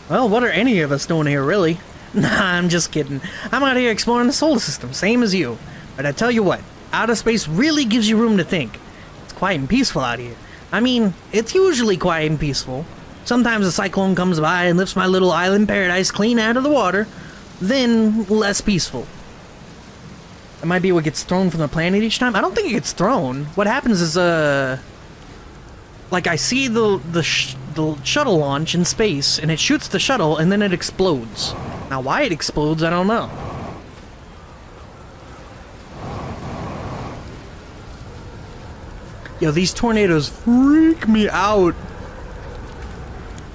Well, what are any of us doing here, really? Nah, I'm just kidding. I'm out here exploring the solar system, same as you. But I tell you what, outer space really gives you room to think. It's quiet and peaceful out here. I mean, it's usually quiet and peaceful. Sometimes a cyclone comes by and lifts my little island paradise clean out of the water. Then, less peaceful. That might be what gets thrown from the planet each time. I don't think it gets thrown. What happens is, like I see the shuttle launch in space, and it shoots the shuttle, and then it explodes. Now, why it explodes, I don't know. Yo, these tornadoes freak me out.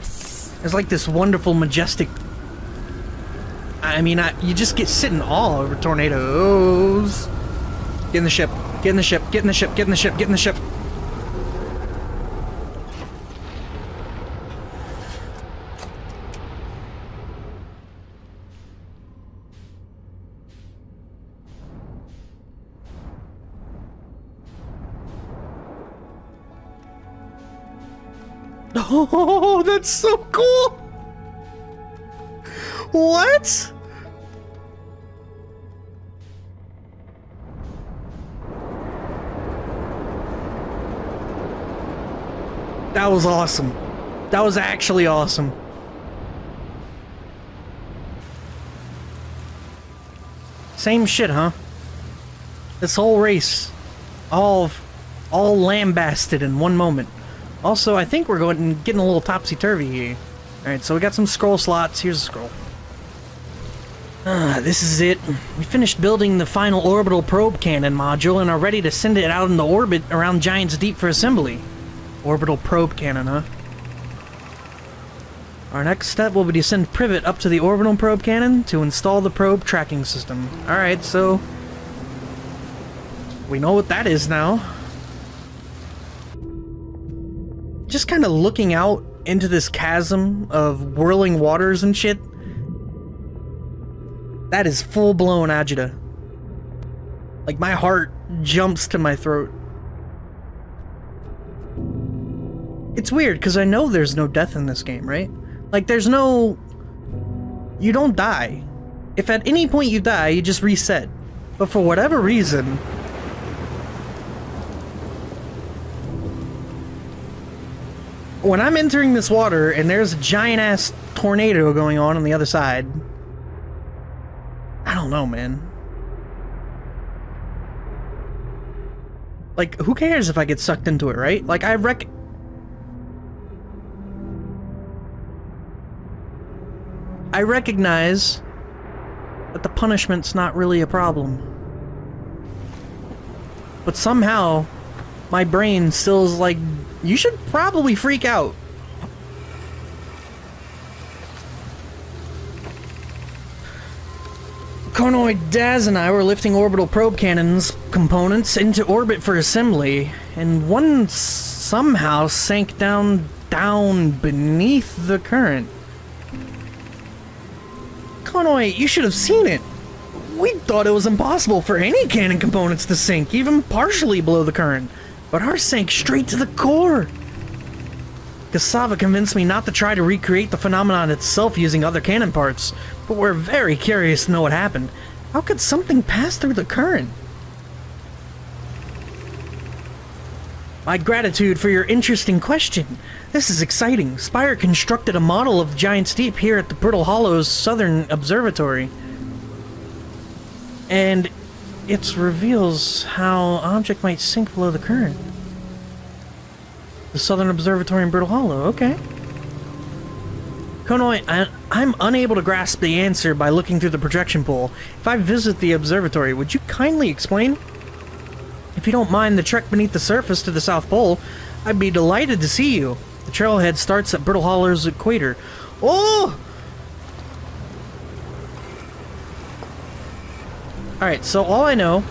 It's like this wonderful, majestic... I mean, you just get sit in awe over tornadoes. Get in the ship. Get in the ship. Get in the ship. Get in the ship. Get in the ship. Oh, that's so cool! What? That was awesome. That was actually awesome. Same shit, huh? This whole race, all lambasted in one moment. Also, I think we're getting a little topsy-turvy here. Alright, so we got some scroll slots. Here's a scroll. This is it. We finished building the final orbital probe cannon module and are ready to send it out into orbit around Giant's Deep for assembly. Orbital probe cannon, huh? Our next step will be to send Privet up to the orbital probe cannon to install the probe tracking system. Alright, so... we know what that is now. Just kind of looking out into this chasm of whirling waters and shit. That is full-blown agita. Like, my heart jumps to my throat. It's weird, because I know there's no death in this game, right? Like, there's no... you don't die. If at any point you die, you just reset. But for whatever reason... when I'm entering this water, and there's a giant-ass tornado going on the other side... I don't know, man. Like, who cares if I get sucked into it, right? Like, I recognize that the punishment's not really a problem. But somehow, my brain still is like, you should probably freak out. Konoid Daz and I were lifting orbital probe cannons components into orbit for assembly, and one somehow sank down beneath the current. Konoid, you should have seen it. We thought it was impossible for any cannon components to sink, even partially below the current, but ours sank straight to the core. Cassava convinced me not to try to recreate the phenomenon itself using other cannon parts, but we're very curious to know what happened. How could something pass through the current? My gratitude for your interesting question. This is exciting. Spire constructed a model of the Giant's Deep here at the Brittle Hollow's Southern Observatory. And it reveals how an object might sink below the current. The Southern Observatory in Brittle Hollow, okay. Konoid, I'm unable to grasp the answer by looking through the projection pool. If I visit the observatory, would you kindly explain? If you don't mind the trek beneath the surface to the South Pole, I'd be delighted to see you. The trailhead starts at Brittle Hollow's equator. Oh! Alright, so all I know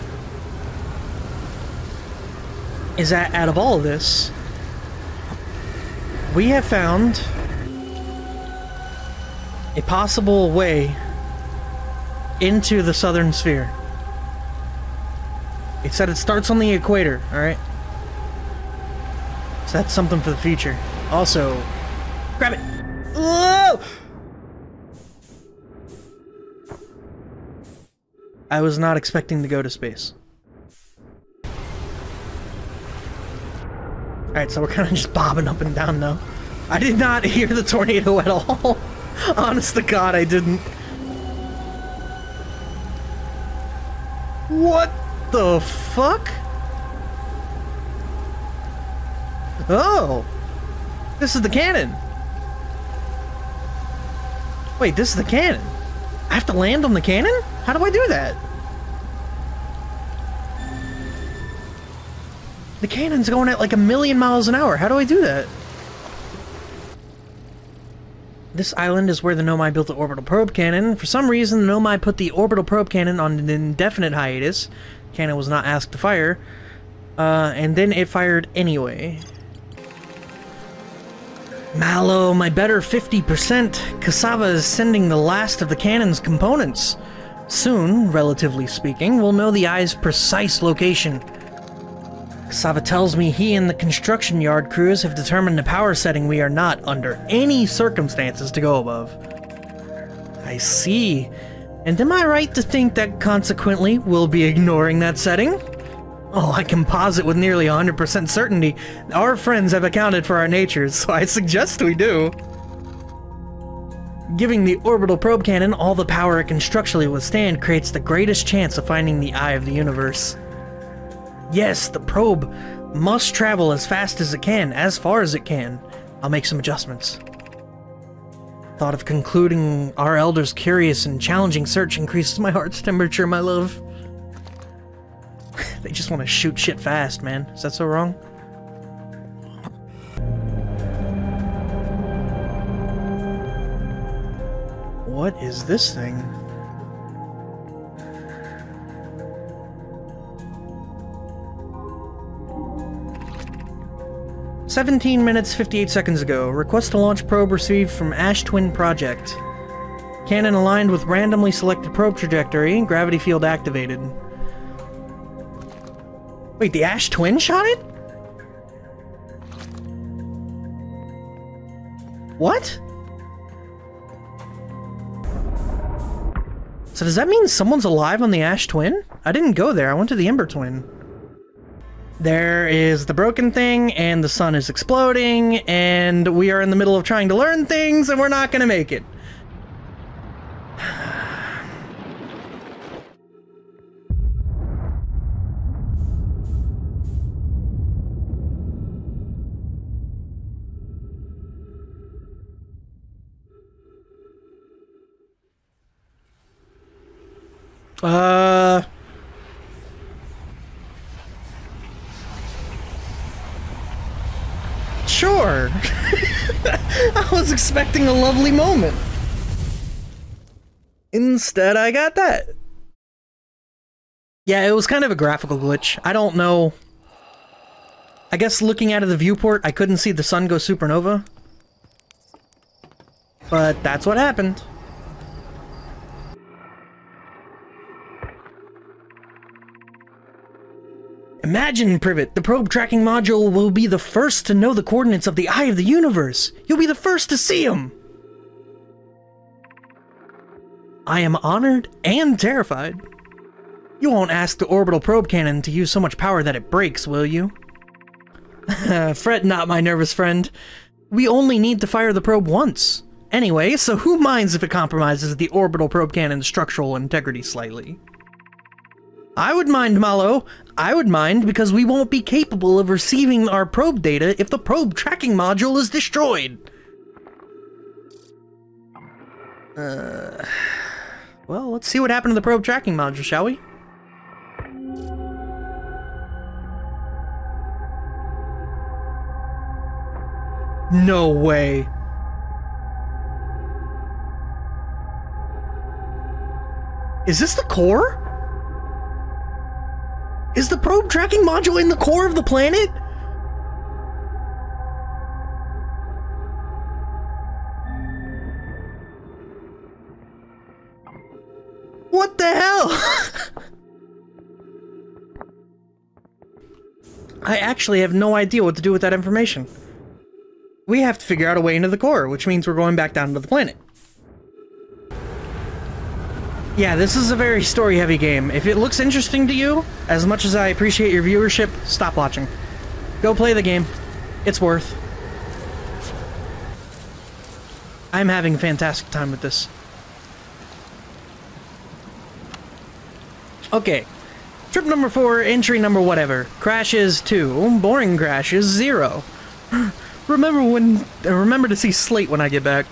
is that out of all of this, we have found a possible way into the southern sphere. It said it starts on the equator, alright? So that's something for the future. Also, grab it! Whoa! I was not expecting to go to space. Alright, so we're kind of just bobbing up and down now. I did not hear the tornado at all. Honest to God, I didn't. What the fuck? Oh! This is the cannon! Wait, this is the cannon? I have to land on the cannon? How do I do that? The cannon's going at like 1,000,000 miles an hour. How do I do that? This island is where the Nomai built the orbital probe cannon. For some reason, the Nomai put the orbital probe cannon on an indefinite hiatus. Cannon was not asked to fire. And then it fired anyway. Mallow, my better 50%. Cassava is sending the last of the cannon's components. Soon, relatively speaking, we'll know the eye's precise location. Cassava tells me he and the construction yard crews have determined the power setting we are not, under any circumstances, to go above. I see. And am I right to think that, consequently, we'll be ignoring that setting? Oh, I can posit with nearly 100% certainty our friends have accounted for our natures, so I suggest we do. Giving the orbital probe cannon all the power it can structurally withstand creates the greatest chance of finding the eye of the universe. Yes, the probe must travel as fast as it can, as far as it can. I'll make some adjustments. Thought of concluding our elder's curious and challenging search increases my heart's temperature, my love. They just want to shoot shit fast, man. Is that so wrong? What is this thing? "17 minutes, 58 seconds ago. Request to launch probe received from Ash Twin Project. Cannon aligned with randomly selected probe trajectory. Gravity field activated." Wait, the Ash Twin shot it? What? So does that mean someone's alive on the Ash Twin? I didn't go there, I went to the Ember Twin. There is the broken thing, and the sun is exploding, and we are in the middle of trying to learn things, and we're not gonna make it. Sure. I was expecting a lovely moment. Instead, I got that. Yeah, it was kind of a graphical glitch. I don't know. I guess looking out of the viewport, I couldn't see the sun go supernova. But that's what happened. Imagine, Privet, the probe tracking module will be the first to know the coordinates of the Eye of the Universe. You'll be the first to see them. I am honored and terrified. You won't ask the orbital probe cannon to use so much power that it breaks, will you? Fret not, my nervous friend. We only need to fire the probe once. Anyway, so who minds if it compromises the orbital probe cannon's structural integrity slightly? I would mind, Malo. I would mind because we won't be capable of receiving our probe data if the probe tracking module is destroyed. Well, let's see what happened to the probe tracking module, shall we? No way. Is this the core? Is the probe tracking module in the core of the planet? What the hell? I actually have no idea what to do with that information. We have to figure out a way into the core, which means we're going back down to the planet. Yeah, this is a very story-heavy game. If it looks interesting to you, as much as I appreciate your viewership, stop watching. Go play the game. It's worth. I'm having a fantastic time with this. Okay. Trip number 4, entry number whatever. Crashes 2, boring crashes 0. Remember to see Slate when I get back.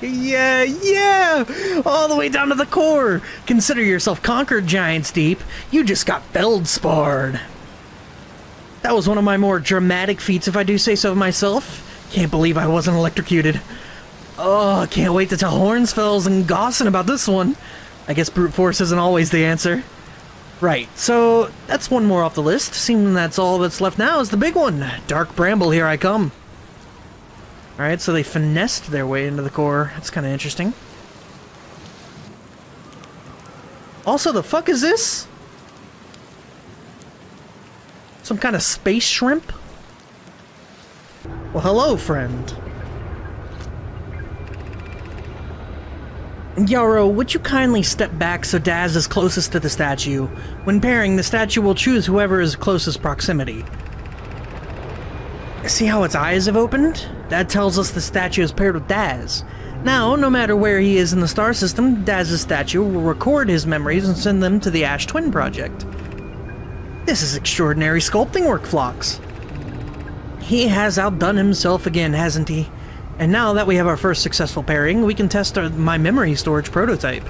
Yeah! All the way down to the core! Consider yourself conquered, Giants Deep. You just got feldsparred. That was one of my more dramatic feats, if I do say so myself. Can't believe I wasn't electrocuted. Oh, can't wait to tell Hornsfells and Gosson about this one. I guess brute force isn't always the answer. Right, so that's one more off the list. Seeming that's all that's left now is the big one. Dark Bramble, here I come. Alright, so they finessed their way into the core. That's kind of interesting. Also, the fuck is this? Some kind of space shrimp? Well, hello, friend. Yarrow, would you kindly step back so Daz is closest to the statue? When pairing, the statue will choose whoever is closest proximity. See how its eyes have opened? That tells us the statue is paired with Daz. Now, no matter where he is in the star system, Daz's statue will record his memories and send them to the Ash Twin Project. This is extraordinary sculpting work, Phlox. He has outdone himself again, hasn't he? And now that we have our first successful pairing, we can test my memory storage prototype.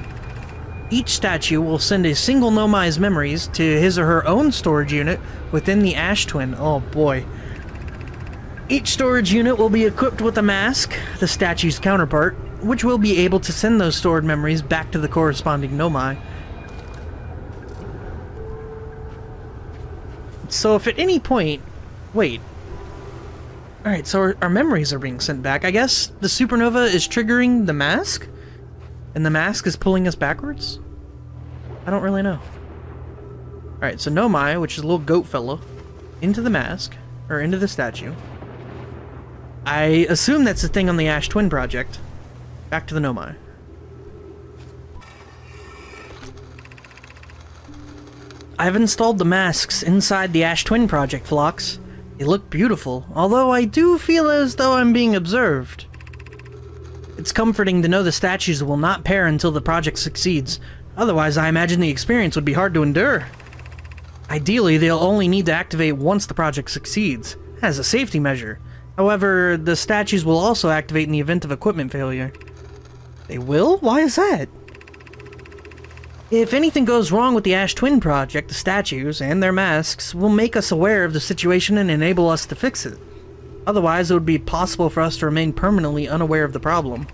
Each statue will send a single Nomai's memories to his or her own storage unit within the Ash Twin. Oh boy. Each storage unit will be equipped with a mask, the statue's counterpart, which will be able to send those stored memories back to the corresponding Nomai. So if at any point... Wait. Alright, so our memories are being sent back. I guess the supernova is triggering the mask? And the mask is pulling us backwards? I don't really know. Alright, so Nomai, which is a little goat fella, into the mask, or into the statue. I assume that's the thing on the Ash Twin project. Back to the Nomai. I've installed the masks inside the Ash Twin project, Phlox. They look beautiful, although I do feel as though I'm being observed. It's comforting to know the statues will not pair until the project succeeds. Otherwise, I imagine the experience would be hard to endure. Ideally, they'll only need to activate once the project succeeds, as a safety measure. However, the statues will also activate in the event of equipment failure. They will? Why is that? If anything goes wrong with the Ash Twin project, the statues, and their masks, will make us aware of the situation and enable us to fix it. Otherwise, it would be possible for us to remain permanently unaware of the problem.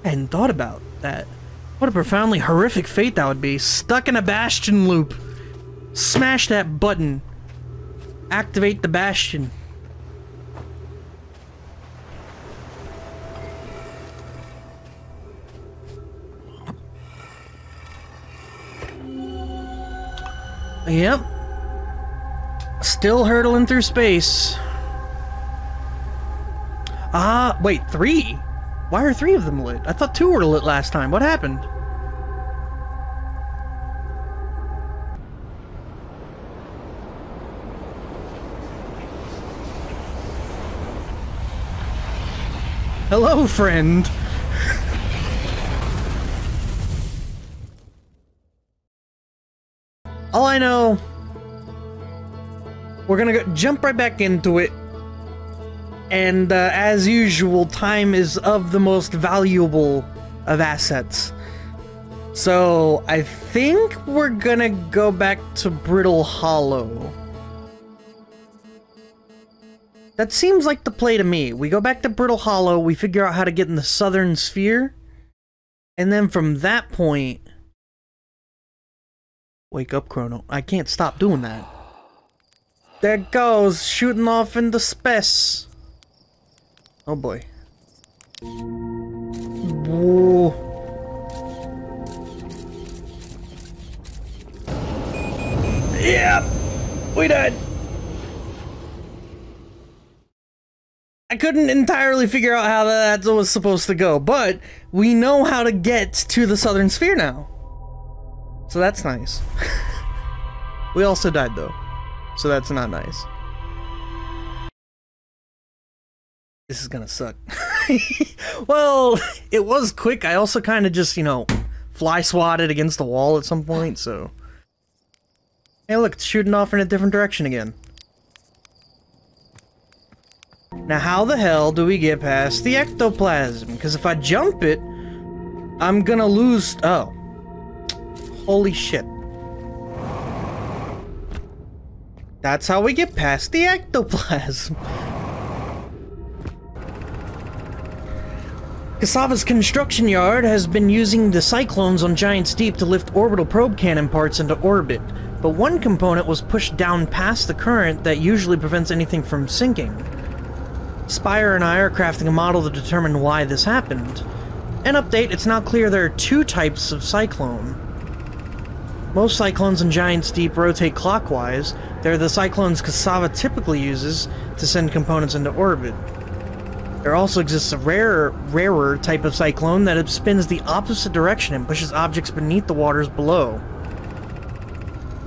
I hadn't thought about that. What a profoundly horrific fate that would be. Stuck in a Bastion loop. Smash that button. Activate the Bastion. Yep. Still hurtling through space. Ah, wait, 3? Why are 3 of them lit? I thought 2 were lit last time. What happened? Hello, friend. All I know, we're gonna jump right back into it, and as usual, time is of the most valuable of assets. So I think we're gonna go back to Brittle Hollow. That seems like the play to me. We go back to Brittle Hollow, we figure out how to get in the southern sphere, and then from that point... Wake up, Chrono. I can't stop doing that. There it goes, shooting off into space. Oh boy. Whoa. Yep, we died. I couldn't entirely figure out how that was supposed to go, but we know how to get to the southern sphere now. So that's nice. We also died though, so that's not nice. This is gonna suck. Well, it was quick. I also kind of just, you know, fly swatted against the wall at some point, so... Hey look, it's shooting off in a different direction again. Now how the hell do we get past the ectoplasm? Because if I jump it, I'm gonna lose... Oh. Holy shit. That's how we get past the ectoplasm. Kasava's construction yard has been using the cyclones on Giant's Deep to lift orbital probe cannon parts into orbit, but one component was pushed down past the current that usually prevents anything from sinking. Spire and I are crafting a model to determine why this happened. An update, it's now clear there are 2 types of cyclone. Most cyclones in Giant's Deep rotate clockwise. They're the cyclones Kasava typically uses to send components into orbit. There also exists a rarer type of cyclone that spins the opposite direction and pushes objects beneath the waters below.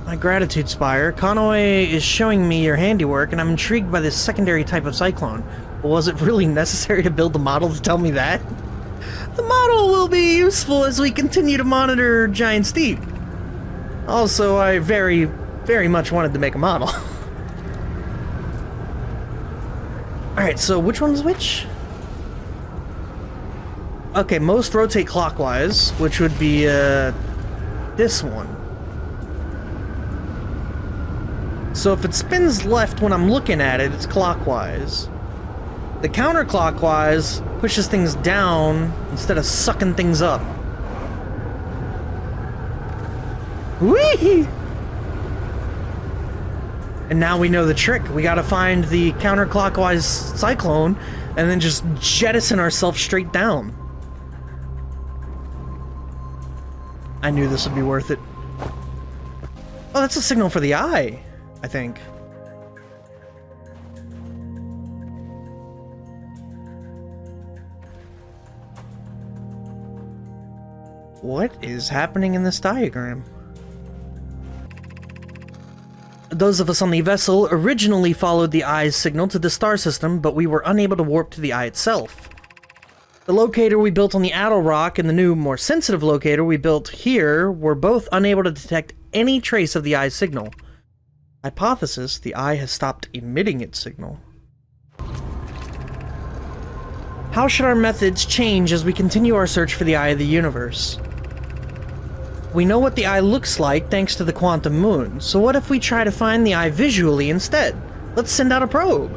My gratitude, Spire. Konoe is showing me your handiwork, and I'm intrigued by this secondary type of cyclone. But was it really necessary to build the model to tell me that? The model will be useful as we continue to monitor Giant's Deep. Also, I very, very much wanted to make a model. Alright, so which one's which? Okay, most rotate clockwise, which would be, this one. So if it spins left when I'm looking at it, it's clockwise. The counterclockwise pushes things down instead of sucking things up. Whee! And now we know the trick. We gotta find the counterclockwise cyclone and then just jettison ourselves straight down. I knew this would be worth it. Oh, that's a signal for the eye, I think. What is happening in this diagram? Those of us on the vessel originally followed the eye's signal to the star system, but we were unable to warp to the eye itself. The locator we built on the Addle Rock and the new, more sensitive locator we built here were both unable to detect any trace of the eye's signal. Hypothesis: the eye has stopped emitting its signal. How should our methods change as we continue our search for the eye of the universe? We know what the eye looks like thanks to the quantum moon, so what if we try to find the eye visually instead? Let's send out a probe.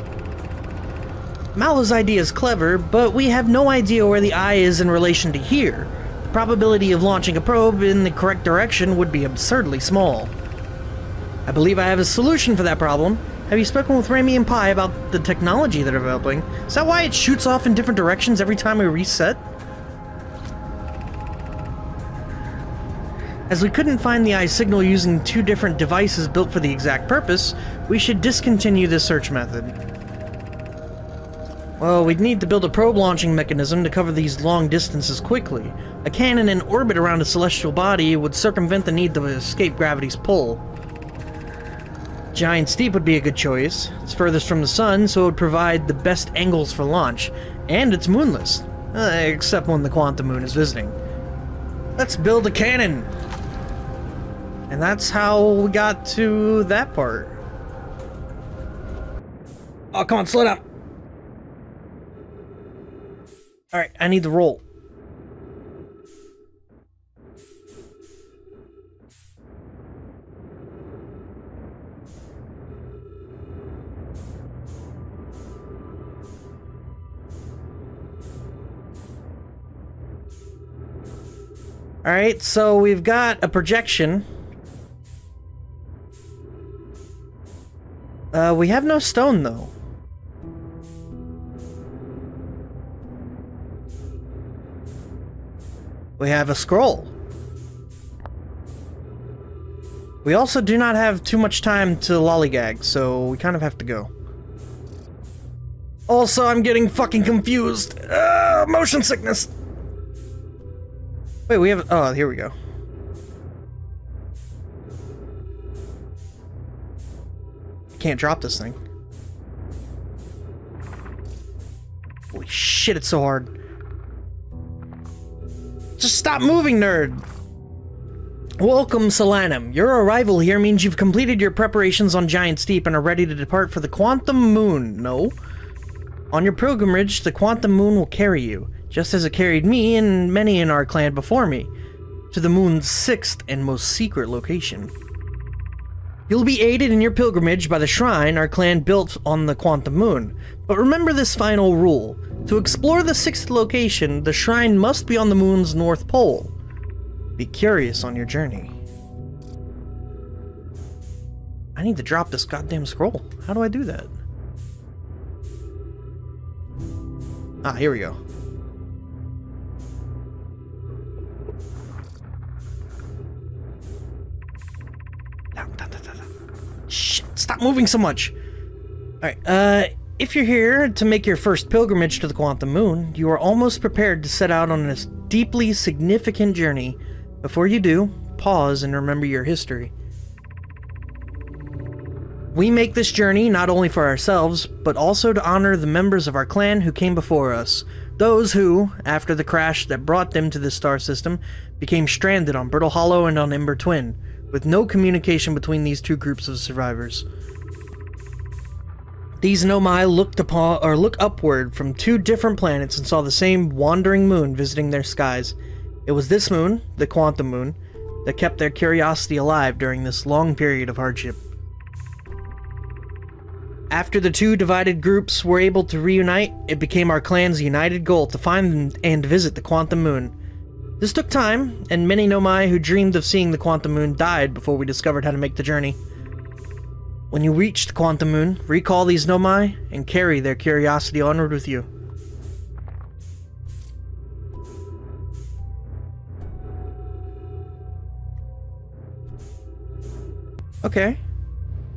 Mallow's idea is clever, but we have no idea where the eye is in relation to here. The probability of launching a probe in the correct direction would be absurdly small. I believe I have a solution for that problem. Have you spoken with Remy and Pi about the technology they're developing? Is that why it shoots off in different directions every time we reset? As we couldn't find the eye signal using two different devices built for the exact purpose, we should discontinue this search method. Well, we'd need to build a probe launching mechanism to cover these long distances quickly. A cannon in orbit around a celestial body would circumvent the need to escape gravity's pull. Giant Steep would be a good choice. It's furthest from the sun, so it would provide the best angles for launch. And it's moonless. Except when the quantum moon is visiting. Let's build a cannon! And that's how we got to that part. Oh, come on, slow down! Alright, I need to roll. Alright, so we've got a projection. We have no stone, though. We have a scroll. We also do not have too much time to lollygag, so we kind of have to go. Also, I'm getting fucking confused. Motion sickness. Wait, we have... Oh, here we go. Can't drop this thing. Holy shit, it's so hard. Just stop moving, nerd! Welcome, Solanum. Your arrival here means you've completed your preparations on Giant Steep and are ready to depart for the Quantum Moon. No. On your pilgrimage, the Quantum Moon will carry you, just as it carried me and many in our clan before me, to the moon's 6th and most secret location. You'll be aided in your pilgrimage by the shrine our clan built on the Quantum Moon, but remember this final rule. To explore the 6th location, the shrine must be on the moon's north pole. Be curious on your journey. I need to drop this goddamn scroll. How do I do that? Ah, here we go. Shit, stop moving so much! Alright, if you're here to make your first pilgrimage to the Quantum Moon, you are almost prepared to set out on this deeply significant journey. Before you do, pause and remember your history. We make this journey not only for ourselves, but also to honor the members of our clan who came before us. Those who, after the crash that brought them to this star system, became stranded on Brittle Hollow and on Ember Twin, with no communication between these two groups of survivors. These Nomai look upward from two different planets and saw the same wandering moon visiting their skies. It was this moon, the Quantum Moon, that kept their curiosity alive during this long period of hardship. After the two divided groups were able to reunite, it became our clan's united goal to find and visit the Quantum Moon. This took time, and many Nomai who dreamed of seeing the Quantum Moon died before we discovered how to make the journey. When you reach the Quantum Moon, recall these Nomai and carry their curiosity onward with you. Okay.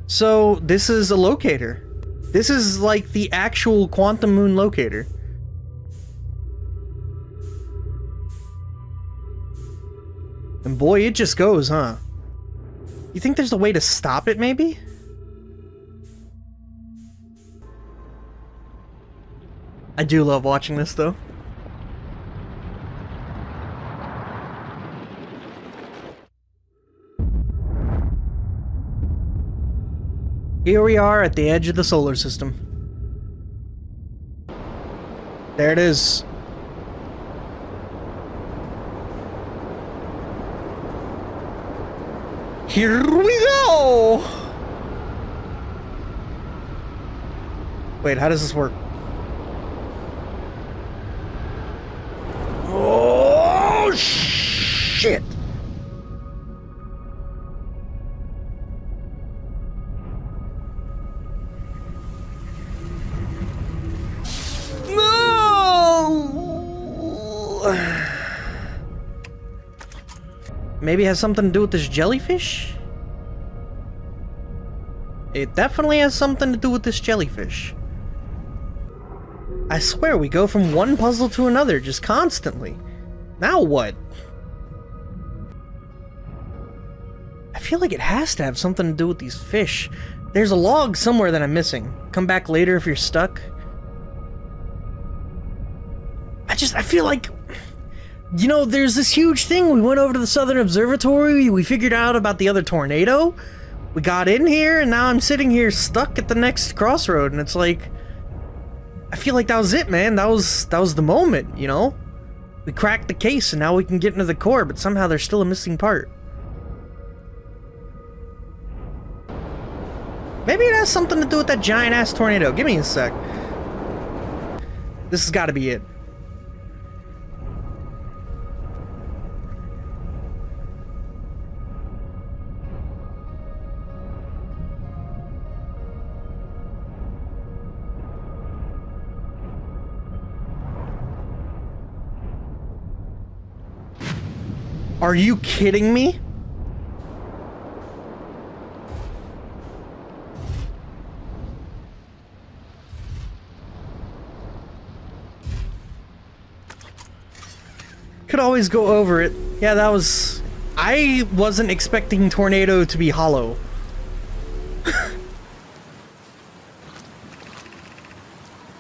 So, this is a locator. This is like the actual Quantum Moon locator. And boy, it just goes, huh? You think there's a way to stop it, maybe? I do love watching this, though. Here we are at the edge of the solar system. There it is. Here we go! Wait, how does this work? Oh, shit! Maybe it has something to do with this jellyfish? It definitely has something to do with this jellyfish. I swear we go from one puzzle to another just constantly. Now what? I feel like it has to have something to do with these fish. There's a log somewhere that I'm missing. Come back later if you're stuck. I feel like... You know, there's this huge thing. We went over to the Southern Observatory, we figured out about the other tornado, we got in here, and now I'm sitting here stuck at the next crossroad, and it's like... I feel like that was it, man. That was the moment, you know? We cracked the case, and now we can get into the core, but somehow there's still a missing part. Maybe it has something to do with that giant-ass tornado. Give me a sec. This has got to be it. Are you kidding me? Could always go over it. Yeah, that was... I wasn't expecting Tornado to be hollow.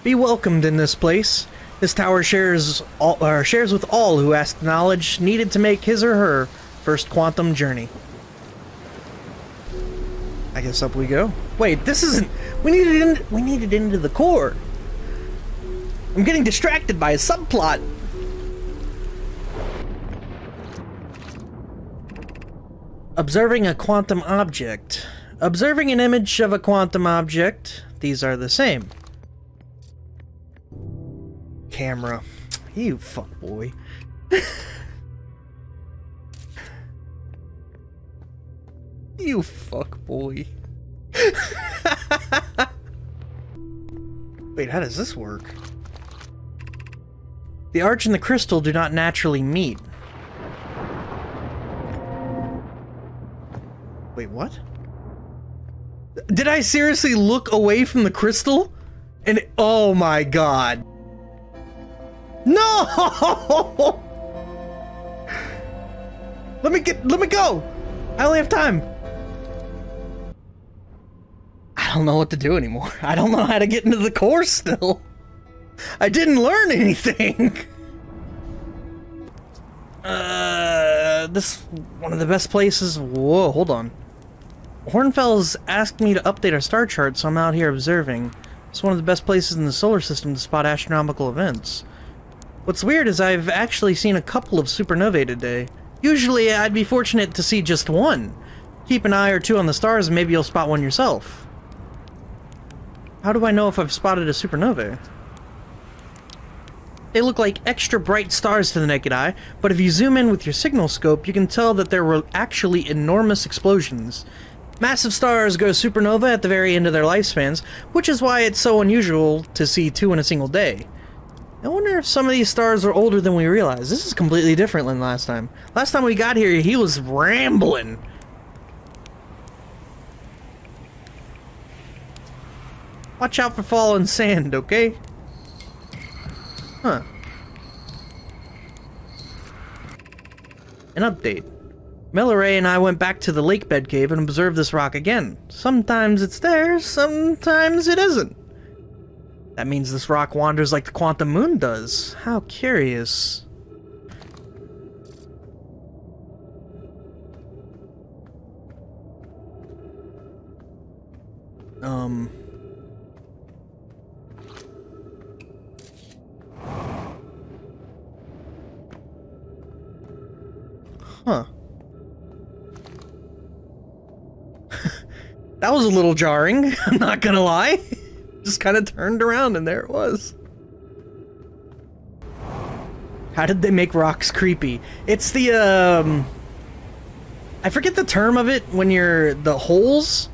Be welcomed in this place. This tower shares with all who ask the knowledge needed to make his or her first quantum journey. I guess up we go. Wait, this isn't... We need it into the core. I'm getting distracted by a subplot. Observing a quantum object. Observing an image of a quantum object. These are the same. Camera. You fuckboy. You fuckboy. Wait, how does this work? The arch and the crystal do not naturally meet. Wait, what? Did I seriously look away from the crystal? And oh my god. No! Let me go! I only have time. I don't know what to do anymore. I don't know how to get into the core still. I didn't learn anything. This one of the best places. Whoa, hold on. Hornfels asked me to update our star chart, so I'm out here observing. It's one of the best places in the solar system to spot astronomical events. What's weird is I've actually seen a couple of supernovae today. Usually I'd be fortunate to see just one. Keep an eye or two on the stars and maybe you'll spot one yourself. How do I know if I've spotted a supernova? They look like extra bright stars to the naked eye, but if you zoom in with your signal scope, you can tell that there were actually enormous explosions. Massive stars go supernova at the very end of their lifespans, which is why it's so unusual to see 2 in a single day. I wonder if some of these stars are older than we realize. This is completely different than last time. Last time we got here, he was rambling. Watch out for falling sand, okay? Huh. An update. Melloray and I went back to the lake bed cave and observed this rock again. Sometimes it's there, sometimes it isn't. That means this rock wanders like the quantum moon does. How curious. Huh. That was a little jarring, I'm not gonna lie. Just kind of turned around and there it was. How did they make rocks creepy? It's the, I forget the term of it when you're... the holes?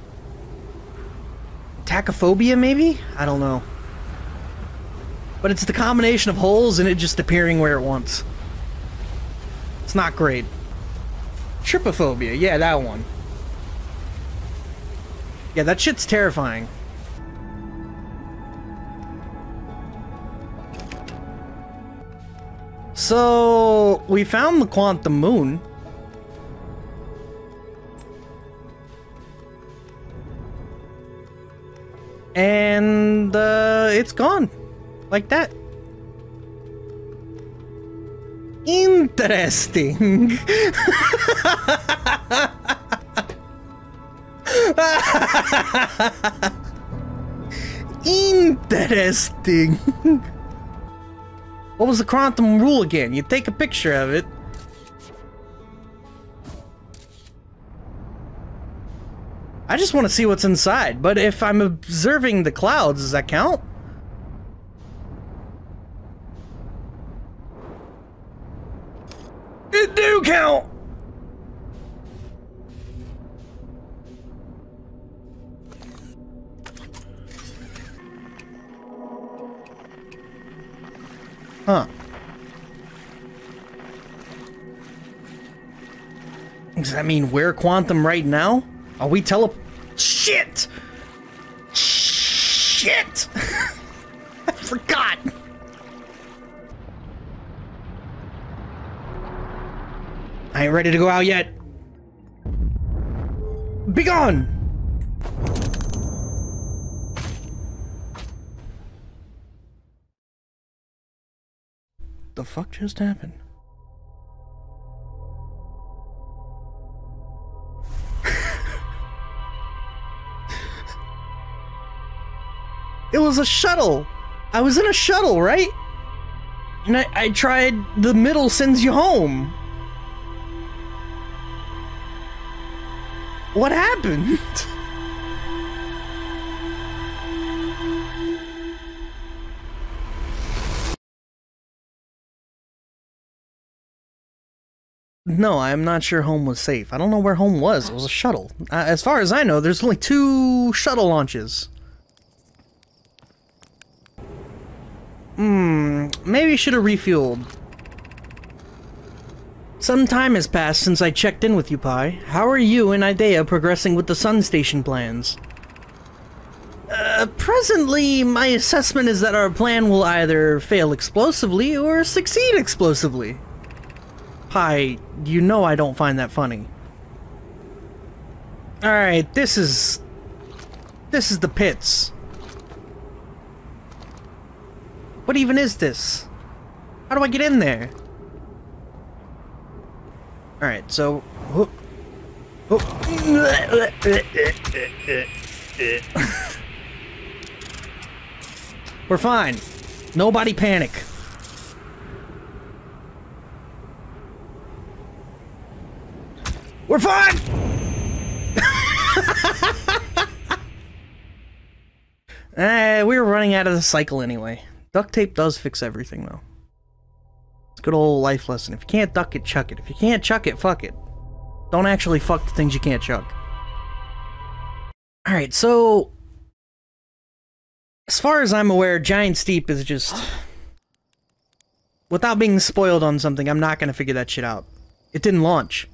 Tachyphobia, maybe? I don't know. But it's the combination of holes and it just appearing where it wants. It's not great. Trypophobia, yeah, that one. Yeah, that shit's terrifying. So, we found the quantum moon. And, it's gone. Like that. Interesting. Interesting. What was the quantum rule again? You take a picture of it. I just want to see what's inside, but if I'm observing the clouds, does that count? It do count! Huh. Does that mean we're quantum right now? Are we Shit! Shit! I forgot! I ain't ready to go out yet. Be gone! The fuck just happened? It was a shuttle! I was in a shuttle, right? And I tried the middle sends you home. What happened? No, I'm not sure home was safe. I don't know where home was. It was a shuttle. As far as I know, there's only 2 shuttle launches. Maybe I should have refueled. Some time has passed since I checked in with you, Pi. How are you and Idea progressing with the Sun Station plans? Presently, my assessment is that our plan will either fail explosively or succeed explosively. Pi, you know I don't find that funny. Alright, this is the pits. What even is this? How do I get in there? Alright, so... We're fine. Nobody panic. We're fine! We were running out of the cycle anyway. Duct tape does fix everything, though. It's a good old life lesson. If you can't duck it, chuck it. If you can't chuck it, fuck it. Don't actually fuck the things you can't chuck. Alright, so... as far as I'm aware, Giant Steep is just... without being spoiled on something, I'm not gonna figure that shit out. It didn't launch.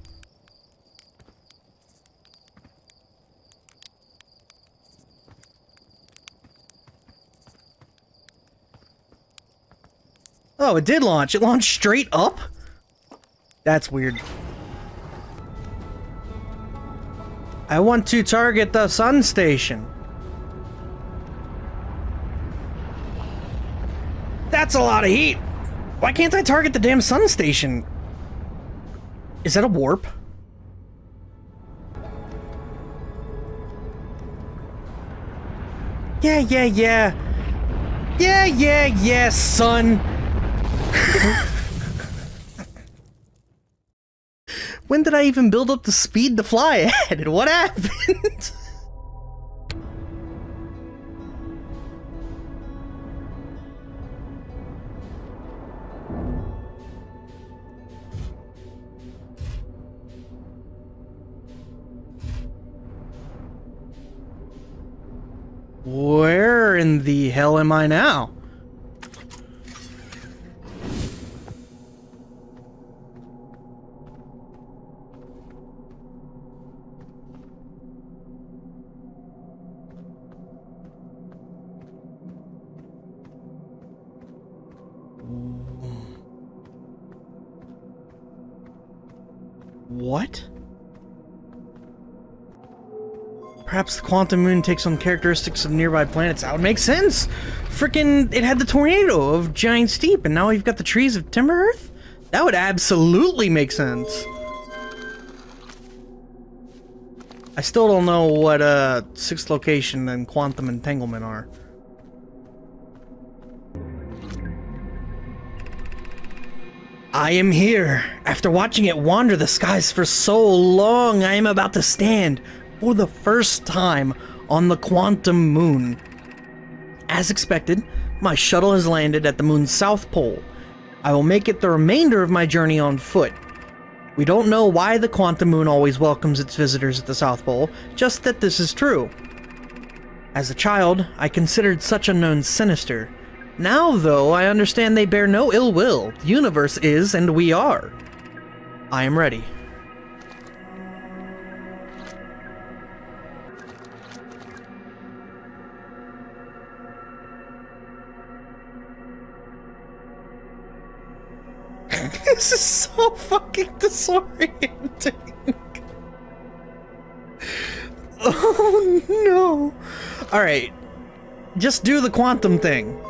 Oh, it did launch. It launched straight up? That's weird. I want to target the sun station. That's a lot of heat! Why can't I target the damn sun station? Is that a warp? Yeah, son! When did I even build up the speed to fly at? What happened? Where in the hell am I now? What? Perhaps the quantum moon takes on characteristics of nearby planets. That would make sense! Frickin' it had the tornado of Giant Steep, and now you've got the trees of Timber Earth? That would absolutely make sense! I still don't know what, sixth location and quantum entanglement are. I am here. After watching it wander the skies for so long, I am about to stand, for the first time, on the quantum moon. As expected, my shuttle has landed at the moon's south pole. I will make it the remainder of my journey on foot. We don't know why the quantum moon always welcomes its visitors at the South Pole, just that this is true. As a child, I considered such unknowns sinister. Now, though, I understand they bear no ill will. The universe is, and we are. I am ready. This is so fucking disorienting. Oh no. Alright. Just do the quantum thing.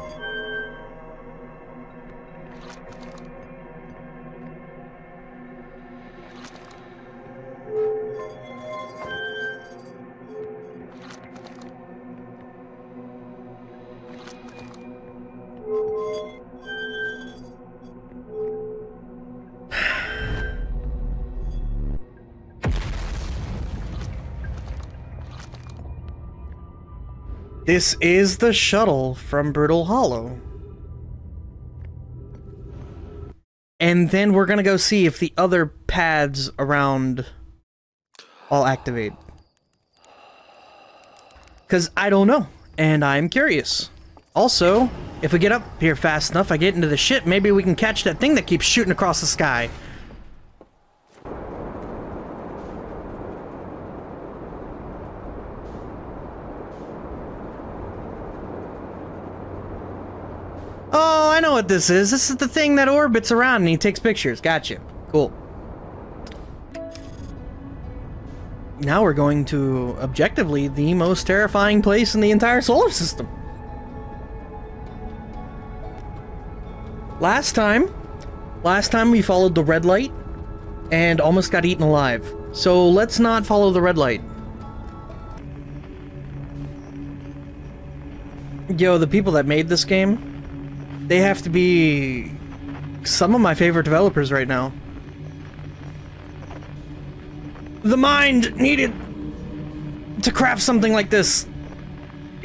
This is the shuttle from Brutal Hollow. And then we're gonna go see if the other pads around all activate. Because I don't know, and I'm curious. Also, if we get up here fast enough, I get into the ship, maybe we can catch that thing that keeps shooting across the sky. Oh, I know what this is. This is the thing that orbits around and he takes pictures. Gotcha. Cool. Now we're going to, objectively, the most terrifying place in the entire solar system. Last time we followed the red light and almost got eaten alive. So let's not follow the red light. Yo, the people that made this game, they have to be some of my favorite developers right now. The mind needed to craft something like this.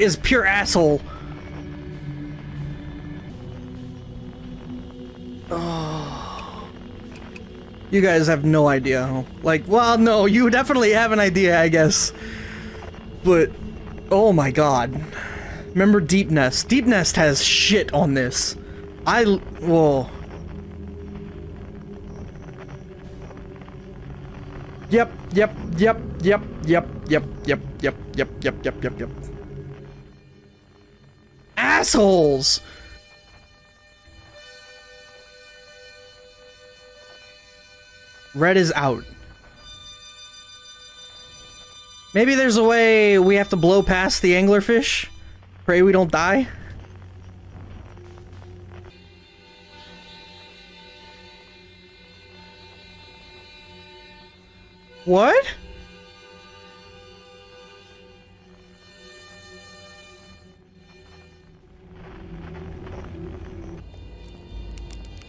is pure asshole. Oh. You guys have no idea. Like, well, no, you definitely have an idea, I guess. But, oh my god. Remember Deep Nest? Deep Nest has shit on this. Whoa. Yep. Assholes! Red is out. Maybe there's a way we have to blow past the anglerfish? Pray we don't die? What?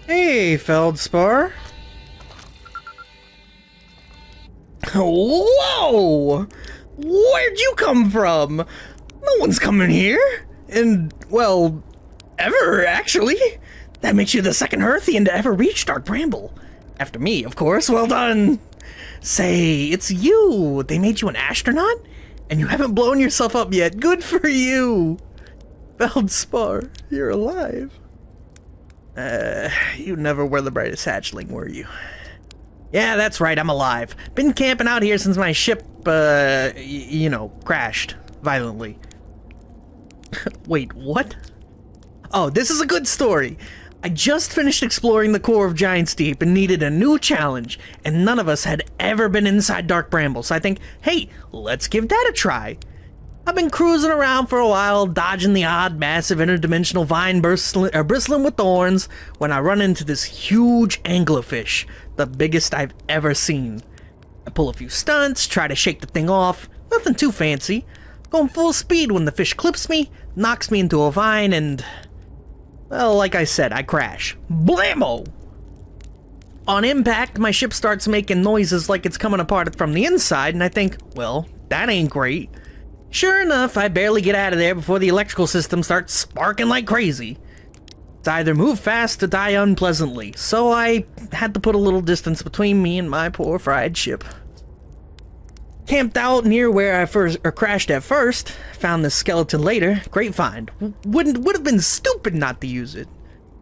Hey, Feldspar. Whoa! Where'd you come from? No one's coming here. And, well, ever, actually. That makes you the second Hearthian to ever reach Dark Bramble. After me, of course. Well done. Say, it's you! They made you an astronaut? And you haven't blown yourself up yet. Good for you! Feldspar, you're alive. You never were the brightest hatchling, were you? Yeah, that's right, I'm alive. Been camping out here since my ship, you know, crashed. Violently. Wait, what? Oh, this is a good story. I just finished exploring the core of Giant's Deep and needed a new challenge, and none of us had ever been inside Dark Bramble, so I think, hey, let's give that a try. I've been cruising around for a while, dodging the odd, massive interdimensional vine bristling with thorns, when I run into this huge anglerfish, the biggest I've ever seen. I pull a few stunts, try to shake the thing off, nothing too fancy. Going full speed when the fish clips me, knocks me into a vine, and... well, like I said, I crash. Blammo! On impact, my ship starts making noises like it's coming apart from the inside, and I think, well, that ain't great. Sure enough, I barely get out of there before the electrical system starts sparking like crazy. It's either move fast or die unpleasantly, so I had to put a little distance between me and my poor fried ship. Camped out near where I crashed at first, found the skeleton later. Great find. Would have been stupid not to use it.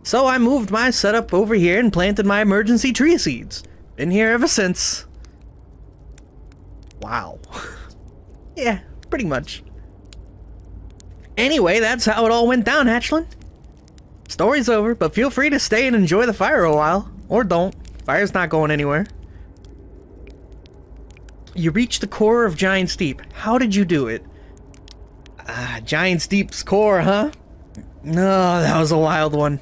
So I moved my setup over here and planted my emergency tree seeds. Been here ever since. Wow. Yeah, pretty much. Anyway, that's how it all went down, Hatchling. Story's over, but feel free to stay and enjoy the fire a while. Or don't. Fire's not going anywhere. You reached the core of Giant's Deep. How did you do it? Giant's Deep's core, huh? No, that was a wild one.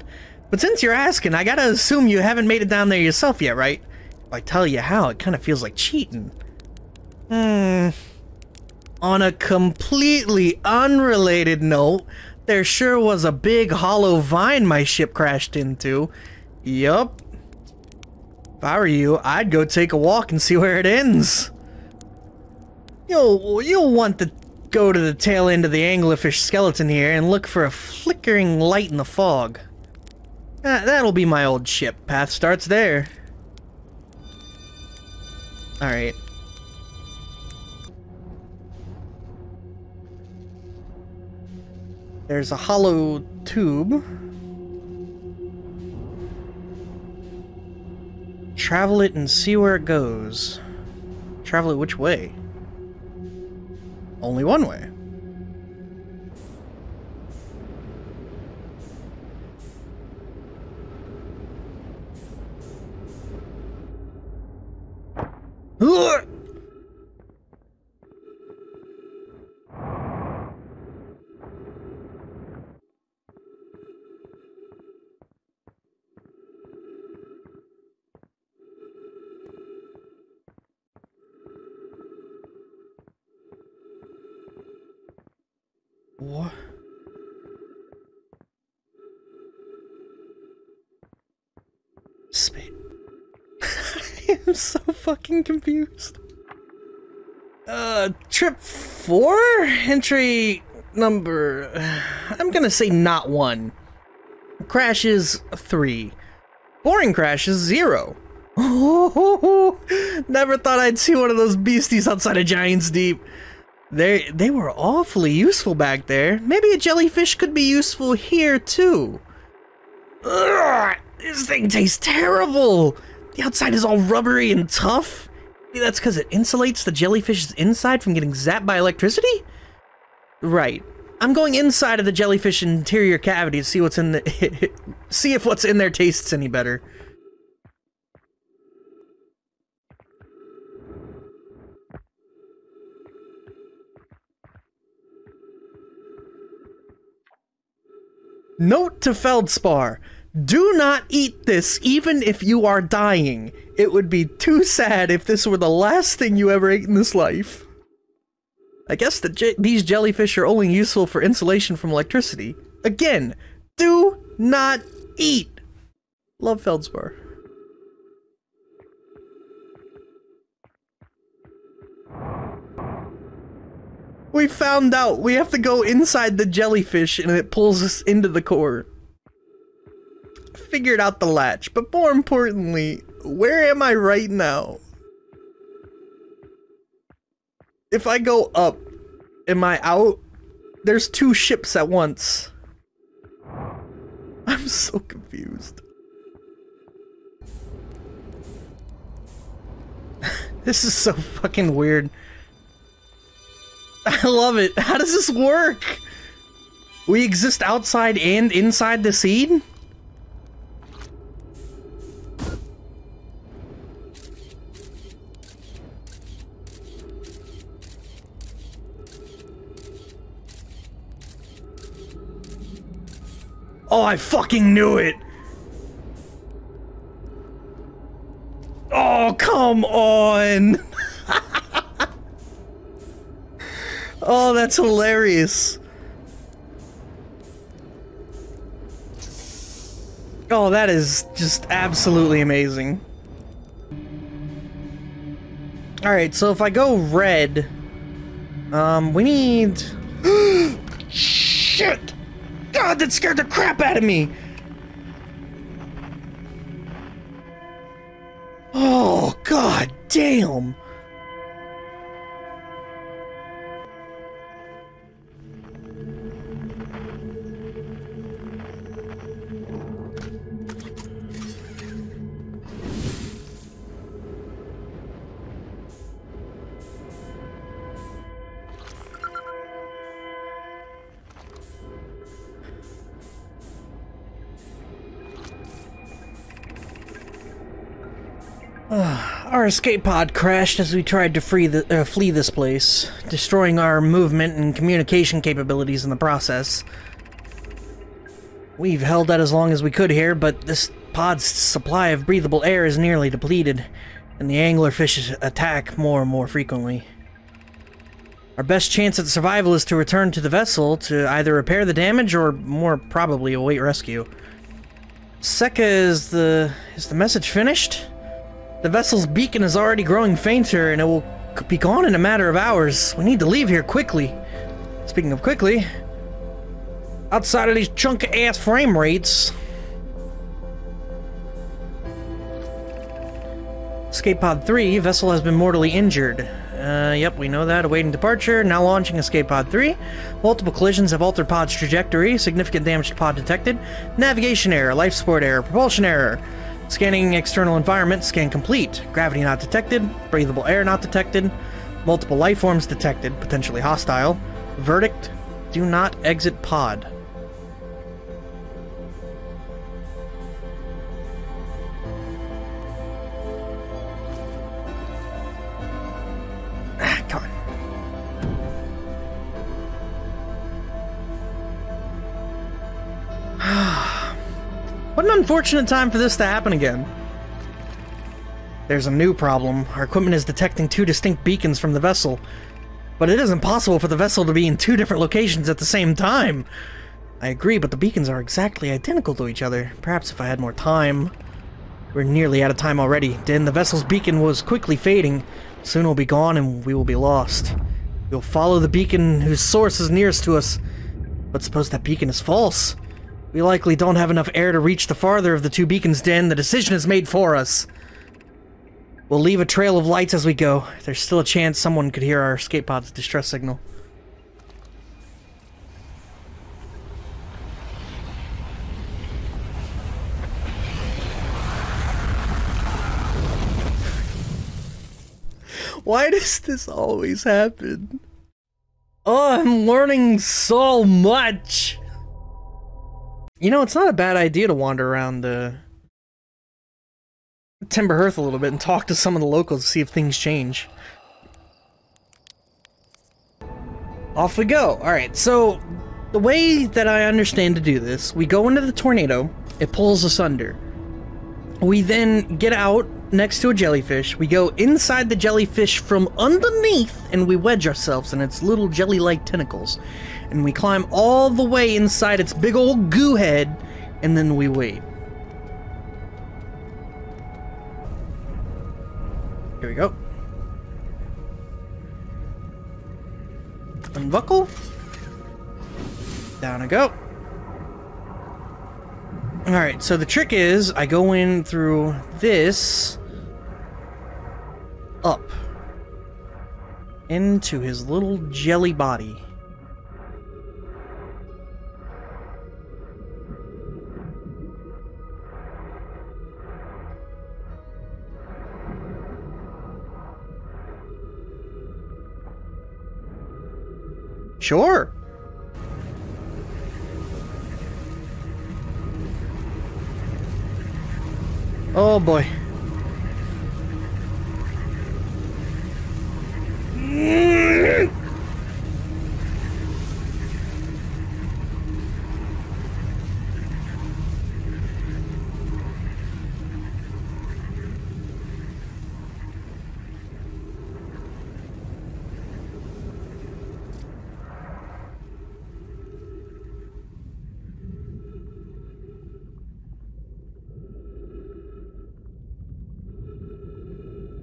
But since you're asking, I gotta assume you haven't made it down there yourself yet, right? If I tell you how, it kinda feels like cheating. On a completely unrelated note, there sure was a big hollow vine my ship crashed into. Yup. If I were you, I'd go take a walk and see where it ends. You'll want to go to the tail end of the anglerfish skeleton here and look for a flickering light in the fog. That'll be my old ship. Path starts there. Alright. There's a hollow tube. Travel it and see where it goes. Travel it which way? Only one way. Ugh! What? Spade. I am so fucking confused. Trip 4? Entry number... I'm gonna say not 1. Crashes 3. Boring crashes 0. Never thought I'd see one of those beasties outside of Giant's Deep. They were awfully useful back there. Maybe a jellyfish could be useful here, too. Ugh, this thing tastes terrible. The outside is all rubbery and tough. Maybe that's because it insulates the jellyfish's inside from getting zapped by electricity? Right. I'm going inside of the jellyfish interior cavity to see what's in the... see if what's in there tastes any better. Note to Feldspar. Do not eat this, even if you are dying. It would be too sad if this were the last thing you ever ate in this life. I guess that these jellyfish are only useful for insulation from electricity. Again, do not eat. Love Feldspar. We found out we have to go inside the jellyfish and it pulls us into the core. Figured out the latch, but more importantly, where am I right now? If I go up, am I out? There's 2 ships at once. I'm so confused. This is so fucking weird. I love it. How does this work? We exist outside and inside the seed? Oh, I fucking knew it! Oh, come on! Oh, that's hilarious. Oh, that is just absolutely amazing. Alright, so if I go red, we need... Shit! God, that scared the crap out of me! Oh, god damn! Our escape pod crashed as we tried to flee this place, destroying our movement and communication capabilities in the process. We've held out as long as we could here, but this pod's supply of breathable air is nearly depleted, and the anglerfish attack more and more frequently. Our best chance at survival is to return to the vessel to either repair the damage or, more probably, await rescue. Sekka, is the message finished? The vessel's beacon is already growing fainter, and it will be gone in a matter of hours. We need to leave here quickly. Speaking of quickly, outside of these chunk-ass frame rates... Escape Pod 3, vessel has been mortally injured. Yep, we know that. Awaiting departure. Now launching Escape Pod 3. Multiple collisions have altered pod's trajectory. Significant damage to pod detected. Navigation error. Life support error. Propulsion error. Scanning external environment. Scan complete. Gravity not detected. Breathable air not detected. Multiple life forms detected. Potentially hostile. Verdict. Do not exit pod. Come on. What an unfortunate time for this to happen again. There's a new problem. Our equipment is detecting 2 distinct beacons from the vessel, but it is impossible for the vessel to be in 2 different locations at the same time. I agree, but the beacons are exactly identical to each other. Perhaps if I had more time. We're nearly out of time already. Then the vessel's beacon was quickly fading. Soon it will be gone and we will be lost. We'll follow the beacon whose source is nearest to us. But suppose that beacon is false. We likely don't have enough air to reach the farther of the two beacons, Den. The decision is made for us. We'll leave a trail of lights as we go. There's still a chance someone could hear our escape pod's distress signal. Why does this always happen? Oh, I'm learning so much! You know, it's not a bad idea to wander around Timber Hearth a little bit and talk to some of the locals to see if things change. Off we go. Alright, so the way that I understand to do this, we go into the tornado, it pulls us under. We then get out next to a jellyfish, we go inside the jellyfish from underneath, and we wedge ourselves in its little jelly-like tentacles. And we climb all the way inside its big old goo head, and then we wait. Here we go. Unbuckle. Down I go. Alright, so the trick is, I go in through this, up, into his little jelly body. Sure. Oh boy.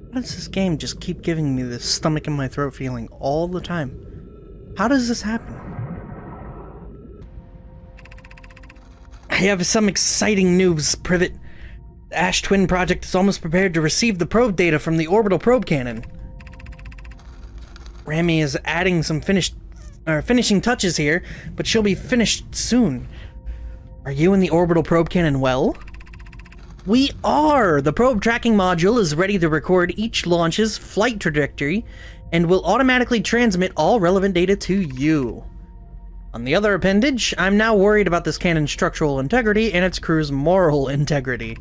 Why does this game just keep giving me this stomach in my throat feeling all the time? How does this happen? I have some exciting news, Privet. The Ash Twin project is almost prepared to receive the probe data from the orbital probe cannon. Rami is adding some finishing touches here, but she'll be finished soon. Are you and the orbital probe cannon well? We are! The probe tracking module is ready to record each launch's flight trajectory and will automatically transmit all relevant data to you. On the other appendage, I'm now worried about this cannon's structural integrity and its crew's moral integrity.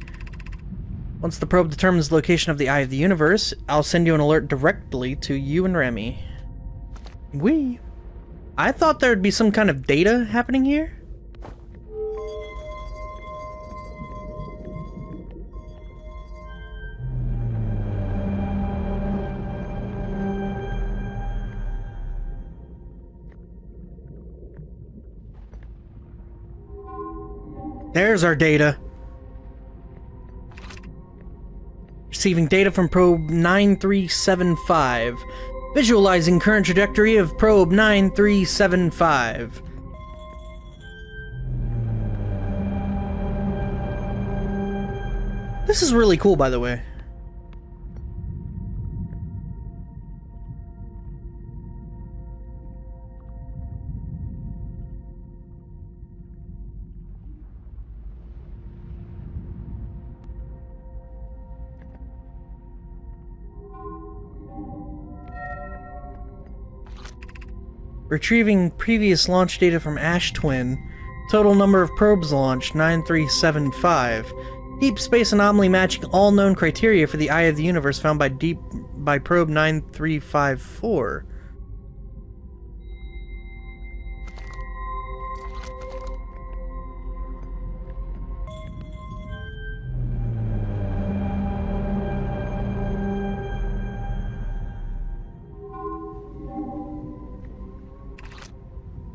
Once the probe determines the location of the Eye of the Universe, I'll send you an alert directly to you and Remy. I thought there'd be some kind of data happening here? There's our data. Receiving data from probe 9375. Visualizing current trajectory of probe 9375. This is really cool, by the way. Retrieving previous launch data from Ash Twin. Total number of probes launched, 9375. Deep space anomaly matching all known criteria for the Eye of the Universe found by probe 9354.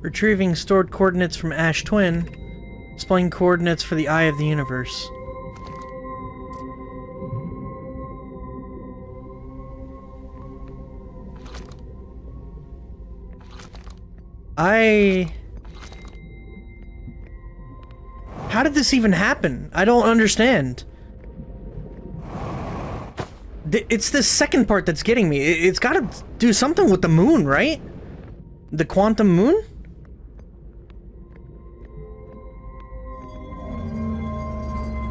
Retrieving stored coordinates from Ash Twin, displaying coordinates for the Eye of the Universe. How did this even happen? I don't understand. It's the second part that's getting me. It's gotta do something with the moon, right? The quantum moon?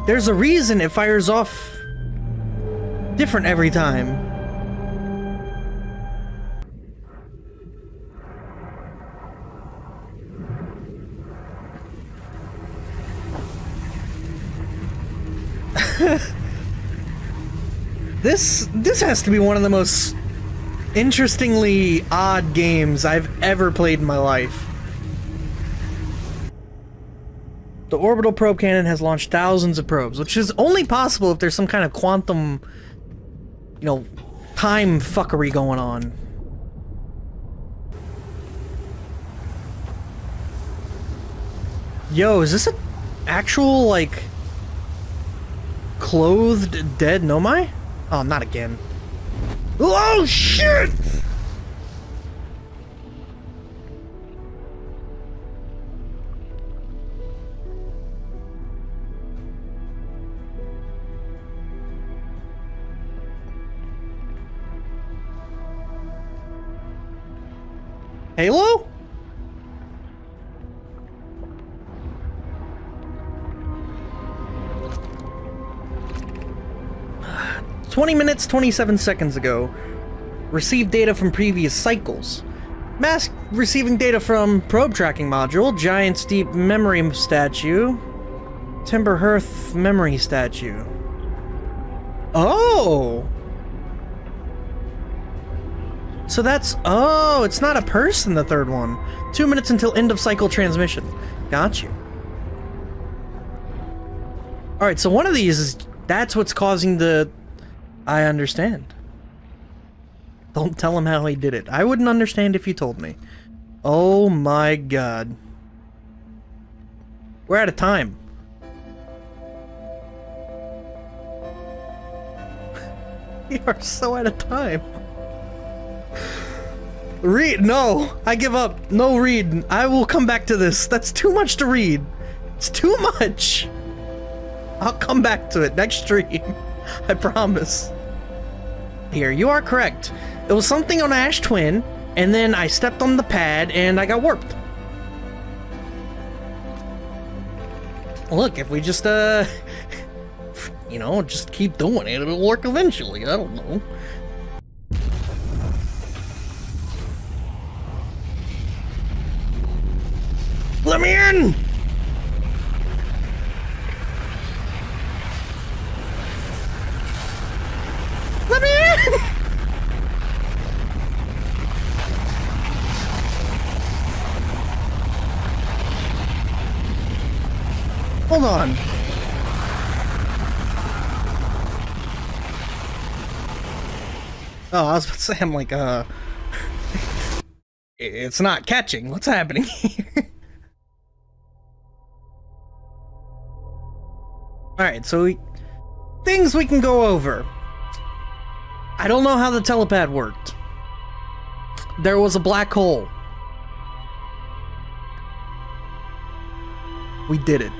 There's a reason it fires off different every time. This has to be one of the most interestingly odd games I've ever played in my life. The orbital probe cannon has launched thousands of probes, which is only possible if there's some kind of quantum, you know, time fuckery going on. Yo, is this an actual, like, clothed dead Nomai? Oh, not again. Oh, shit! Halo? "20 minutes, 27 seconds ago. Received data from previous cycles. Mask receiving data from probe tracking module, Giant's Deep memory statue, Timber Hearth memory statue." Oh! So that's... Oh, it's not a person, the third one. 2 minutes until end of cycle transmission. Got you. Alright, so one of these is... That's what's causing the... I understand. Don't tell him how he did it. I wouldn't understand if you told me. Oh my god. We're out of time. We are so out of time. Read. No, I give up. No read. I will come back to this. That's too much to read. It's too much. I'll come back to it next stream. I promise. Here, you are correct. It was something on Ash Twin, and then I stepped on the pad and I got warped. Look, if we just, you know, just keep doing it, it'll work eventually. I don't know. Let me in! Let me in! Hold on. Oh, I was about to say, I'm like, it's not catching. What's happening here? Alright, so things we can go over. I don't know how the telepad worked. There was a black hole. We did it.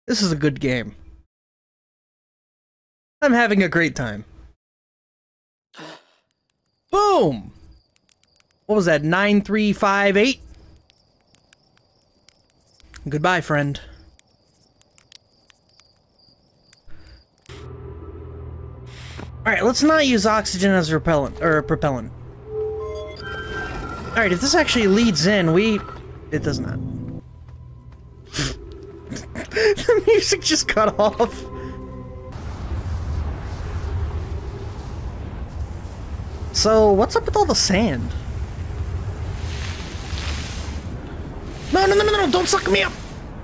This is a good game. I'm having a great time. Boom! What was that, 9358? Goodbye, friend. Alright, let's not use oxygen as a repellent, or a propellant. Alright, if this actually leads in, it does not. The music just cut off. So, what's up with all the sand? No, no, no, no, no, don't suck me up!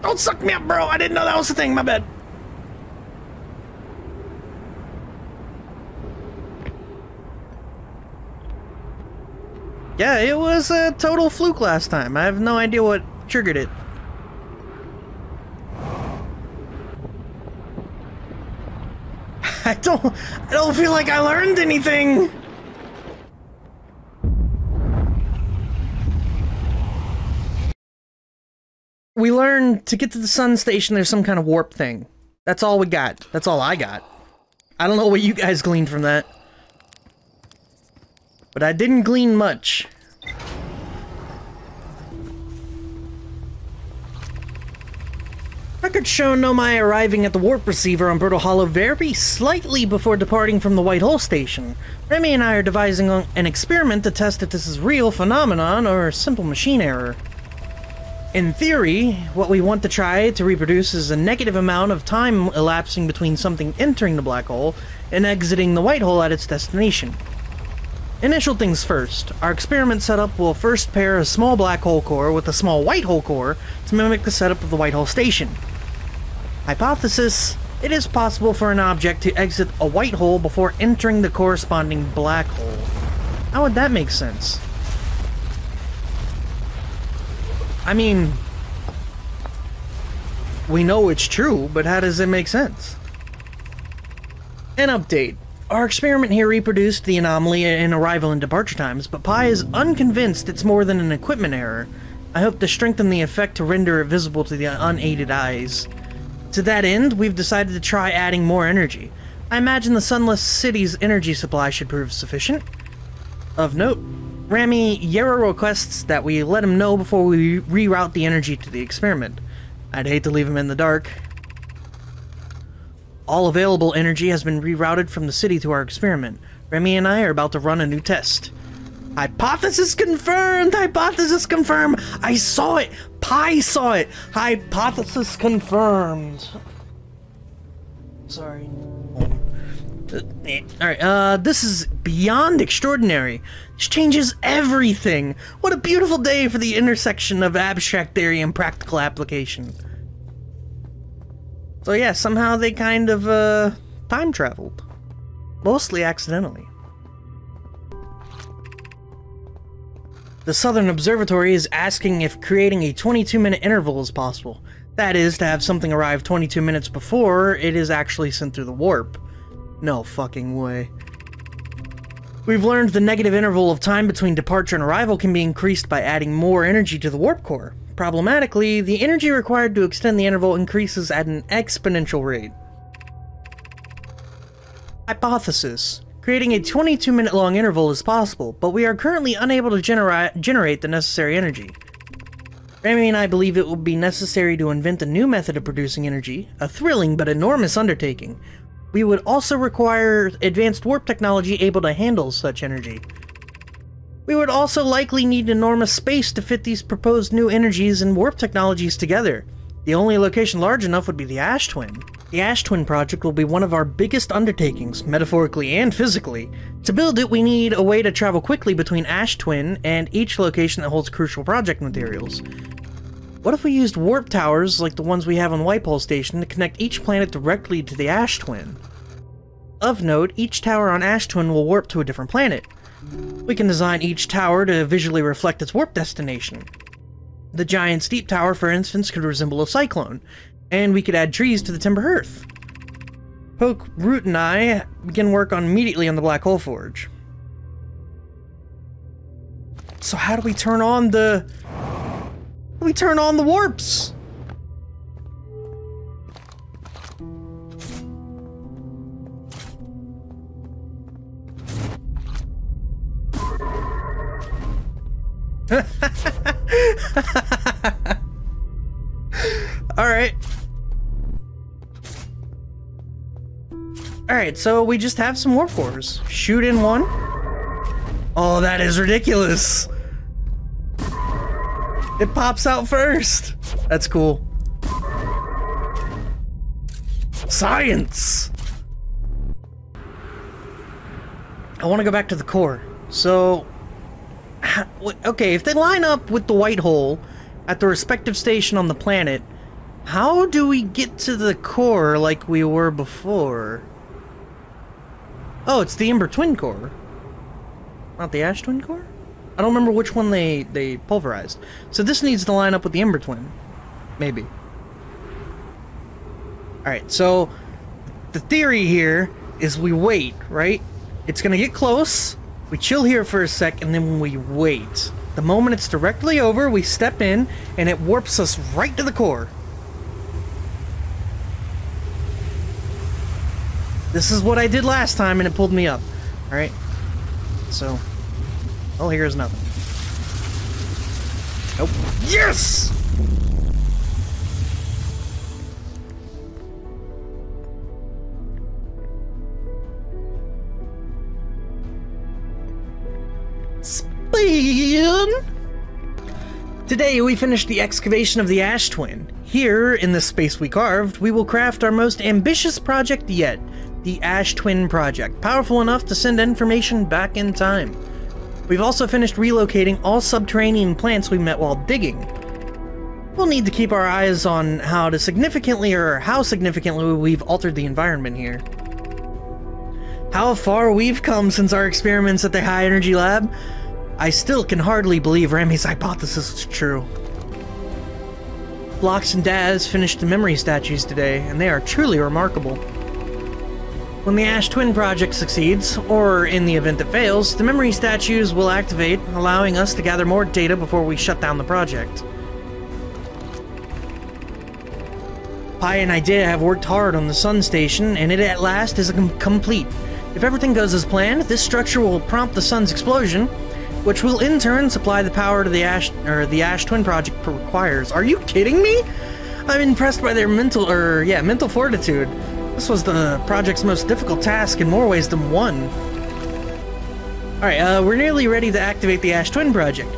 Don't suck me up, bro! I didn't know that was the thing, my bad. Yeah, it was a total fluke last time. I have no idea what triggered it. I don't feel like I learned anything. We learned to get to the sun station there's some kind of warp thing. That's all we got. That's all I got. I don't know what you guys gleaned from that. But I didn't glean much. Records show Nomai arriving at the warp receiver on Brittle Hollow very slightly before departing from the White Hole Station. Remy and I are devising an experiment to test if this is real phenomenon or a simple machine error. In theory, what we want to try to reproduce is a negative amount of time elapsing between something entering the black hole and exiting the white hole at its destination. Initial things first, our experiment setup will first pair a small black hole core with a small white hole core to mimic the setup of the White Hole Station. Hypothesis: it is possible for an object to exit a white hole before entering the corresponding black hole. How would that make sense? I mean, we know it's true, but how does it make sense? An update. Our experiment here reproduced the anomaly in arrival and departure times, but Pi is unconvinced it's more than an equipment error. I hope to strengthen the effect to render it visible to the unaided eyes. To that end, we've decided to try adding more energy. I imagine the Sunless City's energy supply should prove sufficient. Of note, Rami Yera requests that we let him know before we reroute the energy to the experiment. I'd hate to leave him in the dark. All available energy has been rerouted from the city to our experiment. Remy and I are about to run a new test. Hypothesis confirmed! Hypothesis confirmed! I saw it! Pi saw it! Hypothesis confirmed! Sorry. Alright, this is beyond extraordinary. This changes everything! What a beautiful day for the intersection of abstract theory and practical application. So yeah, somehow they kind of, time traveled. Mostly accidentally. The Southern Observatory is asking if creating a 22-minute interval is possible. That is, to have something arrive 22 minutes before it is actually sent through the warp. No fucking way. We've learned the negative interval of time between departure and arrival can be increased by adding more energy to the warp core. Problematically, the energy required to extend the interval increases at an exponential rate. Hypothesis. Creating a 22-minute long interval is possible, but we are currently unable to generate the necessary energy. Remy and I believe it will be necessary to invent a new method of producing energy, a thrilling but enormous undertaking. We would also require advanced warp technology able to handle such energy. We would also likely need enormous space to fit these proposed new energies and warp technologies together. The only location large enough would be the Ash Twin. The Ash Twin project will be one of our biggest undertakings, metaphorically and physically. To build it, we need a way to travel quickly between Ash Twin and each location that holds crucial project materials. What if we used warp towers like the ones we have on White Hole Station to connect each planet directly to the Ash Twin? Of note, each tower on Ash Twin will warp to a different planet. We can design each tower to visually reflect its warp destination. The giant steep tower, for instance, could resemble a cyclone, and we could add trees to the Timber Hearth. Poke, Root, and I begin work immediately on the Black Hole Forge. So how do we turn on the... warps? Alright, so we just have some warp cores. Shoot in one. Oh, that is ridiculous. It pops out first. That's cool. Science! I want to go back to the core. So... okay, if they line up with the white hole at the respective station on the planet, how do we get to the core like we were before? Oh, it's the Ember Twin core. Not the Ash Twin core? I don't remember which one they pulverized. So this needs to line up with the Ember Twin. Maybe. Alright, so the theory here is we wait, right? It's gonna get close, we chill here for a sec, and then we wait. The moment it's directly over, we step in, and it warps us right to the core. This is what I did last time, and it pulled me up. Alright? So, well, here's nothing. Nope. Yes! Spin! Today we finished the excavation of the Ash Twin. Here, in the space we carved, we will craft our most ambitious project yet, the Ash Twin Project, powerful enough to send information back in time. We've also finished relocating all subterranean plants we met while digging. We'll need to keep our eyes on how significantly we've altered the environment here. How far we've come since our experiments at the High Energy Lab. I still can hardly believe Remy's hypothesis is true. Phlox and Daz finished the memory statues today, and they are truly remarkable. When the Ash Twin project succeeds, or in the event it fails, the memory statues will activate, allowing us to gather more data before we shut down the project. Pi and Idea have worked hard on the Sun Station, and it at last is complete. If everything goes as planned, this structure will prompt the Sun's explosion, which will in turn supply the power to the Ash Twin project requires. Are you kidding me? I'm impressed by their mental fortitude. This was the project's most difficult task in more ways than one. Alright, we're nearly ready to activate the Ash Twin project.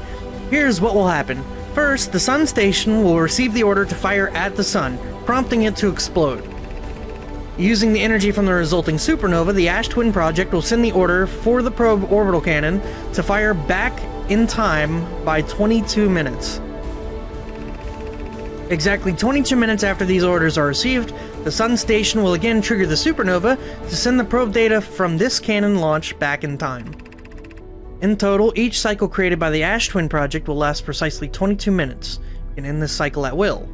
Here's what will happen. First, the Sun Station will receive the order to fire at the Sun, prompting it to explode. Using the energy from the resulting supernova, the Ash Twin project will send the order for the probe orbital cannon to fire back in time by 22 minutes. Exactly 22 minutes after these orders are received, the Sun Station will again trigger the supernova to send the probe data from this cannon launch back in time. In total, each cycle created by the Ash Twin project will last precisely 22 minutes. You can end this cycle at will.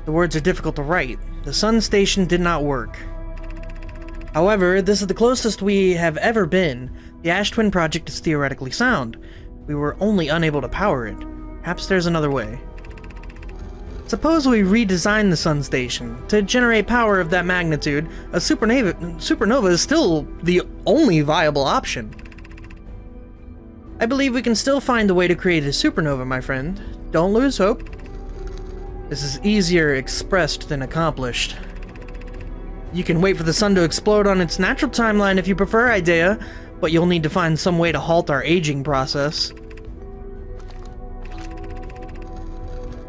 The words are difficult to write. The Sun Station did not work. However, this is the closest we have ever been. The Ash Twin project is theoretically sound. We were only unable to power it. Perhaps there's another way. Suppose we redesign the Sun Station. To generate power of that magnitude, a supernova is still the only viable option. I believe we can still find a way to create a supernova, my friend. Don't lose hope. This is easier expressed than accomplished. You can wait for the sun to explode on its natural timeline if you prefer, Idea, but you'll need to find some way to halt our aging process.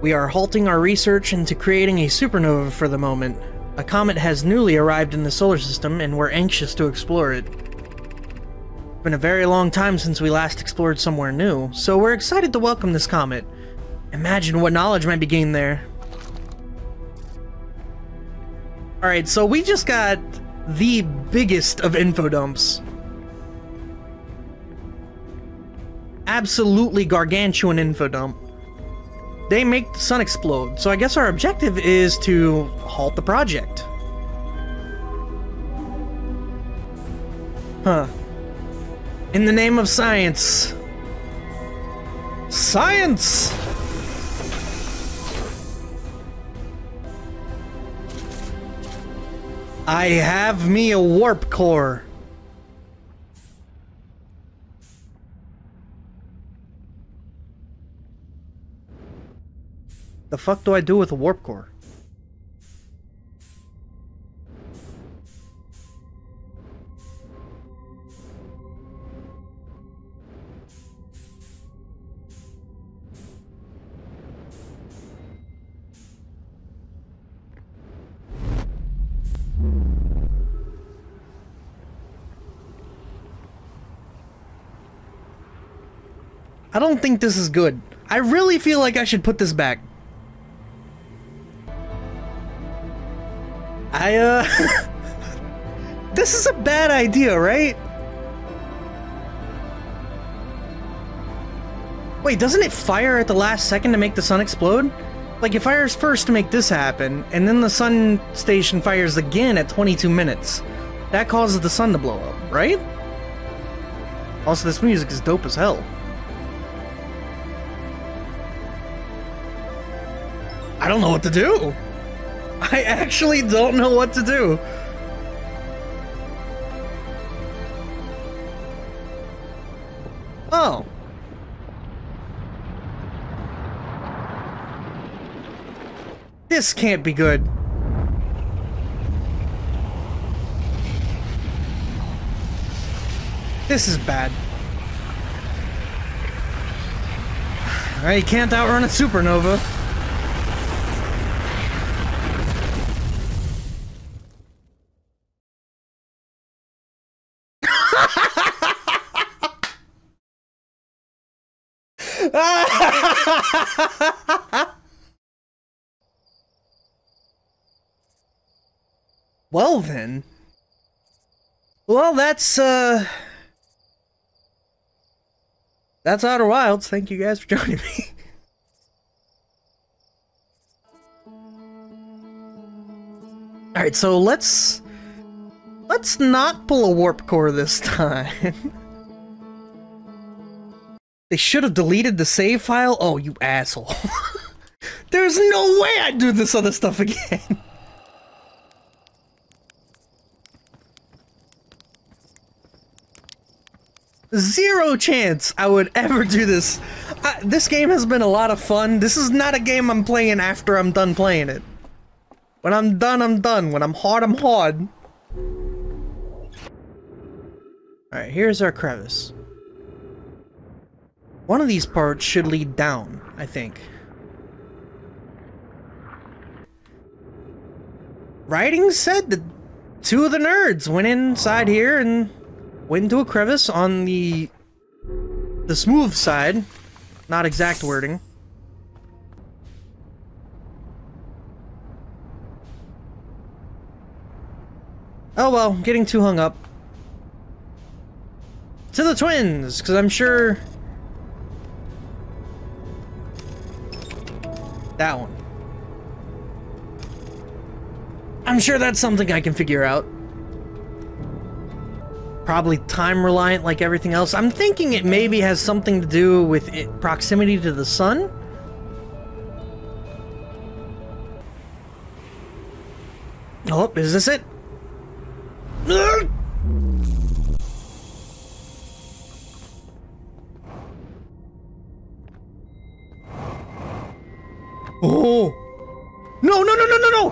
We are halting our research into creating a supernova for the moment. A comet has newly arrived in the solar system, and we're anxious to explore it. It's been a very long time since we last explored somewhere new, so we're excited to welcome this comet. Imagine what knowledge might be gained there. Alright, so we just got the biggest of info dumps. Absolutely gargantuan info dump. They make the sun explode, so I guess our objective is to halt the project. Huh. In the name of science. Science! I have me a warp core. The fuck do I do with a warp core? I don't think this is good. I really feel like I should put this back. This is a bad idea, right? Wait, doesn't it fire at the last second to make the sun explode? Like, it fires first to make this happen, and then the sun station fires again at 22 minutes. That causes the sun to blow up, right? Also, this music is dope as hell. I don't know what to do! I actually don't know what to do! Oh. This can't be good. This is bad. Alright, you can't outrun a supernova. Well then. Well, that's Outer Wilds. Thank you guys for joining me. Alright, so let's not pull a warp core this time. They should have deleted the save file? Oh, you asshole. There's no way I'd do this other stuff again. Zero chance I would ever do this. This game has been a lot of fun. This is not a game I'm playing after I'm done playing it. When I'm done, I'm done. When I'm hard, I'm hard. Alright, here's our crevice. One of these parts should lead down, I think. Writing said that two of the nerds went inside here and went into a crevice on the smooth side. Not exact wording. Oh well, getting too hung up. To the twins, because I'm sure... That one. I'm sure that's something I can figure out. Probably time reliant like everything else. I'm thinking it maybe has something to do with proximity to the sun. Oh, is this it? Oh! No, no, no, no, no, no!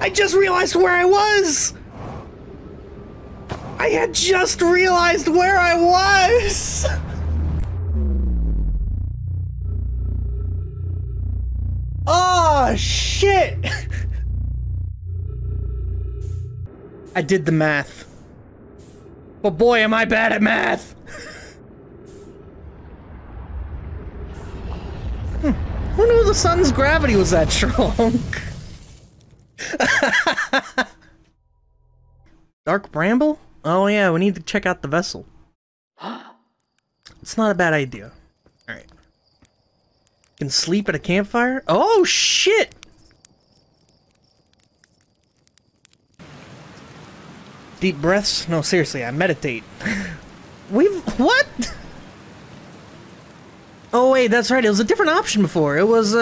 I just realized where I was! I had just realized where I was! Oh, shit! I did the math. But boy, am I bad at math! Who knew the sun's gravity was that strong? Dark bramble? Oh yeah, we need to check out the vessel. It's not a bad idea. Alright. Can sleep at a campfire? Oh shit! Deep breaths? No, seriously, I meditate. What? Oh wait, that's right, it was a different option before. It was,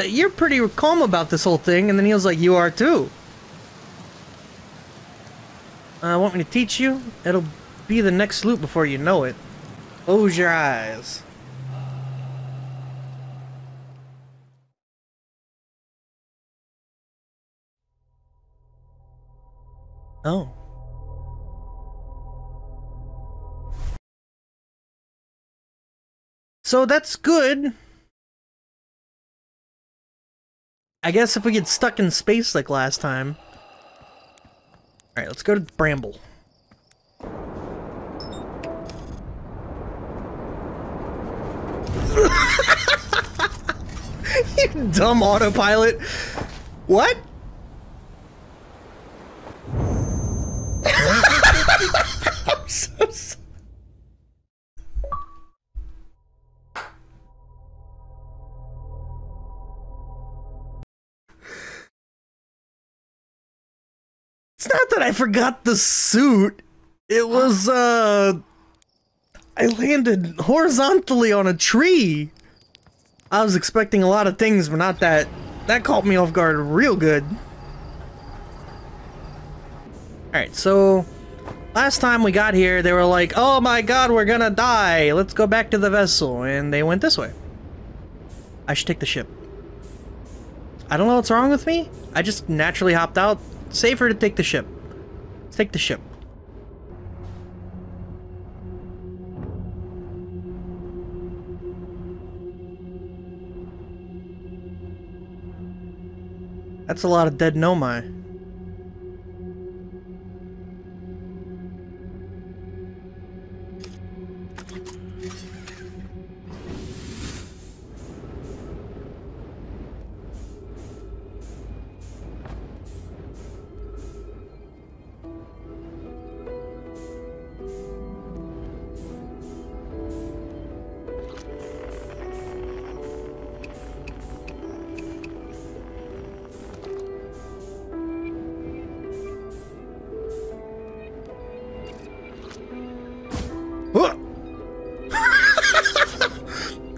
you're pretty calm about this whole thing, and then he was like, you are too. Want me to teach you? It'll be the next loop before you know it. Close your eyes. Oh. So that's good. I guess if we get stuck in space like last time. Alright, let's go to Bramble. You dumb autopilot. What? I'm so sorry. It's not that I forgot the suit. It was, I landed horizontally on a tree. I was expecting a lot of things, but not that. That caught me off guard real good. Alright, so last time we got here, they were like, oh my god, we're gonna die. Let's go back to the vessel. And they went this way. I should take the ship. I don't know what's wrong with me. I just naturally hopped out. Safer to take the ship. Let's take the ship. That's a lot of dead Nomai.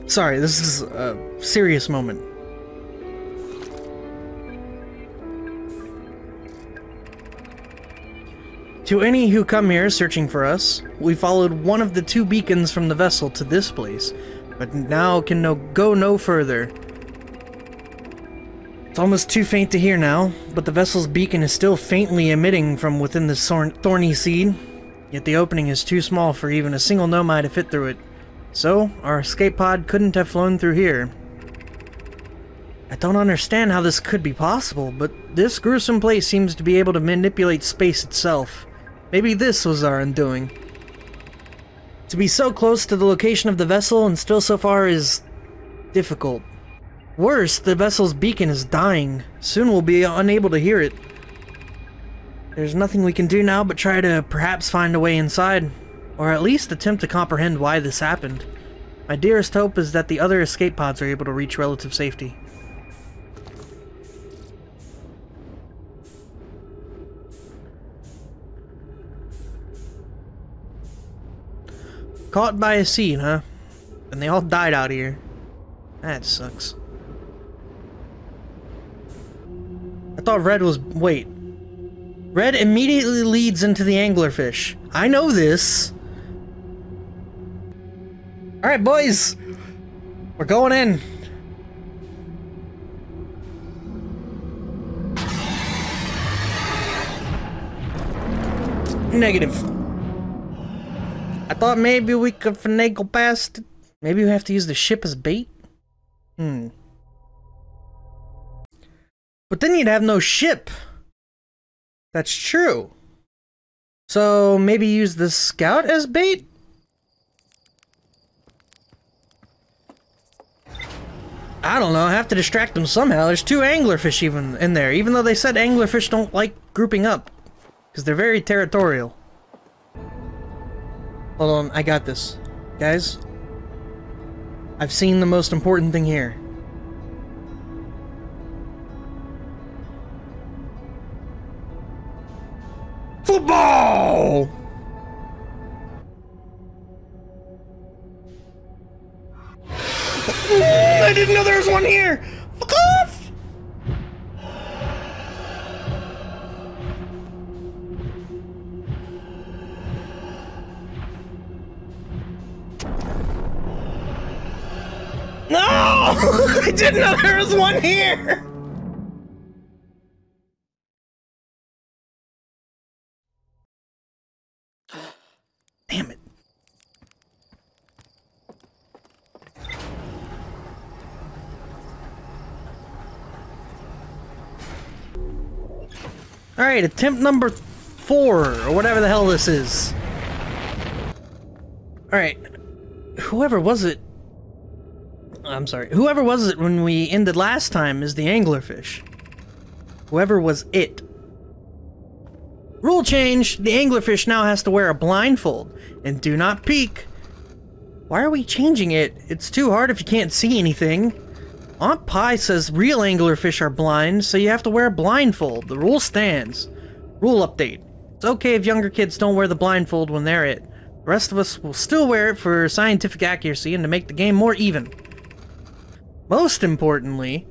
Sorry, this is a serious moment. To any who come here searching for us, we followed one of the 2 beacons from the vessel to this place, but now can go no further. It's almost too faint to hear now, but the vessel's beacon is still faintly emitting from within the thorny seed, yet the opening is too small for even a single Nomai to fit through it. So, our escape pod couldn't have flown through here. I don't understand how this could be possible, but this gruesome place seems to be able to manipulate space itself. Maybe this was our undoing. To be so close to the location of the vessel and still so far is difficult. Worse, the vessel's beacon is dying. Soon we'll be unable to hear it. There's nothing we can do now but try to perhaps find a way inside. Or at least attempt to comprehend why this happened. My dearest hope is that the other escape pods are able to reach relative safety. Caught by a seed, huh? And they all died out here. That sucks. I thought red was... wait. Red immediately leads into the anglerfish. I know this! Alright, boys! We're going in! Negative. I thought maybe we could finagle past it. Maybe we have to use the ship as bait? But then you'd have no ship. That's true. So maybe use the scout as bait? I don't know, I have to distract them somehow. There's 2 anglerfish even in there, even though they said anglerfish don't like grouping up. Because they're very territorial. Hold on, I got this. Guys, I've seen the most important thing here. Football! I didn't know there was one here! Fuck off! No! I didn't know there was one here! Damn it. Alright, attempt number 4, or whatever the hell this is. Alright. Whoever was it... I'm sorry. Whoever was it when we ended last time is the anglerfish. Whoever was it. Rule change! The anglerfish now has to wear a blindfold. And do not peek. Why are we changing it? It's too hard if you can't see anything. Aunt Pie says real anglerfish are blind, so you have to wear a blindfold. The rule stands. Rule update. It's okay if younger kids don't wear the blindfold when they're it. The rest of us will still wear it for scientific accuracy and to make the game more even. Most importantly,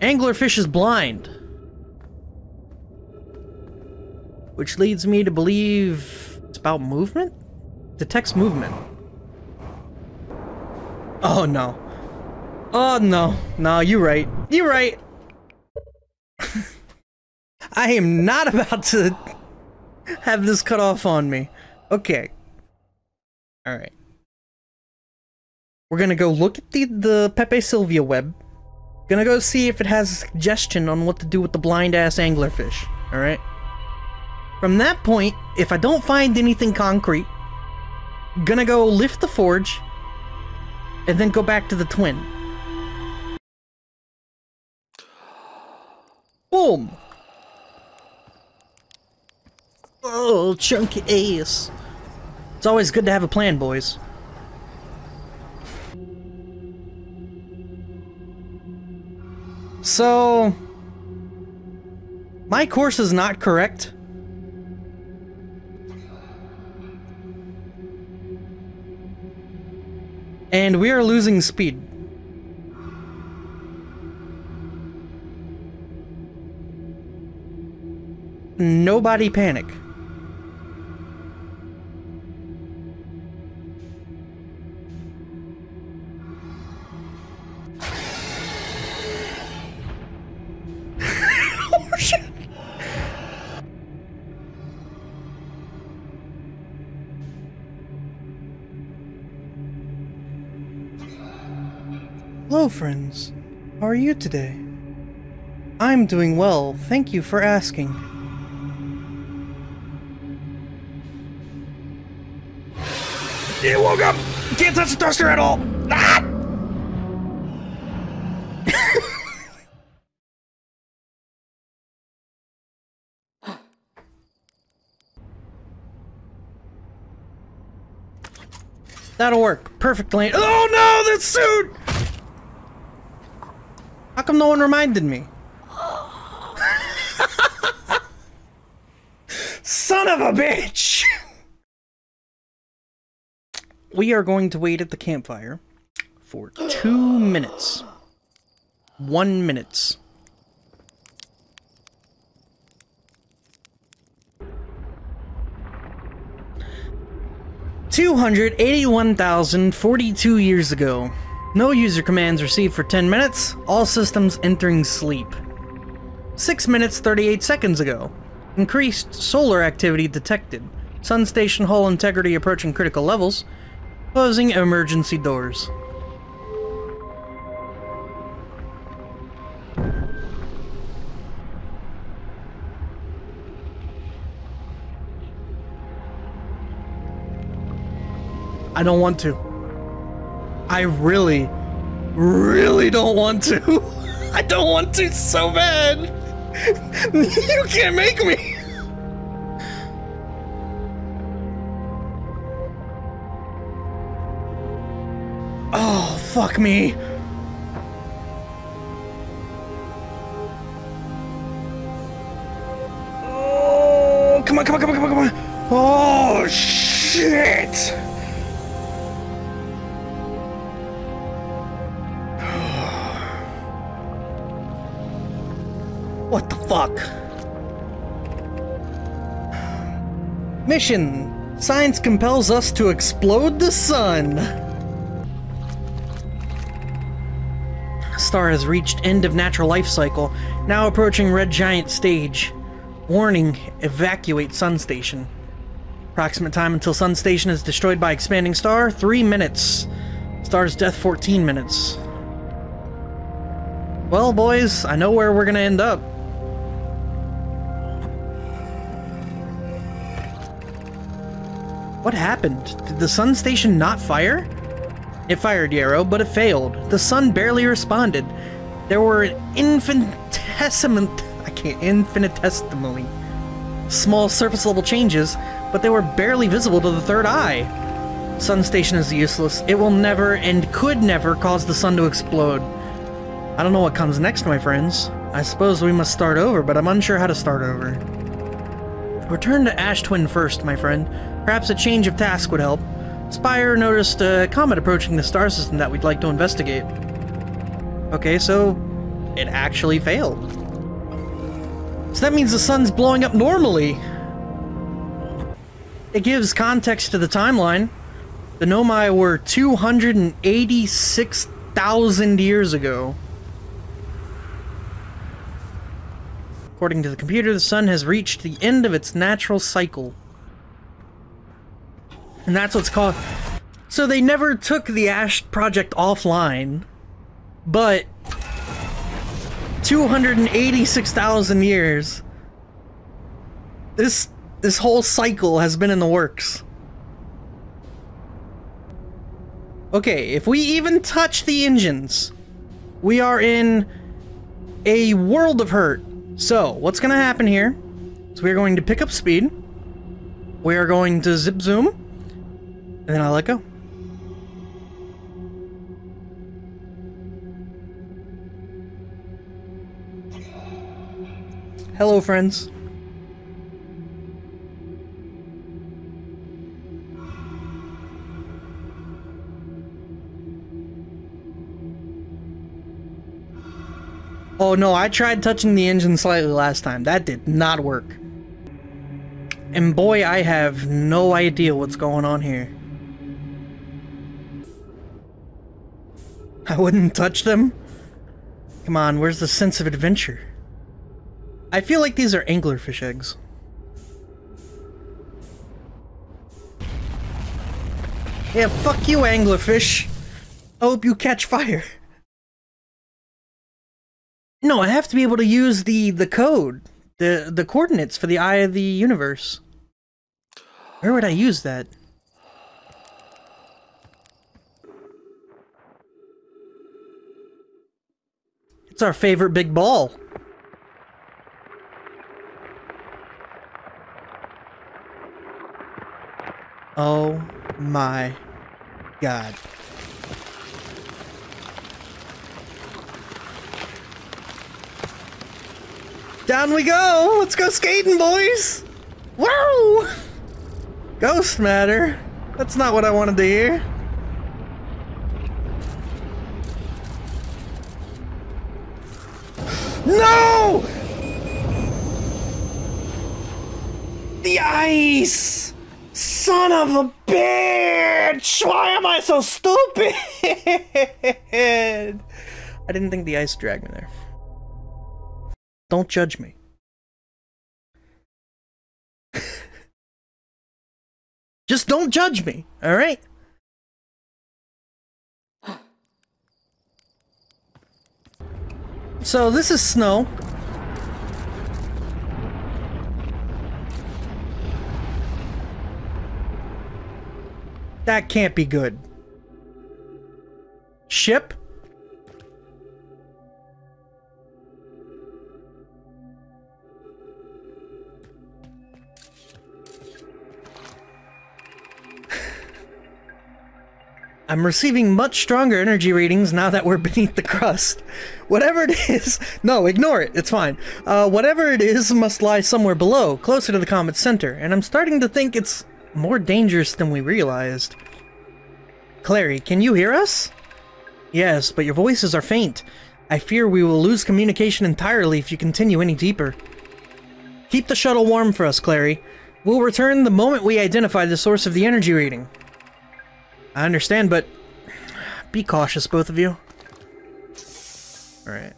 anglerfish is blind. Which leads me to believe it's about movement? Detects movement. Oh no. Oh no. No, you're right. You're right. I am not about to have this cut off on me. Okay. Alright. We're gonna go look at the Pepe Sylvia web. Gonna go see if it has a suggestion on what to do with the blind-ass anglerfish. Alright? From that point, if I don't find anything concrete, gonna go lift the forge, and then go back to the twin. Boom! Oh, chunky ass. It's always good to have a plan, boys. So, my course is not correct. And we are losing speed. Nobody panic. Oh shit! Hello, friends. How are you today? I'm doing well, thank you for asking. It woke up! Can't touch the thruster at all! Ah! That'll work. Perfect lane. Oh no, that suit! How come no one reminded me? Son of a bitch! We are going to wait at the campfire for 2 minutes. 1 minute. $281,042 years ago. No user commands received for 10 minutes. All systems entering sleep. 6 minutes 38 seconds ago. Increased solar activity detected. Sun station hull integrity approaching critical levels. Closing emergency doors. I don't want to. I really don't want to. I don't want to so bad. You can't make me. Oh, fuck me. Oh, come on, come on, come on, come on, come on. Oh, shit. What the fuck? Mission. Science compels us to explode the sun. Star has reached end of natural life cycle, now approaching red giant stage. Warning, evacuate sun station. Approximate time until sun station is destroyed by expanding star, 3 minutes. Star's death, 14 minutes. Well, boys, I know where we're gonna end up. What happened? Did the sun station not fire? It fired, Yarrow, but it failed. The sun barely responded. There were infinitesimally small surface level changes, but they were barely visible to the third eye. Sun station is useless. It will never and could never cause the sun to explode. I don't know what comes next, my friends. I suppose we must start over, but I'm unsure how to start over. Return to Ash Twin first, my friend. Perhaps a change of task would help. Spire noticed a comet approaching the star system that we'd like to investigate. Okay, so it actually failed. So that means the sun's blowing up normally. It gives context to the timeline. The Nomai were 286,000 years ago. According to the computer, the sun has reached the end of its natural cycle. And that's what's called... So they never took the Ash project offline, but 286,000 years. This whole cycle has been in the works. Okay, if we even touch the engines, we are in a world of hurt. So, what's gonna happen here is we're going to pick up speed, we are going to zip zoom, and then I'll let go. Hello, friends. Oh no, I tried touching the engine slightly last time. That did not work. And boy, I have no idea what's going on here. I wouldn't touch them? Come on, where's the sense of adventure? I feel like these are anglerfish eggs. Yeah, fuck you, anglerfish. I hope you catch fire. No, I have to be able to use the code, the coordinates for the Eye of the Universe. Where would I use that? It's our favorite big ball. Oh my God. Down we go! Let's go skating, boys! Whoa! Ghost matter. That's not what I wanted to hear. No! The ice! Son of a bitch! Why am I so stupid? I didn't think the ice dragged me there. Don't judge me. Just don't judge me, alright? So this is snow. That can't be good. Ship? I'm receiving much stronger energy readings now that we're beneath the crust. Whatever it is... No, ignore it. It's fine. Whatever it is must lie somewhere below, closer to the comet's center, and I'm starting to think it's more dangerous than we realized. Clary, can you hear us? Yes, but your voices are faint. I fear we will lose communication entirely if you continue any deeper. Keep the shuttle warm for us, Clary. We'll return the moment we identify the source of the energy reading. I understand, but be cautious, both of you. Alright.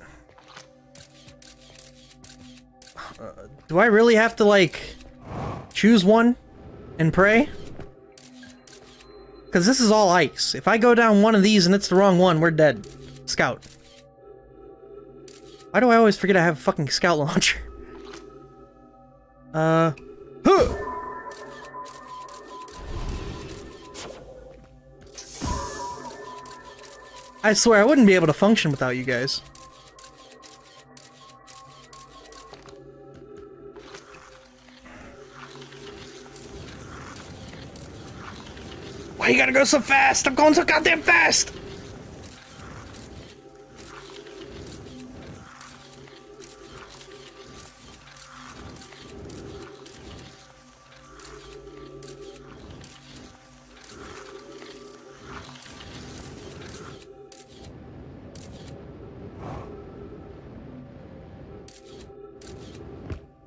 Do I really have to, like, choose one and pray? Because this is all ice. If I go down one of these and it's the wrong one, we're dead. Scout. Why do I always forget I have a fucking scout launcher? Huh! I swear I wouldn't be able to function without you guys. Why you gotta go so fast? I'm going so goddamn fast!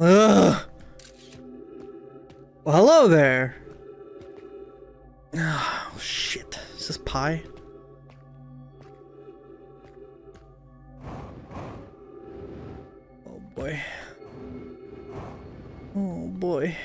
Ugh. Well, hello there. Oh, shit. Is this pie? Oh, boy. Oh, boy.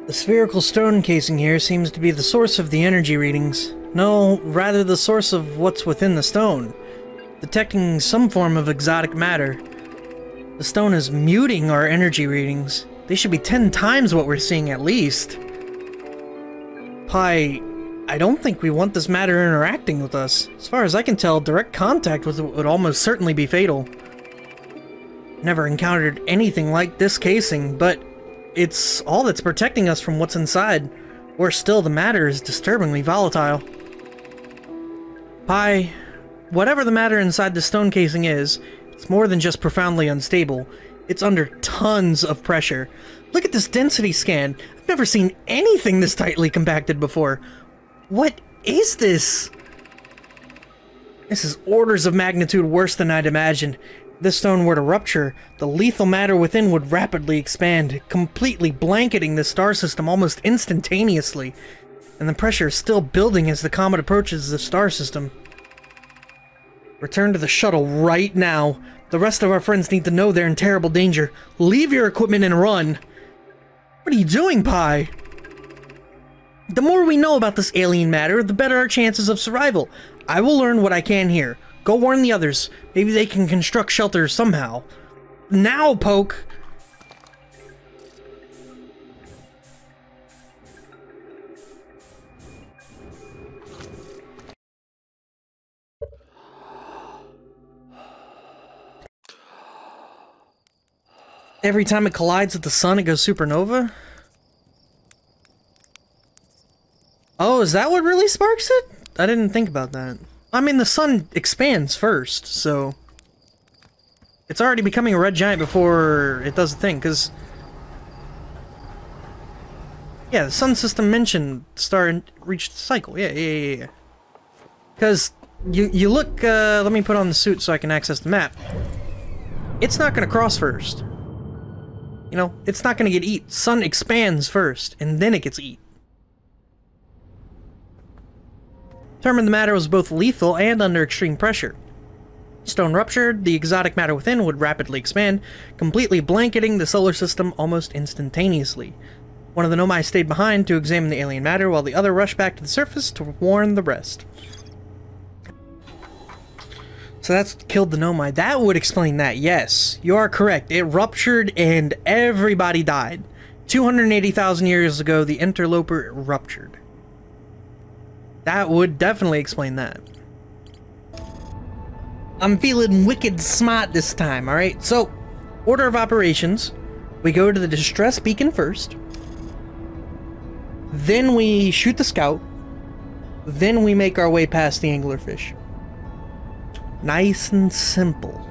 The spherical stone casing here seems to be the source of the energy readings. No, rather the source of what's within the stone. Detecting some form of exotic matter. The stone is muting our energy readings. They should be 10 times what we're seeing at least. Pi, I don't think we want this matter interacting with us. As far as I can tell, direct contact with it would almost certainly be fatal. Never encountered anything like this casing, but it's all that's protecting us from what's inside. Worse still, the matter is disturbingly volatile. Pi, whatever the matter inside the stone casing is, it's more than just profoundly unstable. It's under tons of pressure. Look at this density scan. I've never seen anything this tightly compacted before. What is this? This is orders of magnitude worse than I'd imagined. If this stone were to rupture, the lethal matter within would rapidly expand, completely blanketing the star system almost instantaneously. And the pressure is still building as the comet approaches the star system. Return to the shuttle right now. The rest of our friends need to know they're in terrible danger. Leave your equipment and run. What are you doing, Pi? The more we know about this alien matter, the better our chances of survival. I will learn what I can here. Go warn the others. Maybe they can construct shelters somehow. Now, Poke! Every time it collides with the sun, it goes supernova? Oh, is that what really sparks it? I didn't think about that. I mean, the sun expands first, so... It's already becoming a red giant before it does the thing, because... Yeah, the sun system mentioned star reached the cycle. Yeah. Because you look, let me put on the suit so I can access the map. It's not going to cross first. You know, it's not going to get eat. Sun expands first, and then it gets eat. Determined the matter was both lethal and under extreme pressure. Stone ruptured, the exotic matter within would rapidly expand, completely blanketing the solar system almost instantaneously. One of the Nomai stayed behind to examine the alien matter, while the other rushed back to the surface to warn the rest. So that's what killed the Nomai. That would explain that, yes. You are correct. It ruptured and everybody died. 280,000 years ago, the interloper ruptured. That would definitely explain that. I'm feeling wicked smart this time, alright? So, order of operations. We go to the distress beacon first. Then we shoot the scout. Then we make our way past the anglerfish. Nice and simple.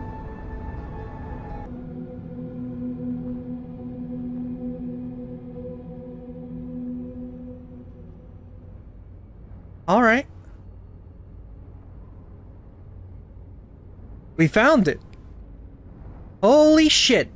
Alright. We found it. Holy shit.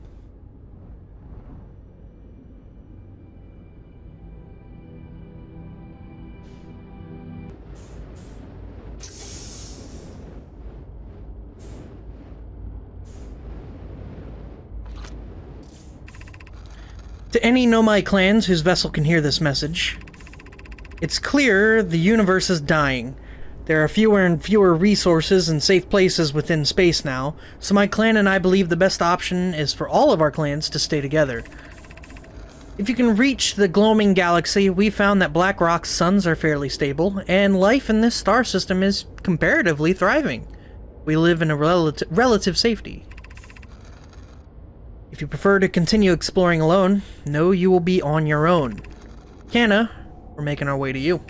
To any Nomai clans whose vessel can hear this message, it's clear the universe is dying. There are fewer and fewer resources and safe places within space now, so my clan and I believe the best option is for all of our clans to stay together. If you can reach the gloaming galaxy, we found that Black Rock's suns are fairly stable, and life in this star system is comparatively thriving. We live in a relative safety. If you prefer to continue exploring alone, know you will be on your own. Canna, we're making our way to you.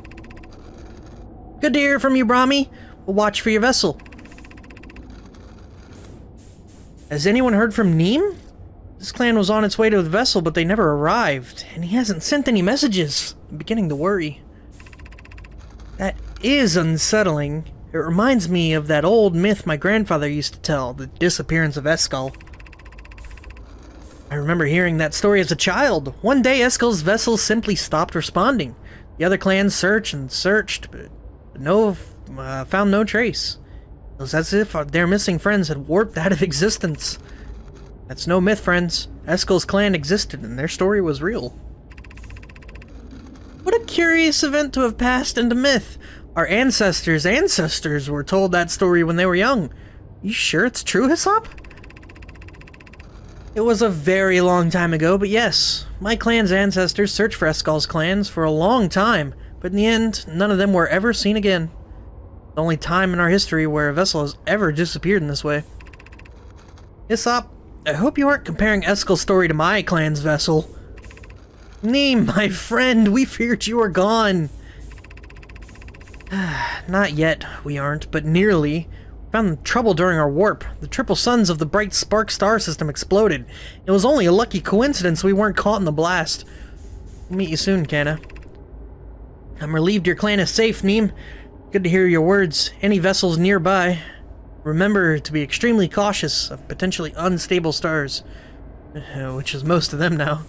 Good to hear from you, Brahmi. We'll watch for your vessel. Has anyone heard from Neem? This clan was on its way to the vessel, but they never arrived, and he hasn't sent any messages. I'm beginning to worry. That is unsettling. It reminds me of that old myth my grandfather used to tell, the disappearance of Eskal. I remember hearing that story as a child. One day, Eskal's vessel simply stopped responding. The other clans searched and searched, but found no trace. It was as if their missing friends had warped out of existence. That's no myth, friends. Eskal's clan existed, and their story was real. What a curious event to have passed into myth. Our ancestors' ancestors were told that story when they were young. You sure it's true, Hyssop? It was a very long time ago, but yes. My clan's ancestors searched for Eskal's clans for a long time, but in the end, none of them were ever seen again. The only time in our history where a vessel has ever disappeared in this way. Hyssop, I hope you aren't comparing Eskal's story to my clan's vessel. Neem, my friend, we feared you were gone. Not yet, we aren't, but nearly. We found trouble during our warp. The triple suns of the bright spark star system exploded. It was only a lucky coincidence we weren't caught in the blast. We'll meet you soon, Kana. I'm relieved your clan is safe, Neem. Good to hear your words. Any vessels nearby, remember to be extremely cautious of potentially unstable stars. Which is most of them now.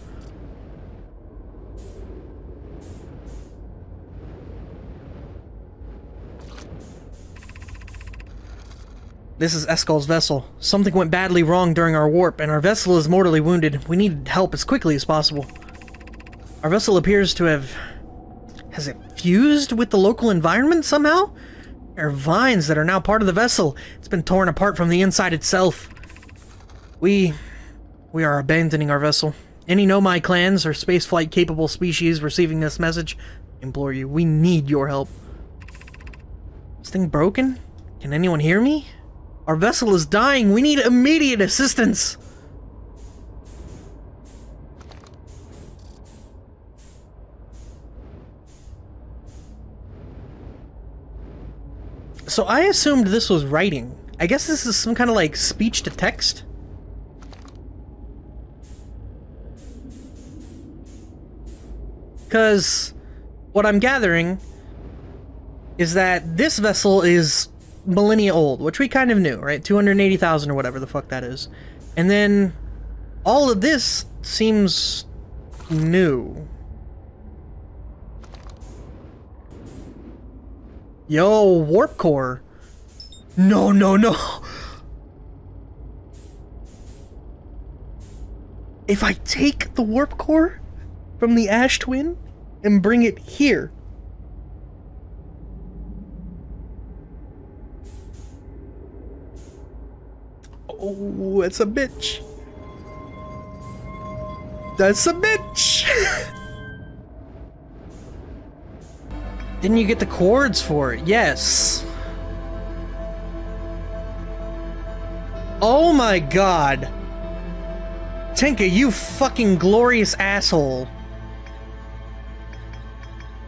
This is Eskal's vessel. Something went badly wrong during our warp, and our vessel is mortally wounded. We need help as quickly as possible. Our vessel appears to have... Has it fused with the local environment somehow? There are vines that are now part of the vessel. It's been torn apart from the inside itself. We are abandoning our vessel. Any Nomai clans or spaceflight capable species receiving this message, I implore you, we need your help. Is this thing broken? Can anyone hear me? Our vessel is dying. We need immediate assistance. So I assumed this was writing. I guess this is some kind of like speech to text. Because what I'm gathering is that this vessel is millennia old, which we kind of knew, right? 280,000 or whatever the fuck that is. And then all of this seems new. Yo, warp core. No, no, no. If I take the warp core from the Ash Twin and bring it here, oh, that's a bitch. That's a bitch. Didn't you get the cords for it? Yes. Oh my god. Tinka, you fucking glorious asshole.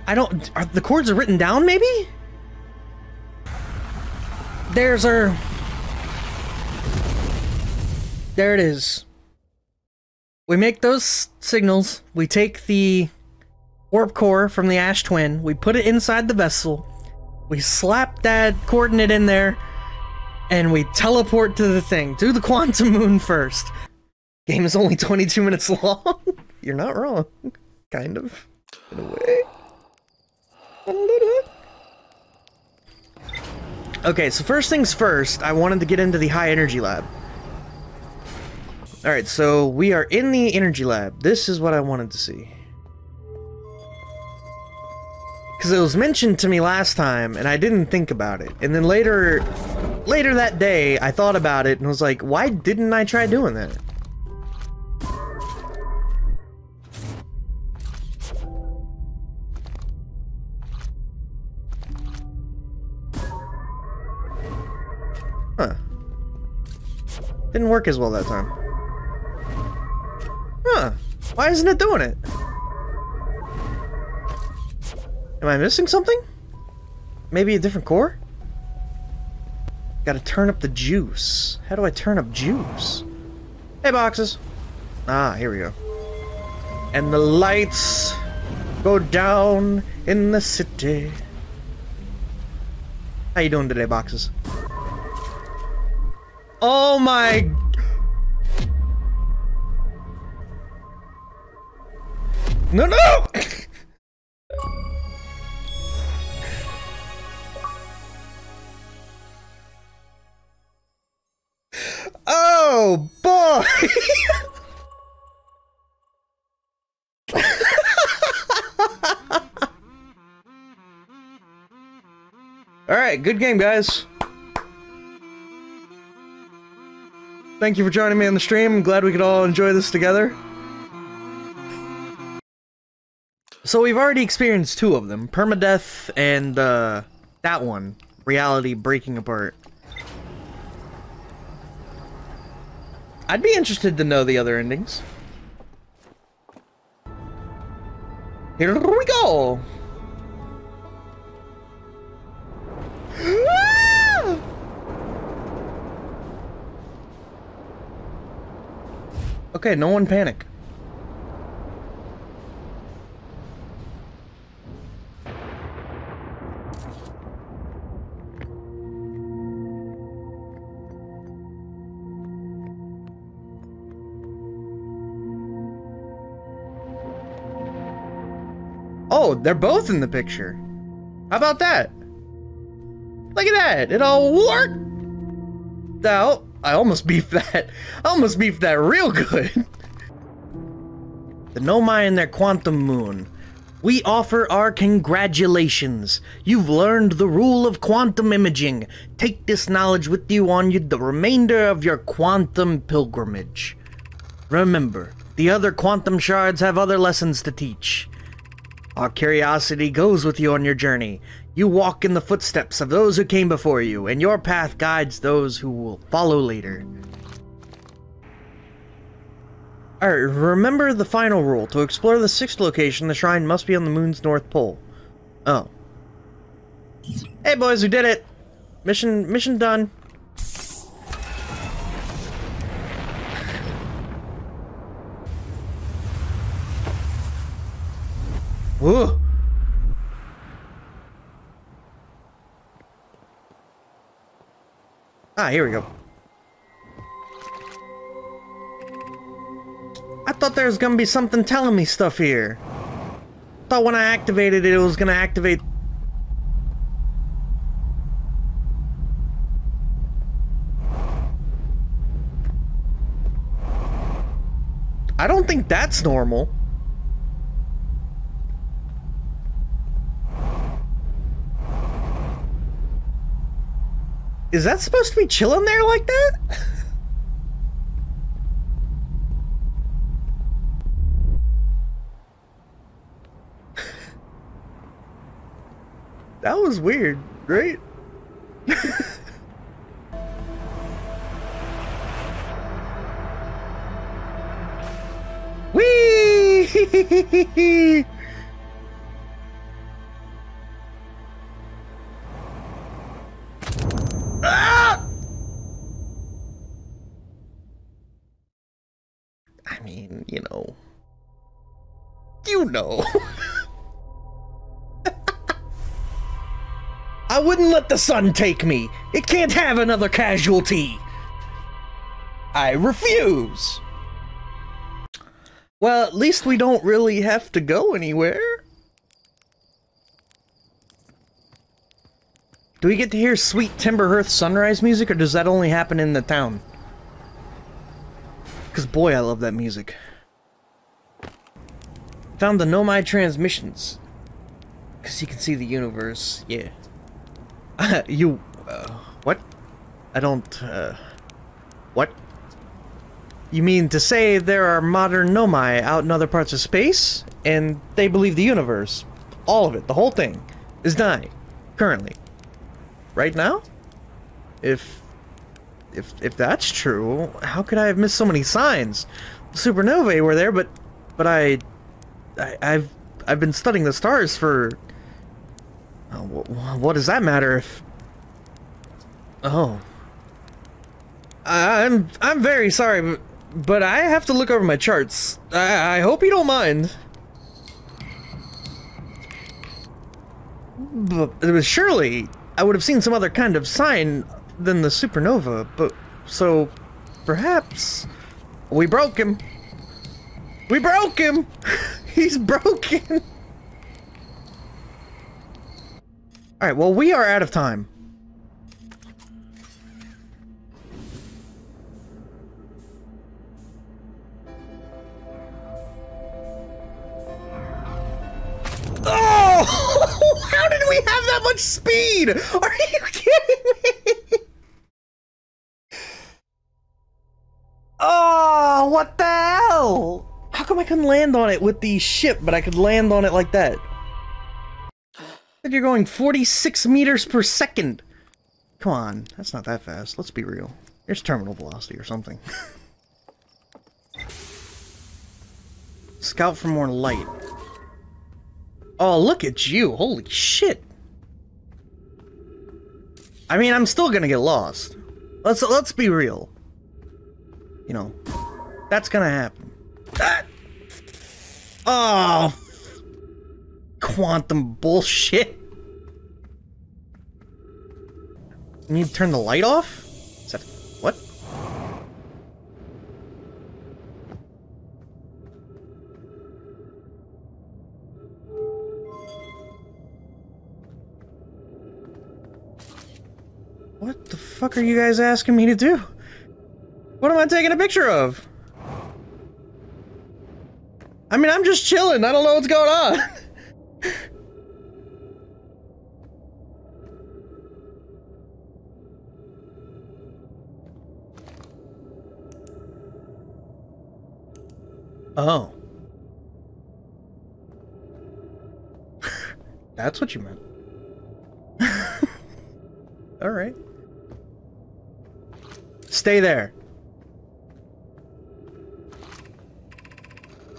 I don't... Are the cords written down, maybe? There's our... There it is. We make those signals, we take the warp core from the Ash Twin, we put it inside the vessel, we slap that coordinate in there, and we teleport to the thing. Do the quantum moon first. Game is only 22 minutes long. You're not wrong. Kind of. In a way. A little. Okay, so first things first, I wanted to get into the high energy lab. Alright, so we are in the energy lab. This is what I wanted to see. Because it was mentioned to me last time, and I didn't think about it. And then later that day, I thought about it, and was like, why didn't I try doing that? Huh. Didn't work as well that time. Huh. Why isn't it doing it? Am I missing something? maybe a different core? Gotta turn up the juice. How do I turn up juice? Hey, boxes. Ah, here we go. And the lights go down in the city. How you doing today, boxes? Oh my... No, no! Oh, boy! Alright, good game, guys. Thank you for joining me on the stream. I'm glad we could all enjoy this together. So we've already experienced two of them. Permadeath and, that one. Reality breaking apart. I'd be interested to know the other endings. Here we go! Okay, no one panic. Oh, they're both in the picture. How about that? Look at that! It all worked out. I almost beefed that. I almost beefed that real good. The Nomai and their quantum moon. We offer our congratulations. You've learned the rule of quantum imaging. Take this knowledge with you on the remainder of your quantum pilgrimage. Remember, the other quantum shards have other lessons to teach. Our curiosity goes with you on your journey. You walk in the footsteps of those who came before you, and your path guides those who will follow later. Alright, remember the final rule. To explore the sixth location, the shrine must be on the moon's north pole. Oh. Hey boys, we did it! Mission done. Whoa! Ah, here we go. I thought there was gonna be something telling me stuff here. Thought when I activated it, it was gonna activate... I don't think that's normal. Is that supposed to be chilling there like that? That was weird, right? Whee! I mean, you know. I wouldn't let the sun take me. It can't have another casualty. I refuse. Well, at least we don't really have to go anywhere. Do we get to hear sweet Timberhearth sunrise music, or does that only happen in the town? Because boy, I love that music. Found the Nomai transmissions. Because you can see the universe, yeah. What? I don't, what? You mean to say there are modern Nomai out in other parts of space, and they believe the universe, all of it, the whole thing, is dying, currently. Right now? If that's true, how could I have missed so many signs? The supernovae were there, but I've been studying the stars for What does that matter if... Oh. I'm very sorry, but I have to look over my charts. I hope you don't mind. But surely, I would have seen some other kind of sign than the supernova, but... So, perhaps... We broke him! We broke him! He's broken! Alright, well, we are out of time. Oh! How did we have that much speed? Are you kidding me? Oh, what the hell? How come I couldn't land on it with the ship, but I could land on it like that? You're going 46 meters per second. Come on, that's not that fast. Let's be real. Here's terminal velocity or something. Scout for more light. Oh, look at you. Holy shit. I mean, I'm still gonna get lost. Let's be real. You know, that's gonna happen. Oh, quantum bullshit. You need to turn the light off? Is that... what? What the fuck are you guys asking me to do? What am I taking a picture of? I mean, I'm just chilling. I don't know what's going on. Oh. That's what you meant. Alright. Stay there.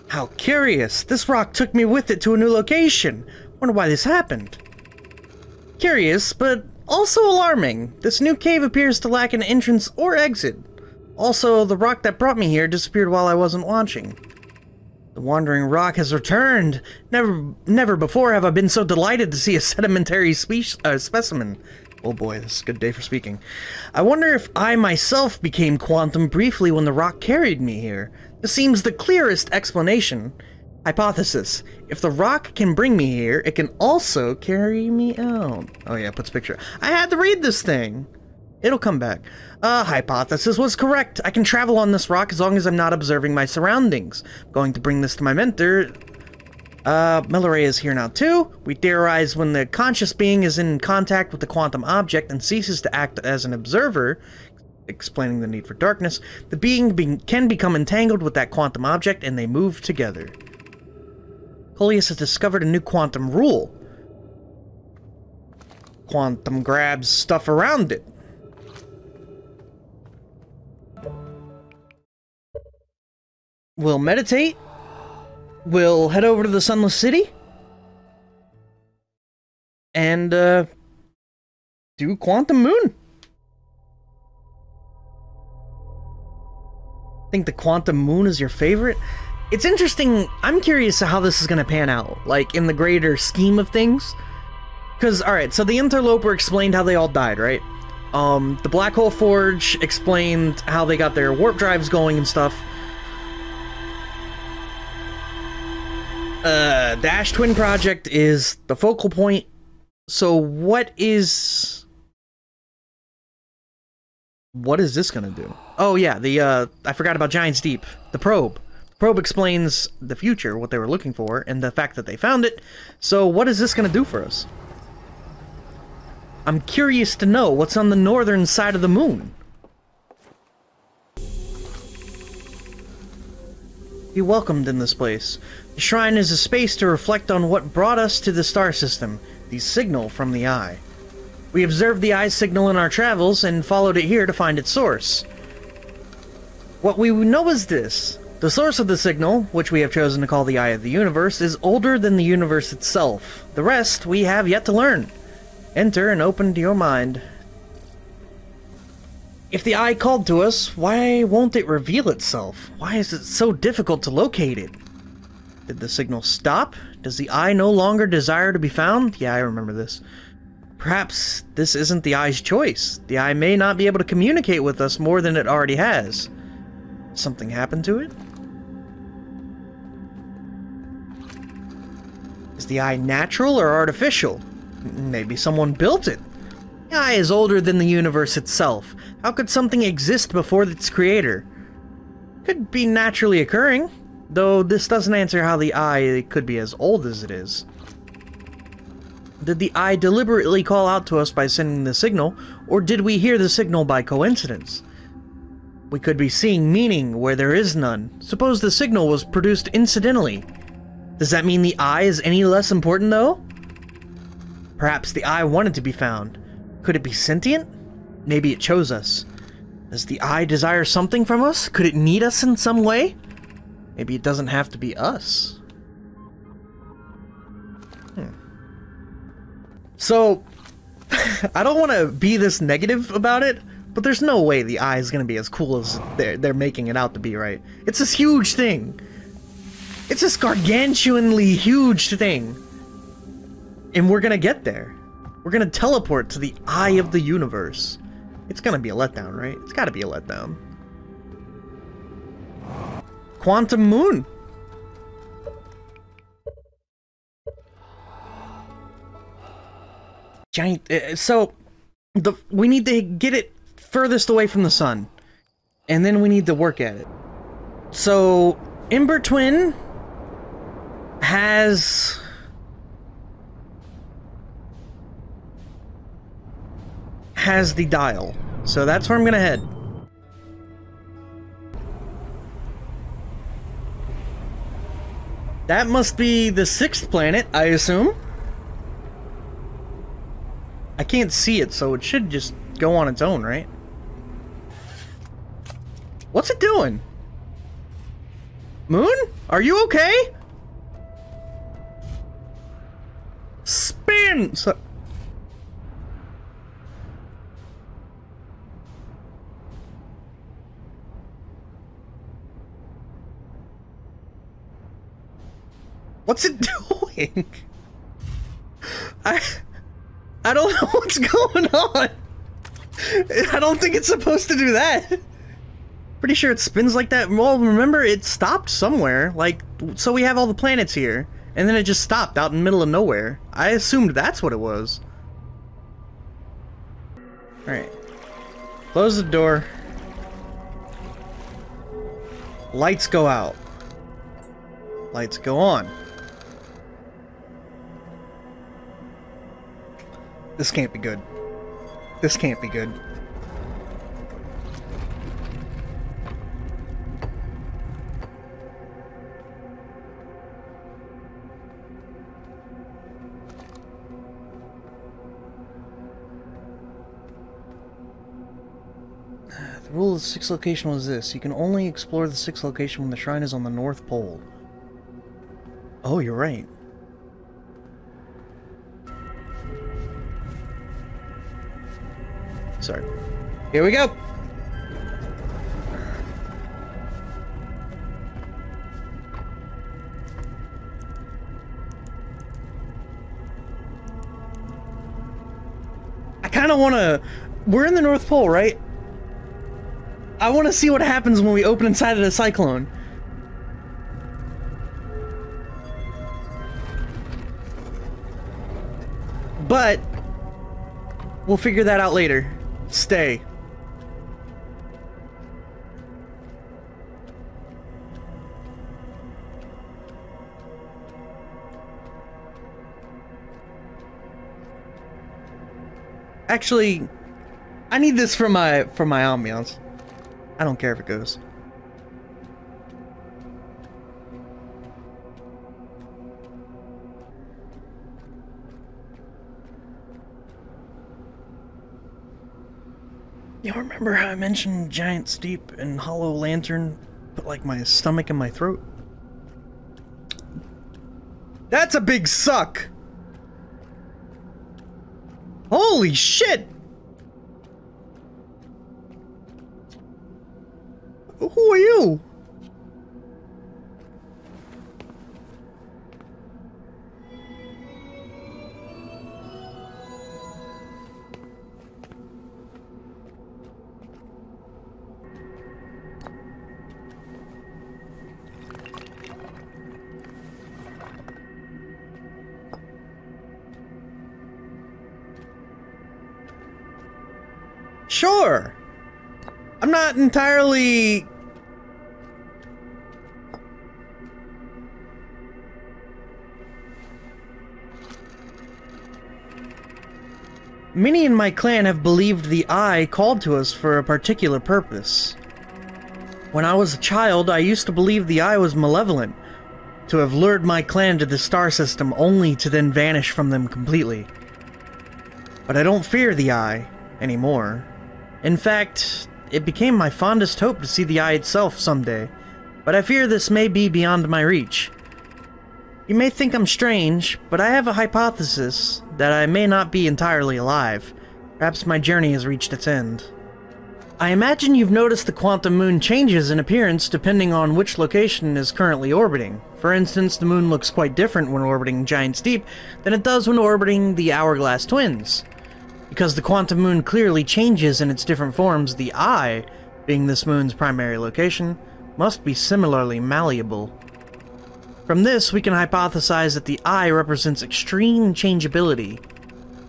How curious. This rock took me with it to a new location. Wonder why this happened. Curious, but also alarming. This new cave appears to lack an entrance or exit. Also, the rock that brought me here disappeared while I wasn't watching. The wandering rock has returned. Never before have I been so delighted to see a sedimentary specimen. Oh boy, this is a good day for speaking. I wonder if I myself became quantum briefly when the rock carried me here. This seems the clearest explanation. Hypothesis. If the rock can bring me here, it can also carry me out. Oh yeah, puts picture. I had to read this thing. It'll come back. Hypothesis was correct. I can travel on this rock as long as I'm not observing my surroundings. I'm going to bring this to my mentor. Milleray is here now too. We theorize when the conscious being is in contact with the quantum object and ceases to act as an observer, explaining the need for darkness, the being can become entangled with that quantum object and they move together. Coleus has discovered a new quantum rule. Quantum grabs stuff around it. We'll meditate. We'll head over to the Sunless City. And, do Quantum Moon. Think the Quantum Moon is your favorite? It's interesting. I'm curious how this is going to pan out, like, in the greater scheme of things. Because, alright, so the Interloper explained how they all died, right? The Black Hole Forge explained how they got their warp drives going and stuff. Dash Twin Project is the focal point. So what is this gonna do? Oh yeah, I forgot about Giant's Deep. The probe. The probe explains the future, what they were looking for, and the fact that they found it. So what is this gonna do for us? I'm curious to know what's on the northern side of the moon. Be welcomed in this place. The shrine is a space to reflect on what brought us to the star system, the signal from the eye. We observed the eye's signal in our travels and followed it here to find its source. What we know is this. The source of the signal, which we have chosen to call the Eye of the Universe, is older than the universe itself. The rest we have yet to learn. Enter and open to your mind. If the eye called to us, why won't it reveal itself? Why is it so difficult to locate it? Did the signal stop? Does the eye no longer desire to be found? Yeah, I remember this. Perhaps this isn't the eye's choice. The eye may not be able to communicate with us more than it already has. Something happened to it? Is the eye natural or artificial? Maybe someone built it. The eye is older than the universe itself. How could something exist before its creator? Could be naturally occurring, though this doesn't answer how the eye could be as old as it is. Did the eye deliberately call out to us by sending the signal, or did we hear the signal by coincidence? We could be seeing meaning where there is none. Suppose the signal was produced incidentally. Does that mean the eye is any less important, though? Perhaps the eye wanted to be found. Could it be sentient? Maybe it chose us. Does the eye desire something from us? Could it need us in some way? Maybe it doesn't have to be us. So, I don't want to be this negative about it, but there's no way the eye is going to be as cool as they're making it out to be, right? It's this huge thing. It's this gargantuanly huge thing. And we're going to get there. We're going to teleport to the eye of the universe. It's going to be a letdown, right? It's got to be a letdown. Quantum Moon. Giant. So, we need to get it furthest away from the sun, and then we need to work at it. So, Ember Twin has the dial, so that's where I'm gonna head. That must be the 6th planet, I assume. I can't see it, so it should just go on its own, right? What's it doing? Moon? Are you okay? Spin! What's it doing? I don't know what's going on. I don't think it's supposed to do that. Pretty sure it spins like that. Well, remember, it stopped somewhere. Like, so we have all the planets here, and then it just stopped out in the middle of nowhere. I assumed that's what it was. Alright. Close the door. Lights go out. Lights go on. This can't be good. This can't be good. The rule of the 6th location was this. You can only explore the 6th location when the shrine is on the North Pole. Oh, you're right. Sorry. Here we go! I kinda wanna... We're in the North Pole, right? I wanna see what happens when we open inside of the cyclone. But... we'll figure that out later. Stay. Actually, I need this for my ambiance. I don't care if it goes. You remember how I mentioned giant steep and hollow lantern put like my stomach in my throat? That's a big suck! Holy shit! Who are you? Sure. I'm not entirely... Many in my clan have believed the Eye called to us for a particular purpose. When I was a child, I used to believe the Eye was malevolent, to have lured my clan to the star system only to then vanish from them completely. But I don't fear the Eye anymore. In fact, it became my fondest hope to see the Eye itself someday, but I fear this may be beyond my reach. You may think I'm strange, but I have a hypothesis that I may not be entirely alive. Perhaps my journey has reached its end. I imagine you've noticed the quantum moon changes in appearance depending on which location is currently orbiting. For instance, the moon looks quite different when orbiting Giant's Deep than it does when orbiting the Hourglass Twins. Because the quantum moon clearly changes in its different forms, the Eye, being this moon's primary location, must be similarly malleable. From this, we can hypothesize that the Eye represents extreme changeability.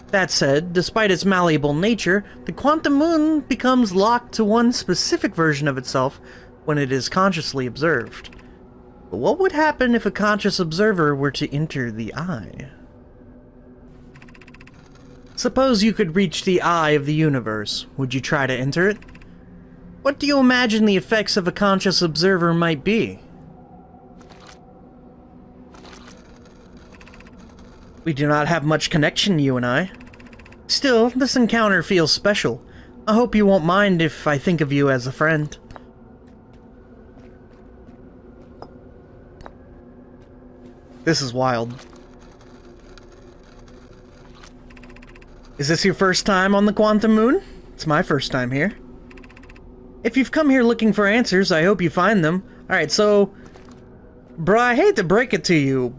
That said, despite its malleable nature, the quantum moon becomes locked to one specific version of itself when it is consciously observed. But what would happen if a conscious observer were to enter the Eye? Suppose you could reach the Eye of the universe. Would you try to enter it? What do you imagine the effects of a conscious observer might be? We do not have much connection, you and I. Still, this encounter feels special. I hope you won't mind if I think of you as a friend. This is wild. Is this your first time on the Quantum Moon? It's my first time here. If you've come here looking for answers, I hope you find them. Alright, so... Bruh, I hate to break it to you,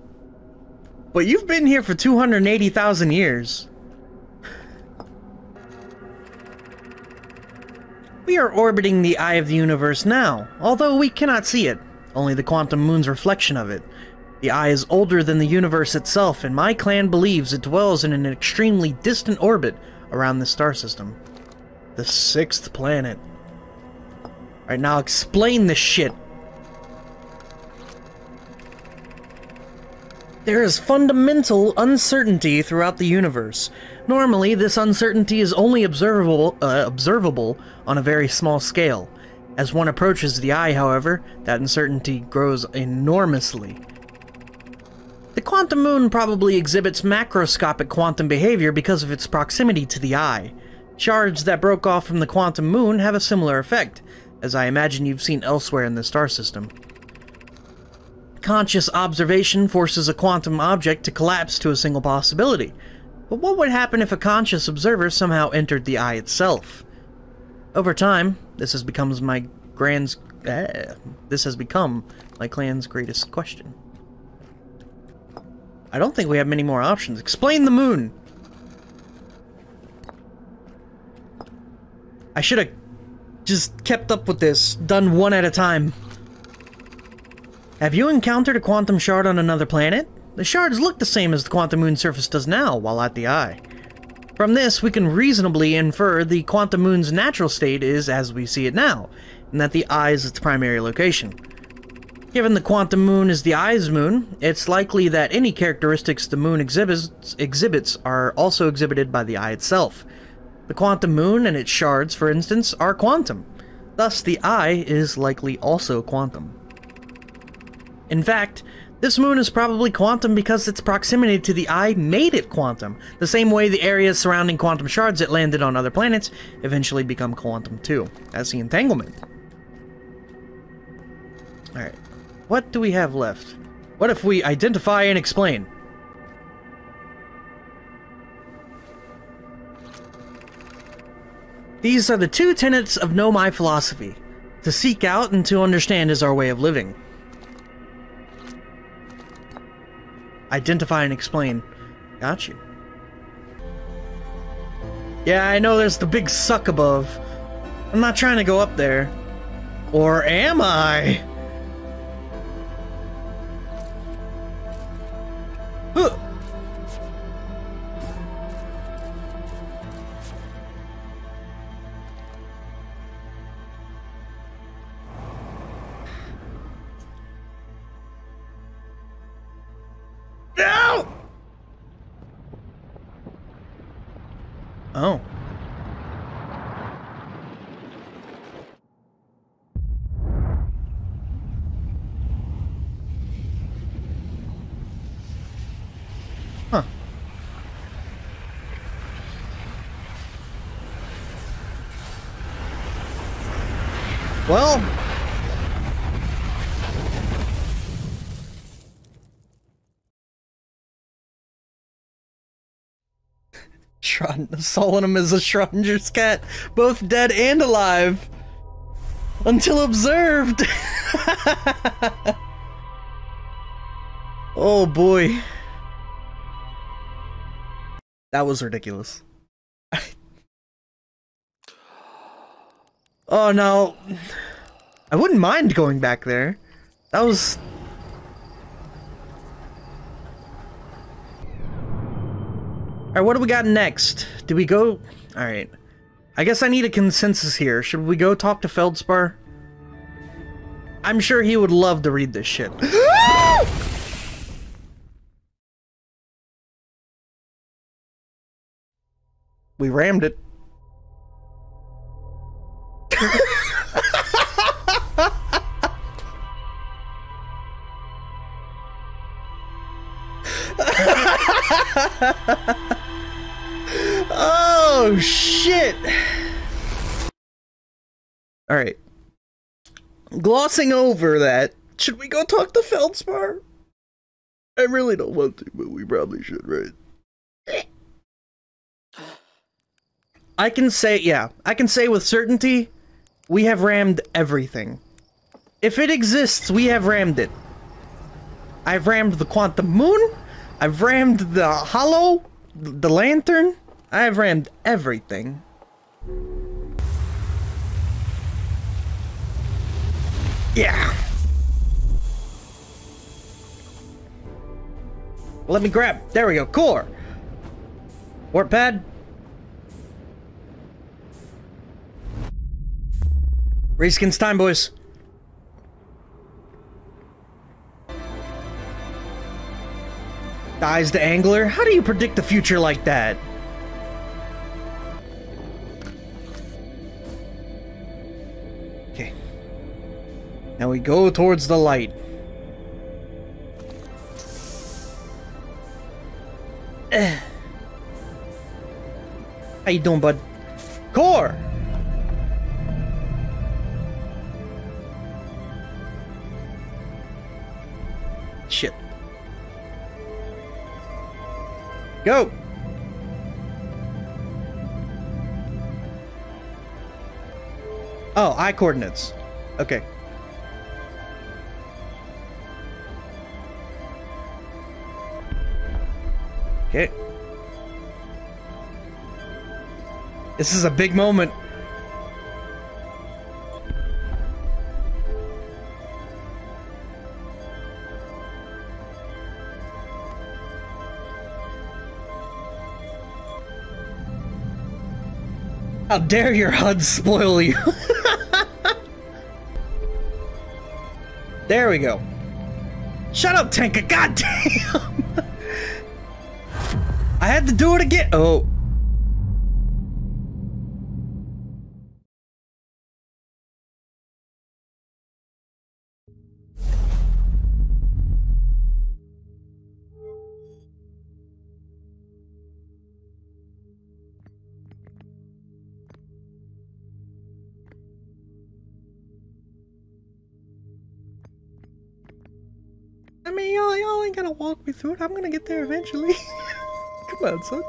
but you've been here for 280,000 years. We are orbiting the Eye of the Universe now, although we cannot see it, only the Quantum Moon's reflection of it. The Eye is older than the universe itself, and my clan believes it dwells in an extremely distant orbit around the star system. The 6th planet. Alright, now explain this shit. There is fundamental uncertainty throughout the universe. Normally, this uncertainty is only observable on a very small scale. As one approaches the Eye, however, that uncertainty grows enormously. The quantum moon probably exhibits macroscopic quantum behavior because of its proximity to the Eye. Shards that broke off from the quantum moon have a similar effect, as I imagine you've seen elsewhere in the star system. Conscious observation forces a quantum object to collapse to a single possibility. But what would happen if a conscious observer somehow entered the Eye itself? Over time, this has become my clan's greatest question. I don't think we have many more options. Explain the moon! I should have just kept up with this, done one at a time. Have you encountered a quantum shard on another planet? The shards look the same as the quantum moon surface does now, while at the Eye. From this, we can reasonably infer the quantum moon's natural state is as we see it now, and that the Eye is its primary location. Given the quantum moon is the Eye's moon, it's likely that any characteristics the moon exhibits are also exhibited by the Eye itself. The quantum moon and its shards, for instance, are quantum. Thus, the Eye is likely also quantum. In fact, this moon is probably quantum because its proximity to the Eye made it quantum, the same way the areas surrounding quantum shards that landed on other planets eventually become quantum too, as the entanglement. Alright, what do we have left? What if we identify and explain? These are the two tenets of Know My philosophy. To seek out and to understand is our way of living. Identify and explain. Got you. Yeah, I know there's the big suck above. I'm not trying to go up there. Or am I? Huh. No! Oh. Huh. Well... Solemnum is a Schrodinger's cat, both dead and alive. Until observed. Oh boy. That was ridiculous. Oh no. I wouldn't mind going back there. That was... Alright, what do we got next? Do we go... Alright. I guess I need a consensus here. Should we go talk to Feldspar? I'm sure he would love to read this shit. We rammed it. Oh shit! Alright. Glossing over that, should we go talk to Feldspar? I really don't want to, but we probably should, right? I can say with certainty, we have rammed everything. If it exists, we have rammed it. I've rammed the quantum moon, I've rammed the hollow, the lantern, I've rammed everything. Yeah. Let me grab. There we go. Core. Warp pad. Reskin's time, boys. Dies the angler? How do you predict the future like that? Okay. Now we go towards the light. How you doing, bud? Core! Shit. Go! Oh, eye coordinates. Okay. Okay. This is a big moment. How dare your HUD spoil you? There we go. Shut up, Tenka. God damn. I had to do it again. Oh. I mean, y'all ain't gonna walk me through it. I'm gonna get there eventually. Come on, son.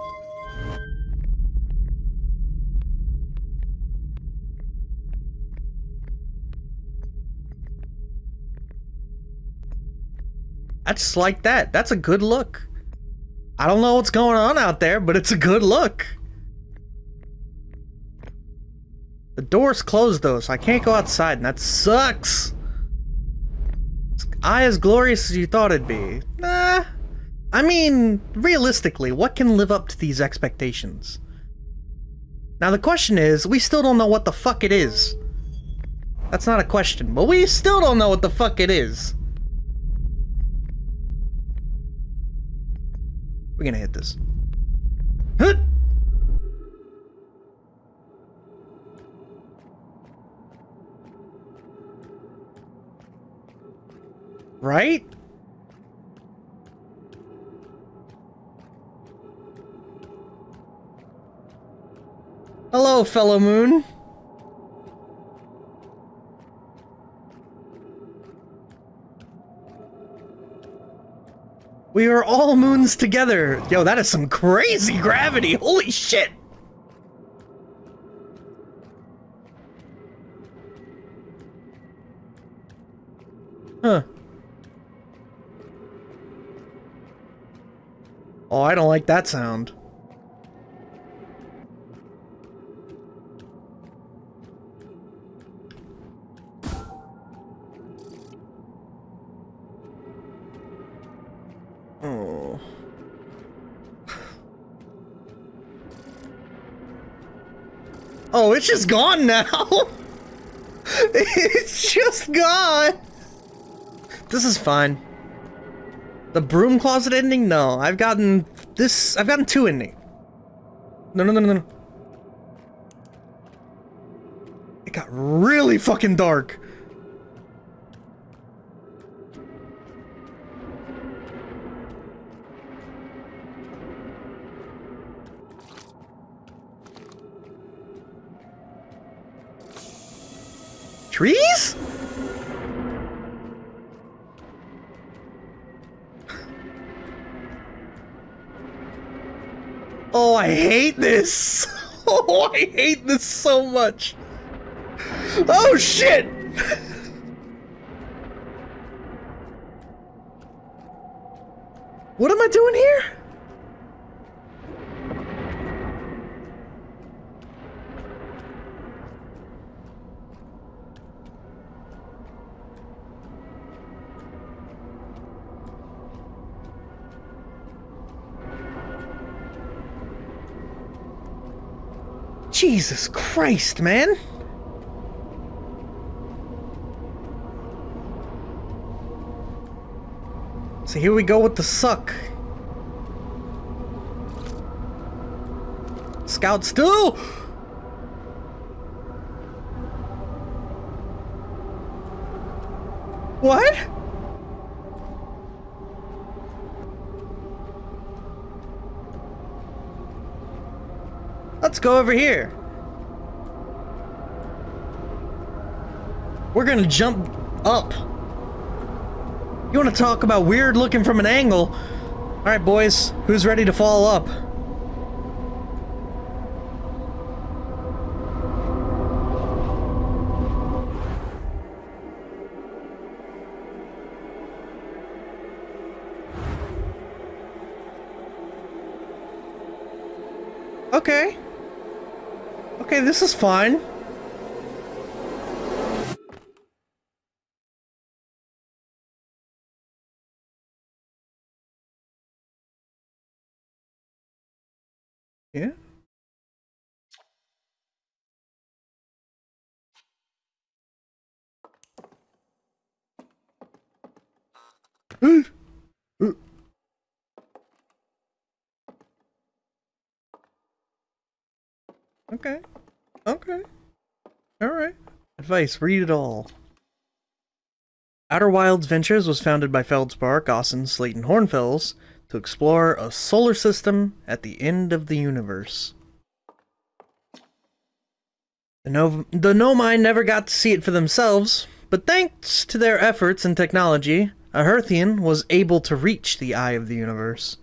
I just like that. That's a good look. I don't know what's going on out there, but it's a good look. The door's closed though, so I can't go outside, and that sucks. Is I as glorious as you thought it'd be? Nah. I mean, realistically, what can live up to these expectations? Now the question is, we still don't know what the fuck it is. That's not a question, but we still don't know what the fuck it is. We're gonna hit this. Huh! Right? Hello, fellow moon. We are all moons together. Yo, that is some crazy gravity. Holy shit. Huh. Oh, I don't like that sound. Oh. Oh, it's just gone now. It's just gone. This is fine. The broom closet ending? No, I've gotten this. I've gotten 2 ending. No. It got really fucking dark. Trees? Oh, I hate this. Oh, I hate this so much. Oh, shit. What am I doing here? Jesus Christ, man! So here we go with the suck. Scout still! What? Let's go over here. We're gonna jump up. You wanna talk about weird looking from an angle? Alright, boys, who's ready to fall up? Okay. Okay, this is fine. Yeah. Okay. Okay. Alright. Advice, read it all. Outer Wilds Ventures was founded by Feldspar, Gaussen, Slayton Hornfells to explore a solar system at the end of the universe. The Nomai never got to see it for themselves, but thanks to their efforts and technology, a Hearthian was able to reach the eye of the universe.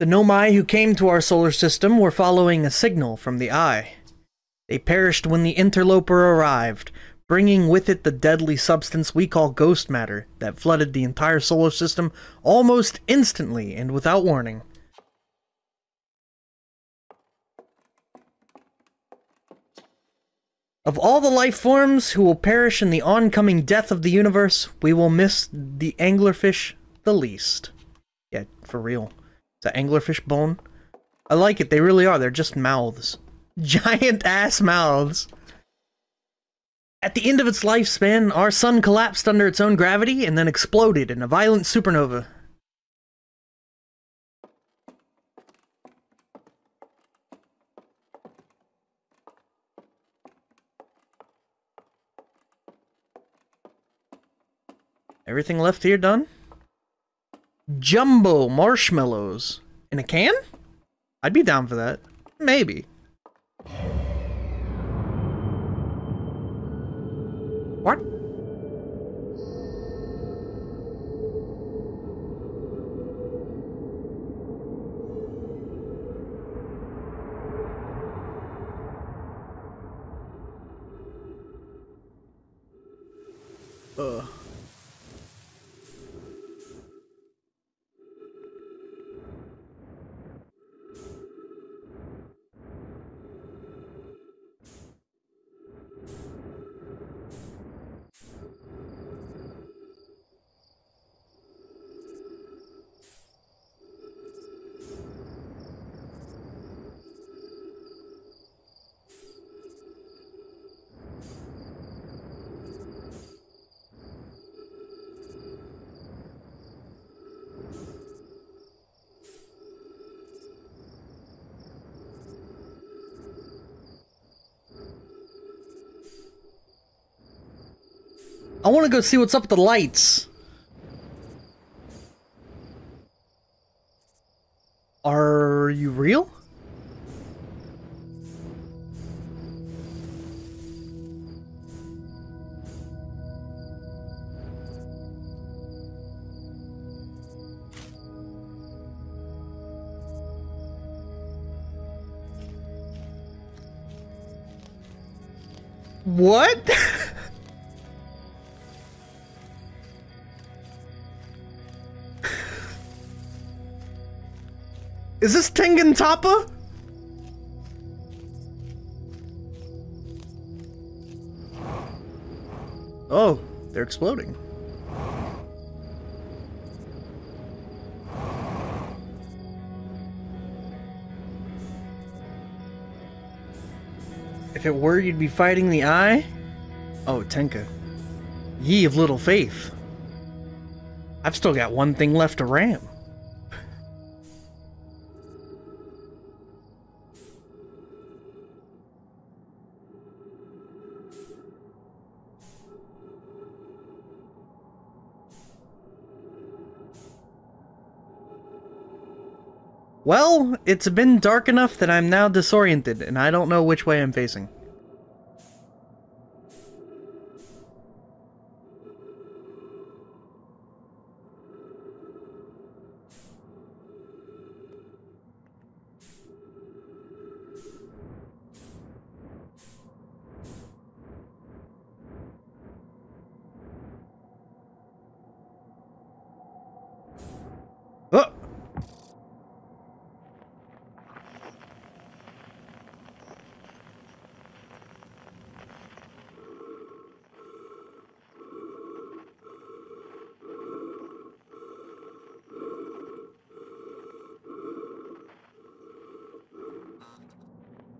The Nomai who came to our solar system were following a signal from the Eye. They perished when the interloper arrived, bringing with it the deadly substance we call ghost matter that flooded the entire solar system almost instantly and without warning. Of all the life forms who will perish in the oncoming death of the universe, we will miss the anglerfish the least. Yeah, for real. Is that anglerfish bone? I like it, they really are, they're just mouths. Giant ass mouths. At the end of its lifespan, our sun collapsed under its own gravity and then exploded in a violent supernova. Everything left here done? Jumbo marshmallows. In a can? I'd be down for that. Maybe. What? I want to go see what's up with the lights. Are you real? What? Is this Tengen Toppa? Oh, they're exploding. If it were, you'd be fighting the Eye? Oh, Tenka. Ye of little faith. I've still got one thing left to ram. Well, it's been dark enough that I'm now disoriented, and I don't know which way I'm facing. Oh!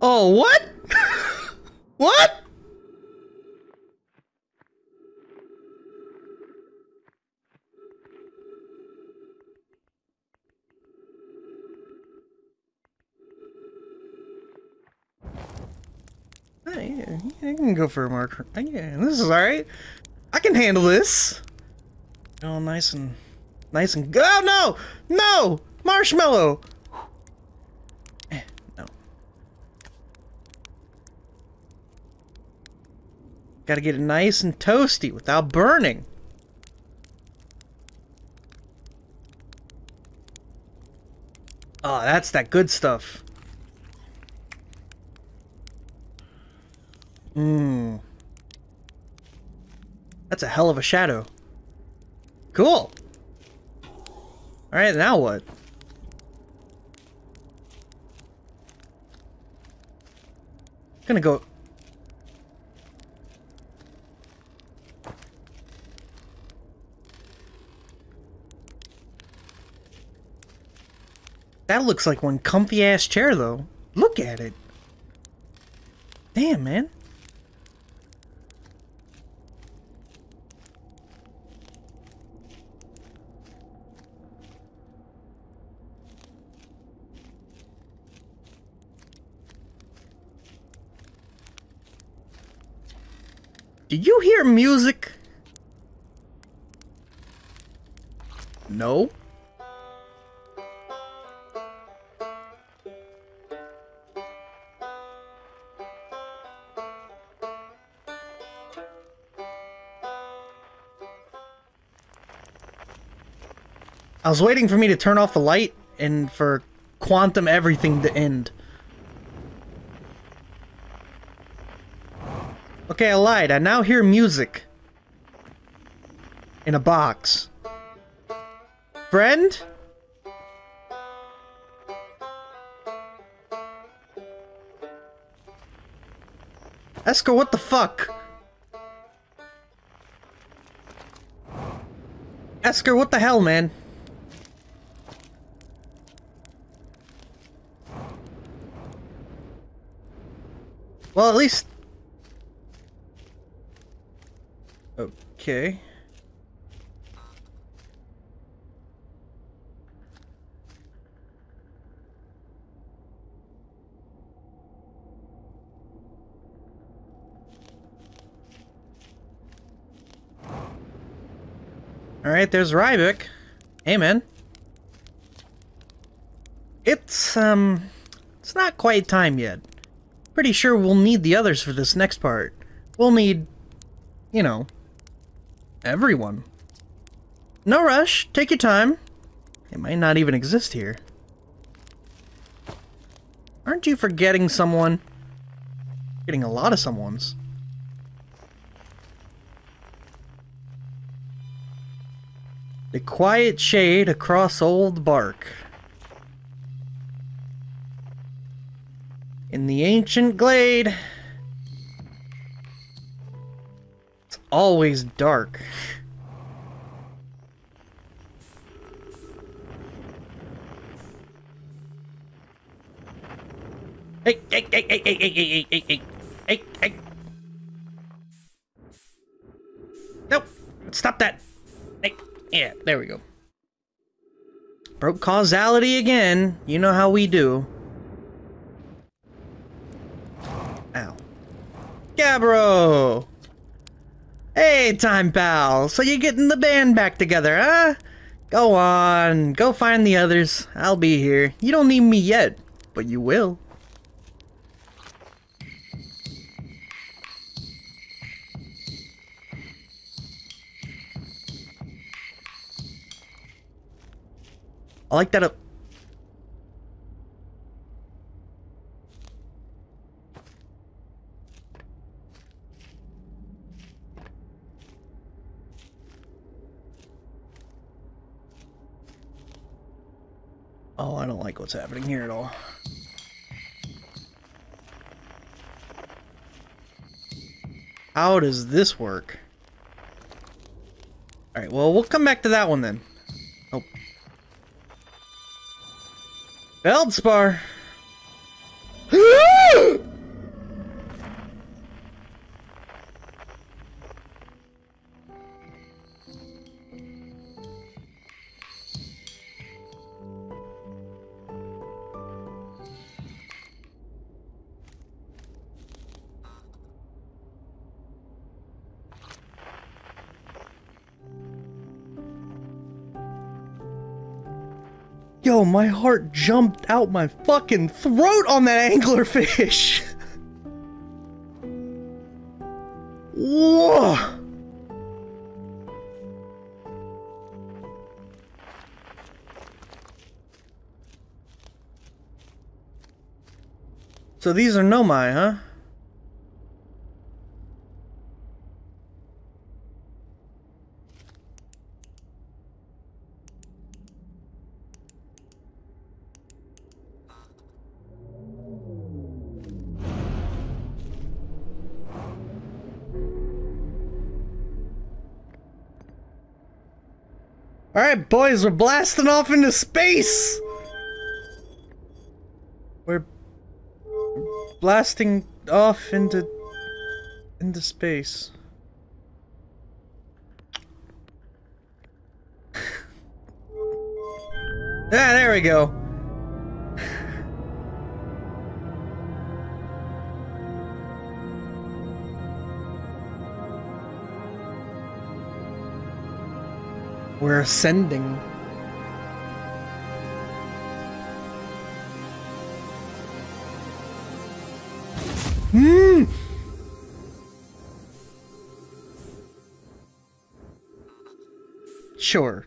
Oh, what? What? Yeah, I can go for a marker. Yeah, this is alright. I can handle this. Oh, nice and... Oh, no! No! Marshmallow! No. Gotta get it nice and toasty without burning. Oh, that's that good stuff. Mmm. That's a hell of a shadow. Cool. Alright, now what? Gonna go... That looks like one comfy-ass chair, though. Look at it. Damn, man. Do you hear music? No. I was waiting for me to turn off the light and for quantum everything to end. Okay, I lied. I now hear music. In a box. Friend? Esker, what the fuck? Esker, what the hell, man? Well, at least... Okay. Alright, there's Rybic. Hey, man. It's not quite time yet. Pretty sure we'll need the others for this next part. We'll need, you know, everyone. No rush. Take your time. It might not even exist here. Aren't you forgetting someone? Getting a lot of someones. The quiet shade across old bark. In the ancient glade, it's always dark. Hey, hey, hey, hey, hey, hey, hey, hey, hey, hey, hey. Nope, stop that. Hey, yeah, there we go. Broke causality again. You know how we do. Ow. Gabbro! Hey, time pal! So you're getting the band back together, huh? Go on, go find the others. I'll be here. You don't need me yet, but you will. I like that up. Oh, I don't like what's happening here at all. How does this work? Alright, well, we'll come back to that one then. Oh. Feldspar! Yo, my heart jumped out my fucking throat on that anglerfish! Whoa! So these are Nomai, huh? Alright, boys, we're blasting off into space! We're blasting off into space. Ah, there we go. We're ascending. Sure.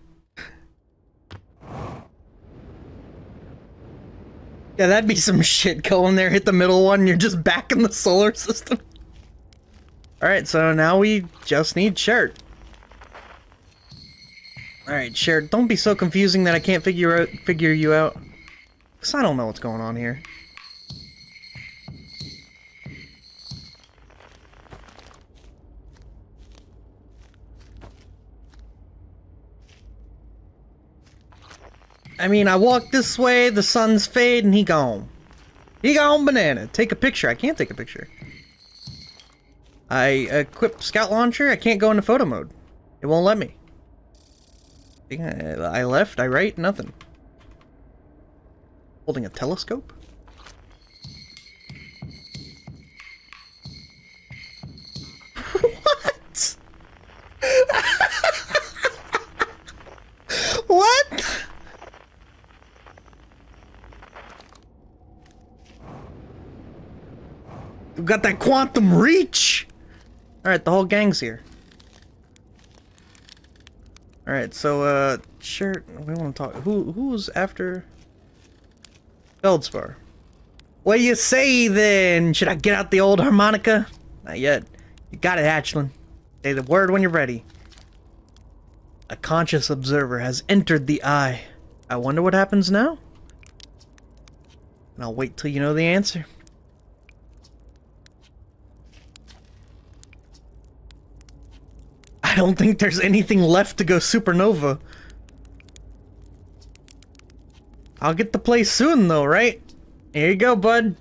Yeah, that'd be some shit. Go in there, hit the middle one, you're just back in the solar system. Alright, so now we just need Shirt. Alright, Shirt, don't be so confusing that I can't figure you out. Because I don't know what's going on here. I mean, I walk this way, the sun's fade, and he gone. He gone banana. Take a picture. I can't take a picture. I equip Scout Launcher. I can't go into photo mode. It won't let me. I left, I right, nothing. Holding a telescope? What? What? We've got that quantum reach! Alright, the whole gang's here. Alright, so, Shirt, we want to talk. Who's after Feldspar? What do you say, then? Should I get out the old harmonica? Not yet. You got it, Hatchling. Say the word when you're ready. A conscious observer has entered the eye. I wonder what happens now? And I'll wait till you know the answer. I don't think there's anything left to go supernova. I'll get the place soon though, right? Here you go, bud.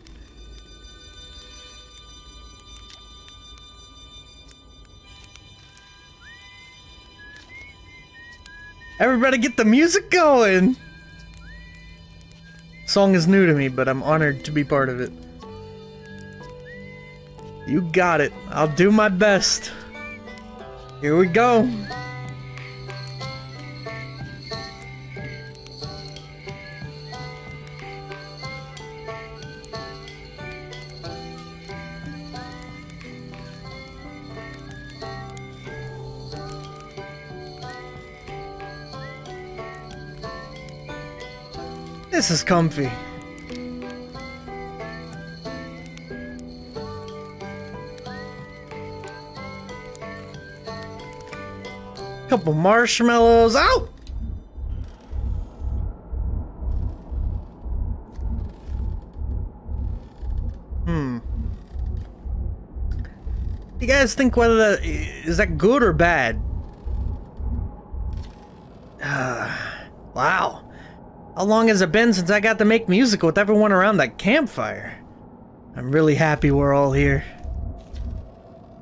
Everybody get the music going! Song is new to me, but I'm honored to be part of it. You got it. I'll do my best. Here we go. This is comfy. Couple marshmallows. Out! You guys think whether that is that good or bad? Wow. How long has it been since I got to make music with everyone around that campfire? I'm really happy we're all here.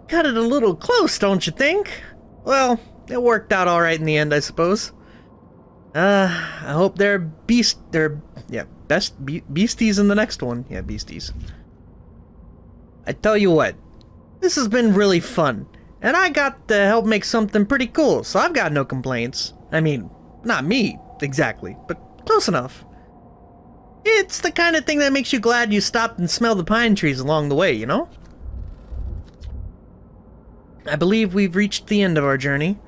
Got it a little close, don't you think? Well, it worked out alright in the end, I suppose. I hope they're beasties in the next one. Yeah, beasties. I tell you what, this has been really fun, and I got to help make something pretty cool, so I've got no complaints. I mean, not me, exactly, but close enough. It's the kind of thing that makes you glad you stopped and smelled the pine trees along the way, you know? I believe we've reached the end of our journey.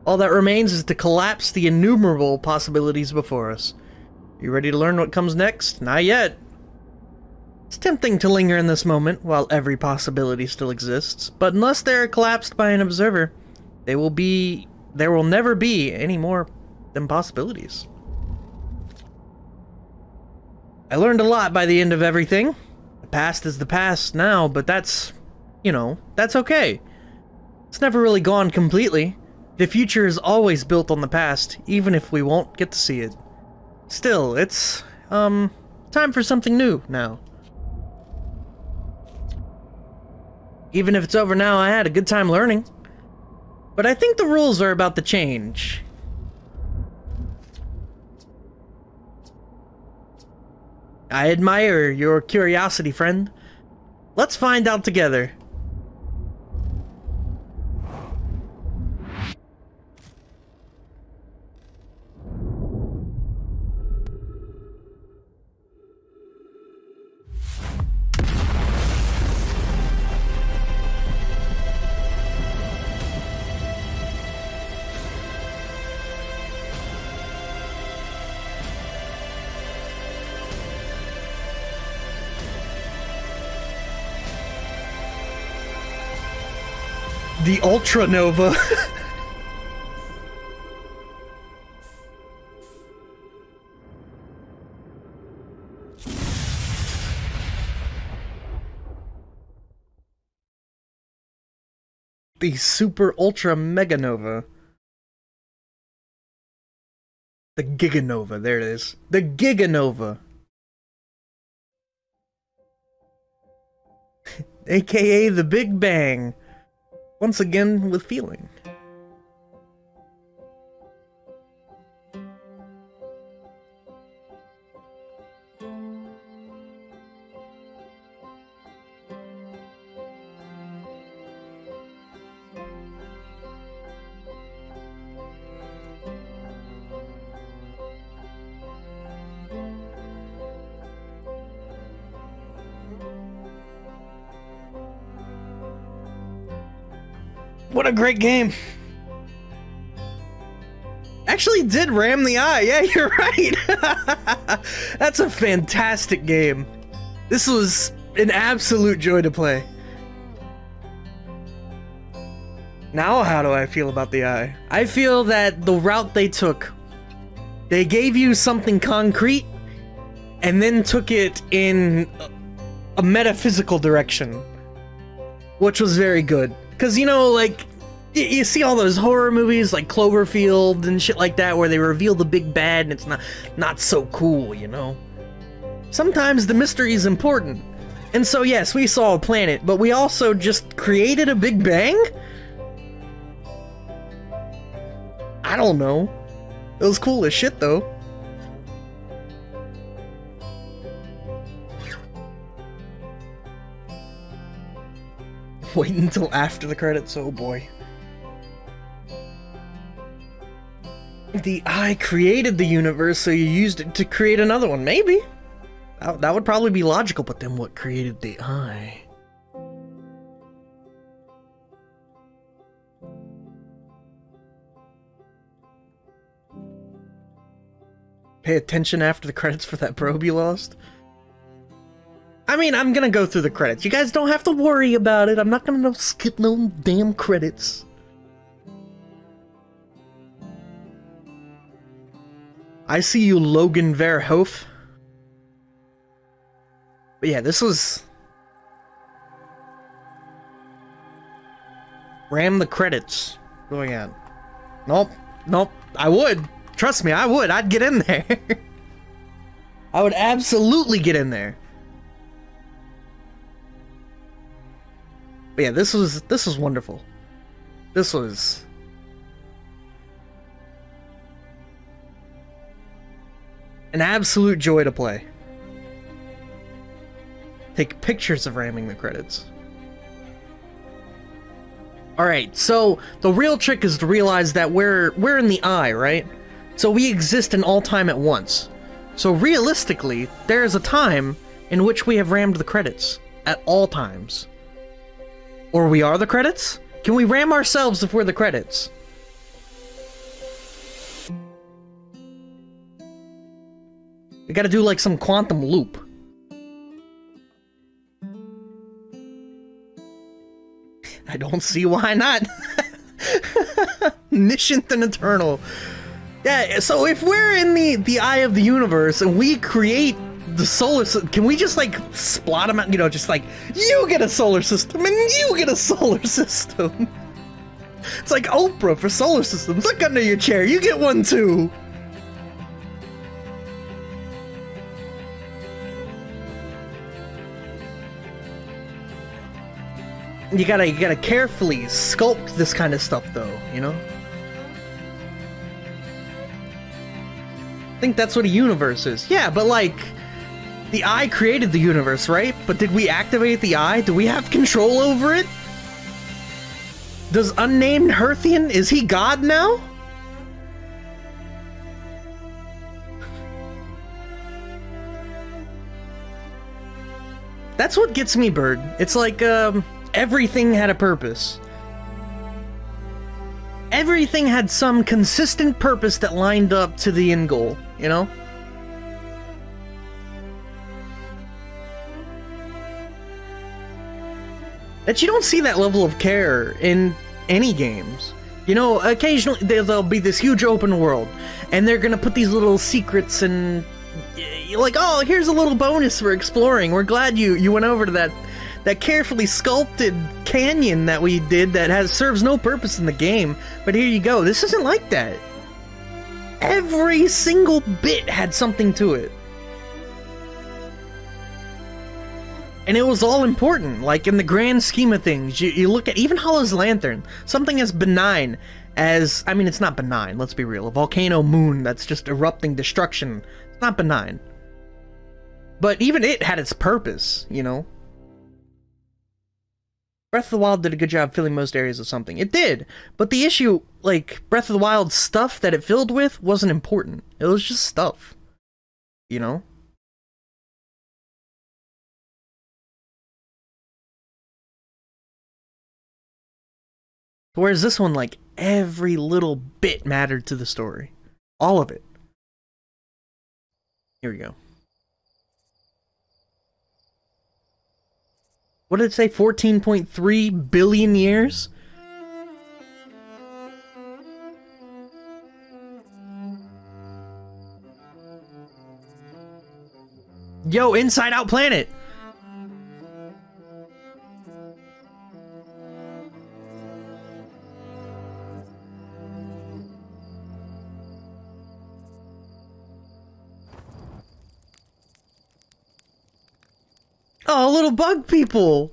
All that remains is to collapse the innumerable possibilities before us. You ready to learn what comes next? Not yet. It's tempting to linger in this moment while every possibility still exists, but unless they're collapsed by an observer, there will never be any more than possibilities. I learned a lot by the end of everything. The past is the past now, but that's, you know, that's okay. It's never really gone completely. The future is always built on the past, even if we won't get to see it. Still, it's, time for something new now. Even if it's over now, I had a good time learning. But I think the rules are about to change. I admire your curiosity, friend. Let's find out together. The Ultra Nova. The Super Ultra Mega Nova. The Giganova, there it is. The Giganova. AKA the Big Bang. Once again, with feeling. What a great game. Actually did ram the eye. Yeah, you're right. That's a fantastic game. This was an absolute joy to play. Now how do I feel about the eye? I feel that the route they took, they gave you something concrete and then took it in a metaphysical direction, which was very good. Because, you know, like, you see all those horror movies like Cloverfield and shit like that where they reveal the big bad and it's not so cool, you know? Sometimes the mystery is important. And so, yes, we saw a planet, but we also just created a Big Bang? I don't know. It was cool as shit, though. Wait until after the credits, oh boy. The eye created the universe, so you used it to create another one, maybe? That would probably be logical, but then what created the eye? Pay attention after the credits for that probe you lost? I mean, I'm gonna go through the credits. You guys don't have to worry about it. I'm not gonna skip no damn credits. I see you, Logan Verhoef. But yeah, this was... Ram the credits. Going on. Nope. Nope. I would. Trust me, I would. I'd get in there. I would absolutely get in there. But yeah, this was wonderful. This was... an absolute joy to play. Take pictures of ramming the credits. Alright, so the real trick is to realize that we're in the eye, right? So we exist in all time at once. So realistically, there is a time in which we have rammed the credits. At all times. Or we are the credits? Can we ram ourselves if we're the credits? We gotta do like some quantum loop. I don't see why not. Niscent and eternal. Yeah, so if we're in the eye of the universe and we create the solar system, can we just like splot them out, you know, just like, you get a solar system and you get a solar system. It's like Oprah for solar systems. Look under your chair, you get one too. You gotta carefully sculpt this kind of stuff though, you know? I think that's what a universe is. Yeah, but like, the eye created the universe, right? But did we activate the eye? Do we have control over it? Does unnamed Herthian, is he God now? That's what gets me, Bird. It's like, everything had a purpose. Everything had some consistent purpose that lined up to the end goal, you know? That you don't see that level of care in any games. You know, occasionally there'll be this huge open world, and they're gonna put these little secrets and... You're like, oh, here's a little bonus for exploring. We're glad you went over to that carefully sculpted canyon that we did that serves no purpose in the game, but here you go. This isn't like that. Every single bit had something to it. And it was all important, like in the grand scheme of things. You look at even Hollow's Lantern, something as benign as, I mean, it's not benign, let's be real. A volcano moon that's just erupting destruction, it's not benign. But even it had its purpose, you know? Breath of the Wild did a good job filling most areas with something. It did, but the issue, like, Breath of the Wild stuff that it filled with wasn't important. It was just stuff, you know? Whereas this one, like, every little bit mattered to the story. All of it. Here we go. What did it say? 14.3 billion years? Yo, Inside Out Planet! Oh, little bug people!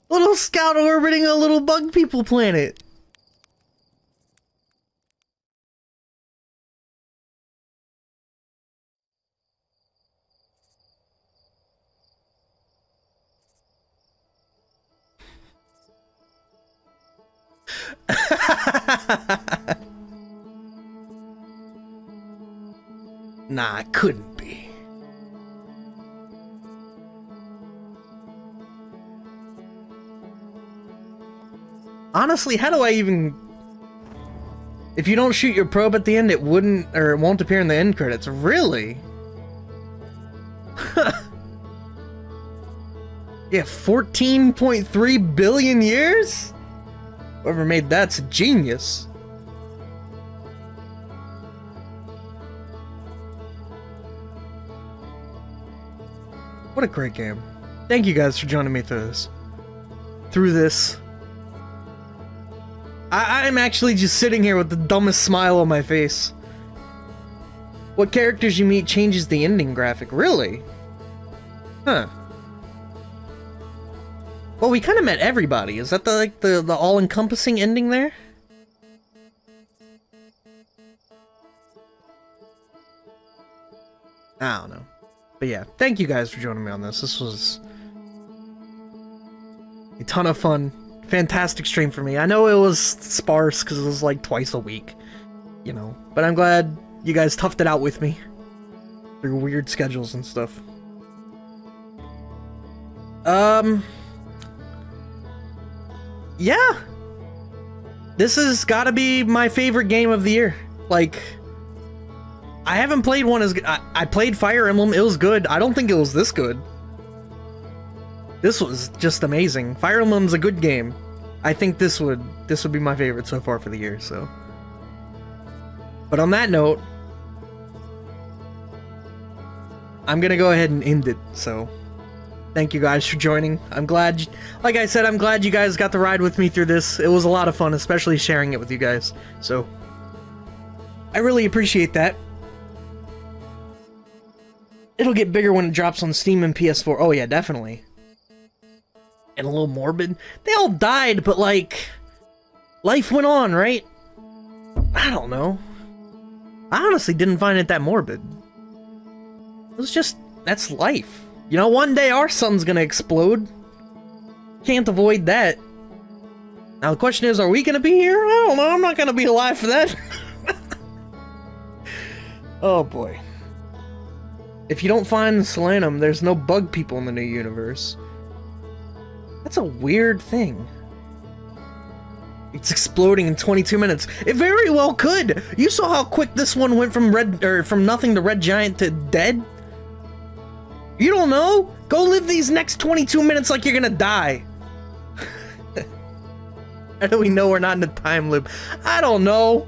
Little scout orbiting a little bug people planet. Nah, it couldn't be. Honestly, how do I even... If you don't shoot your probe at the end, it wouldn't, or it won't appear in the end credits. Really? Yeah, 14.3 billion years? Whoever made that's a genius. What a great game. Thank you guys for joining me through this. I'm actually just sitting here with the dumbest smile on my face. What characters you meet changes the ending graphic. Really? Huh. Well, we kind of met everybody. Is that the all-encompassing ending there? I don't know. But yeah, thank you guys for joining me on this. This was a ton of fun. Fantastic stream for me. I know it was sparse because it was like twice a week, you know. But I'm glad you guys toughed it out with me through weird schedules and stuff. Yeah. This has gotta be my favorite game of the year. Like, I haven't played one as good. I played Fire Emblem, it was good. I don't think it was this good. This was just amazing. Fire Emblem's a good game. I think this would be my favorite so far for the year, so. But on that note, I'm gonna go ahead and end it, so. Thank you guys for joining. I'm glad, like I said, I'm glad you guys got to ride with me through this. It was a lot of fun, especially sharing it with you guys. So, I really appreciate that. It'll get bigger when it drops on Steam and PS4. Oh yeah, definitely. And a little morbid. They all died, but like, life went on, right? I don't know. I honestly didn't find it that morbid. It was just, that's life. You know, one day our sun's gonna explode. Can't avoid that. Now the question is, are we gonna be here? I don't know, I'm not gonna be alive for that. Oh boy. If you don't find the Solanum, there's no bug people in the new universe. That's a weird thing. It's exploding in 22 minutes. It very well could! You saw how quick this one went from from nothing to red giant to dead? You don't know? Go live these next 22 minutes like you're gonna die. How do we know we're not in a time loop? I don't know.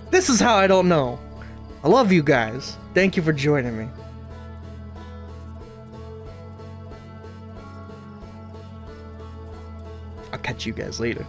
This is how I don't know. I love you guys. Thank you for joining me. I'll catch you guys later.